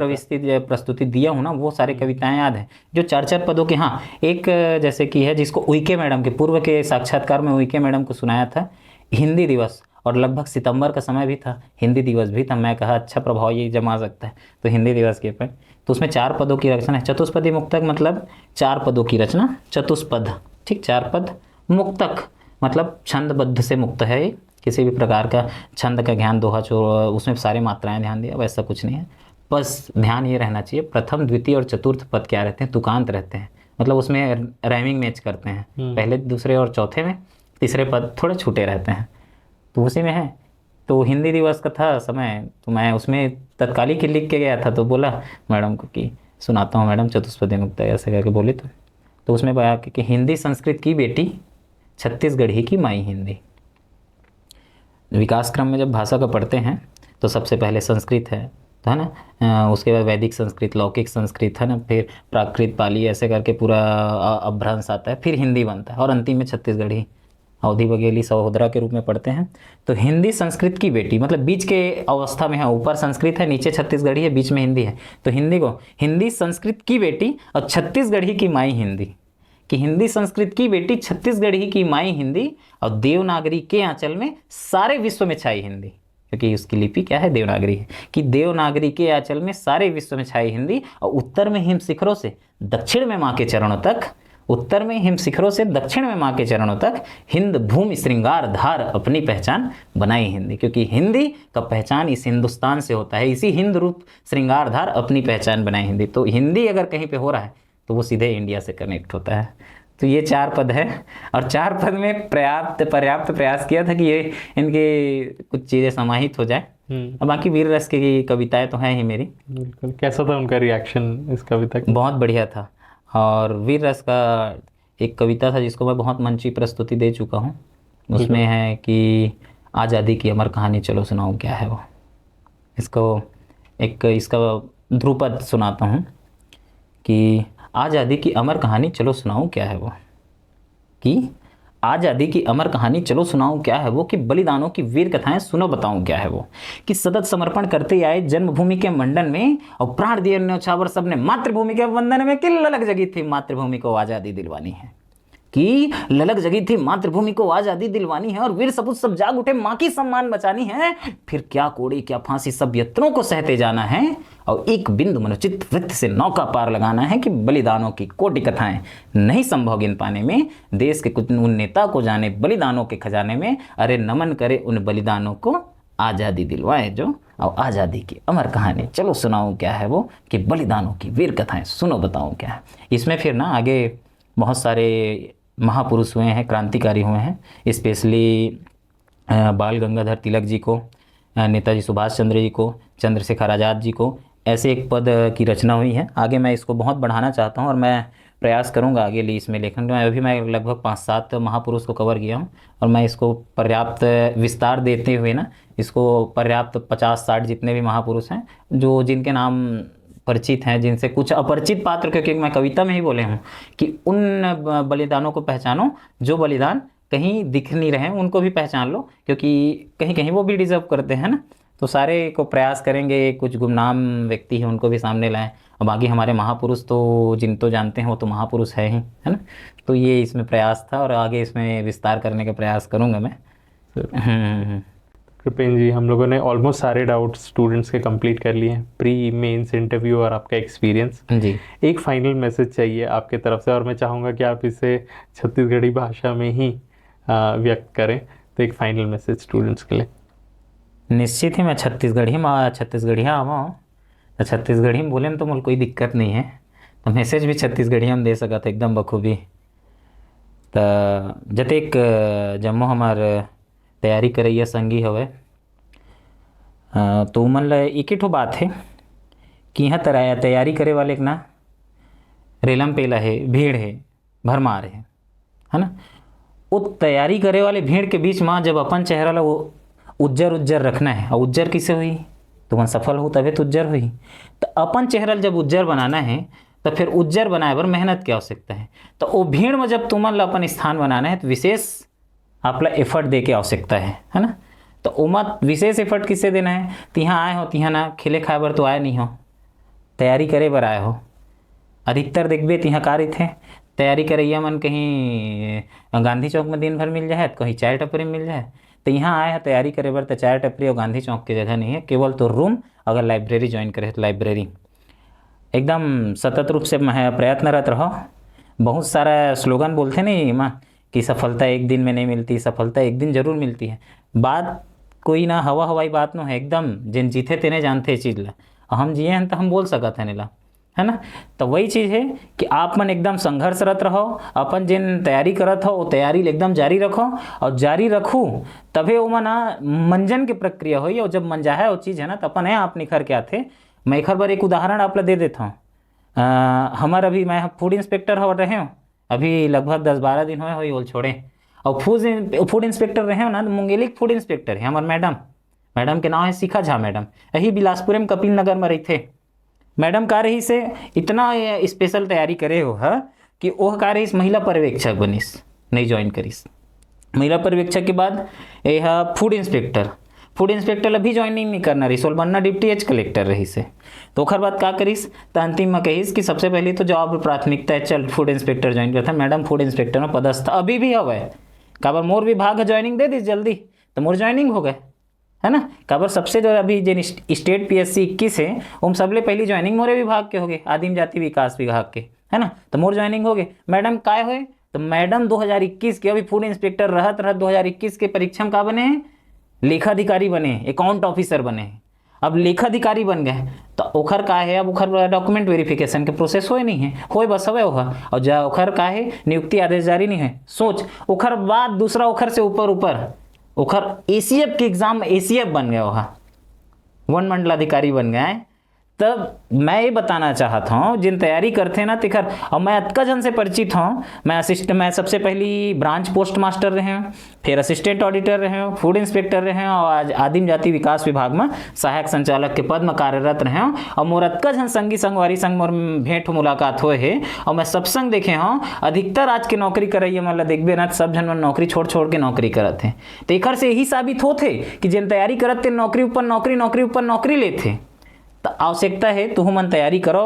प्रस्तुति दिया हूँ ना, वो सारे कविताएं याद है जो 4-4 पदों की। हाँ, एक जैसे कि है जिसको उइके मैडम के पूर्व के साक्षात्कार में उइके मैडम को सुनाया था, हिंदी दिवस, और लगभग सितंबर का समय भी था, हिंदी दिवस भी था। मैं कहा अच्छा प्रभाव ये जमा सकता है, तो हिंदी दिवस के ऊपर तो उसमें 4 पदों की रचना है। चतुष्पदी मुक्तक मतलब 4 पदों की रचना, चतुष्पद, ठीक, 4 पद, मुक्तक मतलब छंदबद्ध से मुक्त है ये, किसी भी प्रकार का छंद का ज्ञान, दोहा चोर, उसमें सारी मात्राएं ध्यान दिया, वैसा कुछ नहीं है। बस ध्यान ये रहना चाहिए प्रथम द्वितीय और चतुर्थ पद क्या रहते हैं, तुकांत रहते हैं, मतलब उसमें राइमिंग मैच करते हैं, पहले दूसरे और चौथे में, तीसरे पद थोड़े छूटे रहते हैं, तो उसी में है। तो हिंदी दिवस का था समय, तो मैं उसमें तत्कालिक ही लिख के गया था, तो बोला मैडम को कि सुनाता हूँ मैडम चतुष्पदी मुक्त है, ऐसे करके बोली। तो उसमें बताया कि हिंदी संस्कृत की बेटी, छत्तीसगढ़ी की माई हिंदी। विकास क्रम में जब भाषा का पढ़ते हैं तो सबसे पहले संस्कृत है ना, उसके बाद वैदिक संस्कृत, लौकिक संस्कृत है ना, फिर प्राकृत, पाली, ऐसे करके पूरा अपभ्रंश आता है, फिर हिंदी बनता है, और अंतिम में छत्तीसगढ़ी, अवधी बघेली, सहोदरा के रूप में पढ़ते हैं। तो हिंदी संस्कृत की बेटी मतलब बीच के अवस्था में है, ऊपर संस्कृत है, नीचे छत्तीसगढ़ी है, बीच में हिंदी है। तो हिंदी को हिंदी संस्कृत की बेटी और छत्तीसगढ़ी की माई हिंदी, कि हिंदी संस्कृत की बेटी, छत्तीसगढ़ी की माई हिंदी, और देवनागरी के आंचल में सारे विश्व में छाई हिंदी, क्योंकि उसकी लिपि क्या है, देवनागरी है, कि देवनागरी के आंचल में सारे विश्व में छाई हिंदी, और उत्तर में हिम शिखरों से दक्षिण में माँ के चरणों तक, उत्तर में हिम शिखरों से दक्षिण में माँ के चरणों तक हिंद भूमि श्रृंगार धार अपनी पहचान बनाई हिंदी, क्योंकि हिंदी का पहचान इस हिंदुस्तान से होता है, इसी हिंद रूप श्रृंगार धार अपनी पहचान बनाई हिंदी। तो हिंदी अगर कहीं पे हो रहा है तो वो सीधे इंडिया से कनेक्ट होता है। तो ये 4 पद है, और 4 पद में पर्याप्त प्रयास किया था कि ये इनके कुछ चीज़ें समाहित हो जाए। और बाकी वीर रस की कविताएं तो हैं ही मेरी। बिल्कुल। कैसा था उनका रिएक्शन इस कविता का? बहुत बढ़िया था। और वीर रस का एक कविता था जिसको मैं बहुत मंची प्रस्तुति दे चुका हूँ, उसमें है कि आज़ादी की अमर कहानी चलो सुनाऊँ क्या है वो। इसको एक इसका ध्रुपद सुनाता हूँ कि आज़ादी की अमर कहानी चलो सुनाऊँ क्या है वो, कि आज़ादी की अमर कहानी चलो सुनाऊँ क्या है वो, कि बलिदानों की वीर कथाएं सुनो बताऊँ क्या है वो, कि सतत समर्पण करते आए जन्मभूमि के मंडन में, और प्राण दिए न्यौछावर सबने मातृभूमि के वंदन में, कि ललक जगी थी मातृभूमि को आज़ादी दिलवानी है, कि ललक जगी थी मातृभूमि को आज़ादी दिलवानी है, और वीर सपूत सब जाग उठे माँ की सम्मान बचानी है, फिर क्या कोड़ी क्या फांसी सब यत्नों को सहते जाना है, और एक बिंदु मनोचित वृत्त से नौका पार लगाना है, कि बलिदानों की कोटि कथाएं नहीं संभव गिन पाने में, देश के कुछ उन नेता को जाने बलिदानों के खजाने में, अरे नमन करे उन बलिदानों को आज़ादी दिलवाए जो, और आज़ादी की अमर कहानी चलो सुनाऊँ क्या है वो, कि बलिदानों की वीर कथाएं सुनो बताऊँ क्या है। इसमें फिर ना आगे बहुत सारे महापुरुष हुए हैं, क्रांतिकारी हुए हैं, स्पेशली बाल गंगाधर तिलक जी को, नेताजी सुभाष चंद्र जी को, चंद्रशेखर आज़ाद जी को, ऐसे एक पद की रचना हुई है। आगे मैं इसको बहुत बढ़ाना चाहता हूँ और मैं प्रयास करूँगा आगे लिए इसमें लेखन में। अभी मैं लगभग 5-7 महापुरुष को कवर किया हूँ, और मैं इसको पर्याप्त विस्तार देते हुए ना इसको पर्याप्त 50-60 जितने भी महापुरुष हैं जो जिनके नाम परिचित हैं, जिनसे कुछ अपरिचित पात्र, क्योंकि मैं कविता में ही बोले हूँ कि उन बलिदानों को पहचानो जो बलिदान कहीं दिख नहीं रहे, उनको भी पहचान लो, क्योंकि कहीं कहीं वो भी डिजर्व करते हैं ना। तो सारे को प्रयास करेंगे, कुछ गुमनाम व्यक्ति हैं उनको भी सामने लाएं, और बाकी हमारे महापुरुष तो जिन तो जानते हैं वो तो महापुरुष है ही, है ना। तो ये इसमें प्रयास था, और आगे इसमें विस्तार करने का प्रयास करूँगा मैं। कृपेन जी, हम लोगों ने ऑलमोस्ट सारे डाउट्स स्टूडेंट्स के कंप्लीट कर लिए हैं, प्री मेंस इंटरव्यू और आपका एक्सपीरियंस जी। एक फाइनल मैसेज चाहिए आपके तरफ से, और मैं चाहूँगा कि आप इसे छत्तीसगढ़ी भाषा में ही व्यक्त करें। तो एक फाइनल मैसेज स्टूडेंट्स के लिए। निश्चित ही मैं छत्तीसगढ़िया आवा तो छत्तीसगढ़ी में बोले तो मुझे कोई दिक्कत नहीं है, तो मैसेज भी छत्तीसगढ़िया में दे सका था एकदम बखूबी। तो जतेक जम्मो हमार तैयारी करैया संगी हवे, तो मन ल एक ठो बात है कि यहाँ तैयारी करे वाले के ना रेलम पेला है, भीड़ है, भरमार है ना। वो तैयारी करे वाले भीड़ के बीच में जब अपन चेहरा ला वो उज्जर रखना है, और उज्जर किसे हुई तो मन सफल हो तभी तो उज्जर हुई। तो अपन चेहरा जब उज्जर बनाना है तो फिर उज्जर बनाए बर मेहनत की आवश्यकता है। तो वो भीड़ में जब तुमन ला अपन स्थान बनाना है तो विशेष आपला एफर्ट दे के आवश्यकता है ना। तो उमा विशेष एफर्ट किससे देना है, तिहाँ आए हो तिहाँ ना खिले खाए बर तो आए नहीं हो, तैयारी करे बर आए हो। अधिकतर देखबे तिहाँ का रही थे तैयारी करैया मन, कहीं गांधी चौक में दिन भर मिल जाए तो कहीं चाय टपरी में मिल जाए। तो यहाँ आए हैं तैयारी करे बर तो चाय टपरी और गांधी चौक की जगह नहीं है, केवल तो रूम। अगर लाइब्रेरी ज्वाइन करे तो लाइब्रेरी एकदम सतत रूप से प्रयत्नरत रहो। बहुत सारा स्लोगन बोलते नहीं माँ कि सफलता एक दिन में नहीं मिलती, सफलता एक दिन जरूर मिलती है। बात कोई ना हवा हवाई बात नो है, एकदम जिन जीते तेने जानते चीज ला, हम जिए हैं तो हम बोल सकत है नीला, है ना। तो वही चीज़ है कि आप मन एकदम संघर्षरत रहो, अपन जिन तैयारी करत हो वो तैयारी एकदम जारी रखो, और जारी रखू तभे वो मना मंजन की प्रक्रिया होई, और जब मंजा है वो चीज़ है ना तो अपन है आप निखर के आते। मैं एक बार एक उदाहरण आप ला दे देता हूँ। हमार अभी मैं फूड इंस्पेक्टर हो रहे हूँ, अभी लगभग 10-12 दिन हुए हो छोड़े, और फूड इंस्पेक्टर रहे हो ना, मुंगेली फूड इंस्पेक्टर है हमार मैडम के नाम है शिखा झा मैडम, यही बिलासपुर में कपिल नगर में रही थे। मैडम का रही से इतना स्पेशल तैयारी करे हो है कि वह का रही महिला पर्यवेक्षक बनिस, नहीं ज्वाइन करिस। महिला पर्यवेक्षक के बाद यह फूड इंस्पेक्टर अभी ज्वाइनिंग नहीं करना रही, सोल बनना डिप्टी एच कलेक्टर रही से। तो ओखर बाद का करिस तो अंतिम में कहिस कि सबसे पहले तो जॉब प्राथमिकता है, चल फूड इंस्पेक्टर ज्वाइन करता। मैडम फूड इंस्पेक्टर में पदस्थ अभी भी हवे, काबर मोर विभाग ज्वाइनिंग दे दी जल्दी, तो मोर ज्वाइनिंग हो गए, है ना। काबर सबसे जो अभी जिन स्टेट PSC 21 है उन सबले पहली ज्वाइनिंग मोरे विभाग के हो गए, आदिम जाति विकास विभाग के, है ना। तो मोर ज्वाइनिंग हो गए। मैडम काय हुए, तो मैडम 2021 के अभी फूड इंस्पेक्टर रहत 2021 के परीक्षा में का बने हैं, लेखाधिकारी बने हैं, अकाउंट ऑफिसर बने हैं। अब लेखाधिकारी बन गए तो ओखर का है, अब ओखर डॉक्यूमेंट वेरिफिकेशन के प्रोसेस होए नहीं है, होए बस हवे ओहा, और जा ओखर का है नियुक्ति आदेश जारी नहीं है। सोच ओखर बाद दूसरा ओखर से ऊपर ओखर ACF के एग्जाम में ACF बन गया, वहाँ वन मंडलाधिकारी बन गए। तब मैं ये बताना चाहता हूँ जिन तैयारी करते हैं ना तिखर, और मैं अतका जन से परिचित हूँ। मैं सबसे पहली ब्रांच पोस्ट मास्टर रहे हूँ, फिर असिस्टेंट ऑडिटर रहे हूँ, फूड इंस्पेक्टर रहे हूँ, और आज आदिम जाति विकास विभाग में सहायक संचालक के पद में कार्यरत रहे हूँ। और मोर अतका जन संगी संगवारी संग मोर भेंट मुलाकात हुए है, और मैं सब संग देखे हूँ। अधिकतर आज के नौकरी करइए मतलब देखबे ना, सब जन नौकरी छोड़ के नौकरी करत हैं। तो एकर से यही साबित होते कि जिन तैयारी करत थे नौकरी ऊपर नौकरी लेते। तो आवश्यकता है तुम मन तैयारी करो,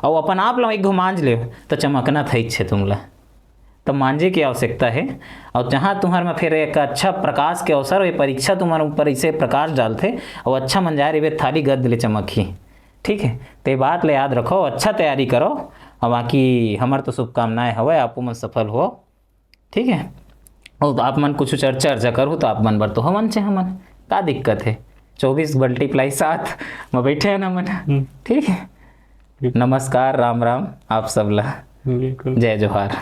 और अपन आप लो एक घुमांज ले तो चमकना था इच्छे तुमला, तो मांझे की आवश्यकता है। और जहाँ तुम्हारे में फिर एक अच्छा प्रकाश के अवसर, ये परीक्षा तुम्हारे ऊपर इसे प्रकाश डालते, और अच्छा मंजार वे थाली गद ले चमकी, ठीक है। तो ये बात ले याद रखो, अच्छा तैयारी करो, और बाकी हमार तो शुभकामनाएं हवे आप मन सफल हो, ठीक है। और आप मन कुछ चर्चा करो तो आप मन बर तो हमन से हमन का दिक्कत है, 24 × 7 में बैठे हैं ना मन, ठीक है। नमस्कार, राम राम आप सबला, बिल्कुल, जय जोहार।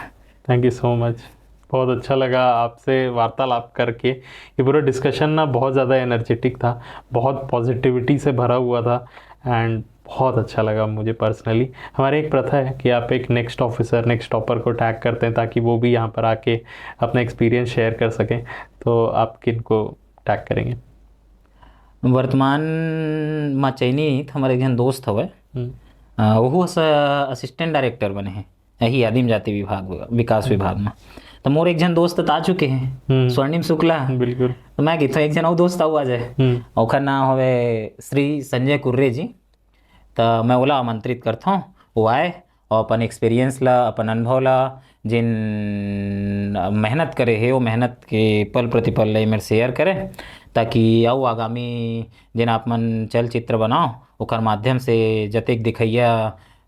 Thank you so much. बहुत अच्छा लगा आपसे वार्तालाप करके। ये पूरा डिस्कशन ना बहुत ज़्यादा एनर्जेटिक था, बहुत पॉजिटिविटी से भरा हुआ था, एंड बहुत अच्छा लगा मुझे पर्सनली। हमारे एक प्रथा है कि आप एक नेक्स्ट ऑफिसर, नेक्स्ट टॉपर को टैग करते हैं ताकि वो भी यहाँ पर आके अपना एक्सपीरियंस शेयर कर सकें। तो आप किन को टैग करेंगे? वर्तमान में चयनित हमारे एक जन दोस्त हवे, वो असिस्टेंट डायरेक्टर बने हैं यही आदिम जाति विकास विभाग में। तो मोर एक जन दोस्त आ चुके हैं, स्वर्णिम शुक्ला, बिल्कुल। तो मैं कहता एक जन और दोस्त आ जाए, ओखर नाम हवे श्री संजय कुर्रे जी। तो मैं ओला आमंत्रित करता हूँ, वो आए और अपन एक्सपीरियंस ला, अपन अनुभव ला, जिन मेहनत करे है वो मेहनत के पल प्रतिपल ला मेरे शेयर करें, ताकि आओ आगामी जिन आप मन चलचित्र बनाओ ओकर माध्यम से जतेक दिखैया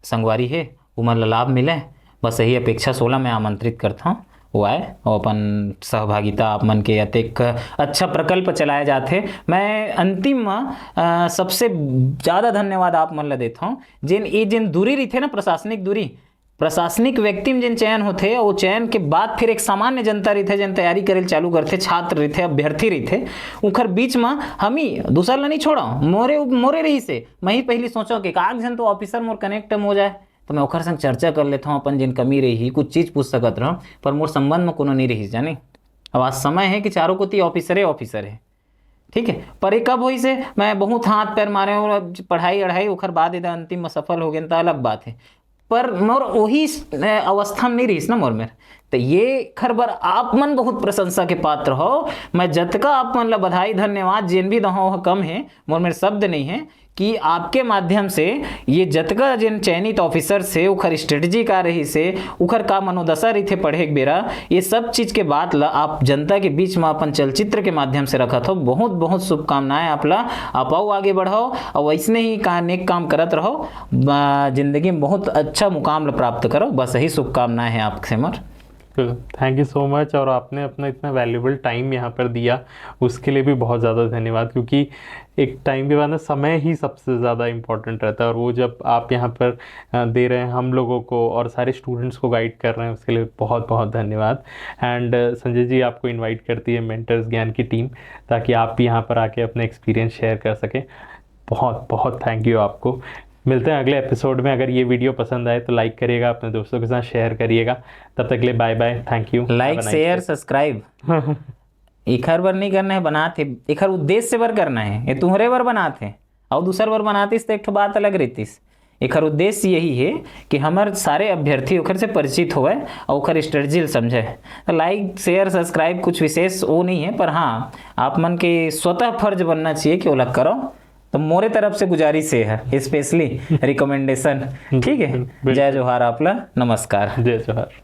संगवारी है उमन ला लाभ मिले। बस यही अपेक्षा 16 में आमंत्रित करता हूँ, वो आए और अपन सहभागिता आप मन के अतेक अच्छा प्रकल्प चलाए जाते। मैं अंतिम में सबसे ज़्यादा धन्यवाद आप मन ला देता हूँ, जिन दूरी रही थे ना, प्रशासनिक व्यक्ति में जिन चयन होते, वो चयन के बाद फिर एक सामान्य जनता रही थे जिन तैयारी करे चालू करते, छात्र रही थे, अभ्यर्थी रही थे, उनकर बीच में हम ही दूसरा ला नहीं छोड़ा, मोरे रही से मैं ही पहली सोचो कि काग जन तो ऑफिसर मोर कनेक्ट हो जाए, तो मैं ओखर संग चर्चा कर लेता हूँ, अपन जिन कमी रही कुछ चीज़ पूछ सकत रहो, पर मोर संबंध में कोनो नहीं रही जानी। अब आज समय है कि चारों को ती ऑफिसर है, ठीक है। पर एक कब हुई से मैं बहुत हाथ पैर मारे और पढ़ाई ओखर बाद इधर अंतिम में सफल हो गए तो अलग बात है, पर मोर वही अवस्था में नहीं रही ना मोर तो ये खरबर आप मन बहुत प्रशंसा के पात्र हो। मैं जतका आप मन ला बधाई धन्यवाद जिन भी दहो कम है, मोर मेरे शब्द नहीं है कि आपके माध्यम से ये जतका जिन चयनित ऑफिसर से उखर स्ट्रेटजी का रही से उखर का मनोदशा रही थे पढ़े के बेरा, ये सब चीज़ के बात ला आप जनता के बीच में अपन चलचित्र के माध्यम से रखा था। बहुत बहुत शुभकामनाएं आप ला, आप आओ आगे बढ़ाओ और वैसने ही नेक काम करत रहो, जिंदगी में बहुत अच्छा मुकाम प्राप्त करो। बस यही शुभकामनाएं हैं आपसे मोर। Thank you so much. और आपने अपना इतना वैल्यूबल टाइम यहाँ पर दिया, उसके लिए भी बहुत ज़्यादा धन्यवाद। क्योंकि एक टाइम के बाद ना समय ही सबसे ज़्यादा इम्पोर्टेंट रहता है, और वो जब आप यहाँ पर दे रहे हैं हम लोगों को और सारे स्टूडेंट्स को गाइड कर रहे हैं, उसके लिए बहुत बहुत धन्यवाद। एंड संजय जी आपको इनवाइट करती है मेंटर्स ज्ञान की टीम, ताकि आप भी यहाँ पर आके अपना एक्सपीरियंस शेयर कर सकें। बहुत बहुत थैंक यू आपको। मिलते हैं अगले एपिसोड में। अगर ये वीडियो पसंद आए तो लाइक करिएगा, अपने दोस्तों के साथ शेयर करिएगा। तब तक के लिए bye bye, thank you. Like share subscribe एक हर बार नहीं करना है, बनाते एक हर उद्देश्य से बार करना है। ये तुम्हारे बार बनाते और दूसर बार बनातीस तो एक बात अलग रहतीस। एक हर उद्देश्य यही है कि हमारे सारे अभ्यर्थी ओखर से परिचित होए और ओखर स्ट्रेटजी समझे। तो लाइक शेयर सब्सक्राइब कुछ विशेष वो नहीं है, पर हाँ आप मन के स्वतः फर्ज बनना चाहिए कि वो लग करो। तो मोरे तरफ से गुजारिश है, स्पेशली रिकमेंडेशन। ठीक है, जय जोहार आपला, नमस्कार। जय जोहार।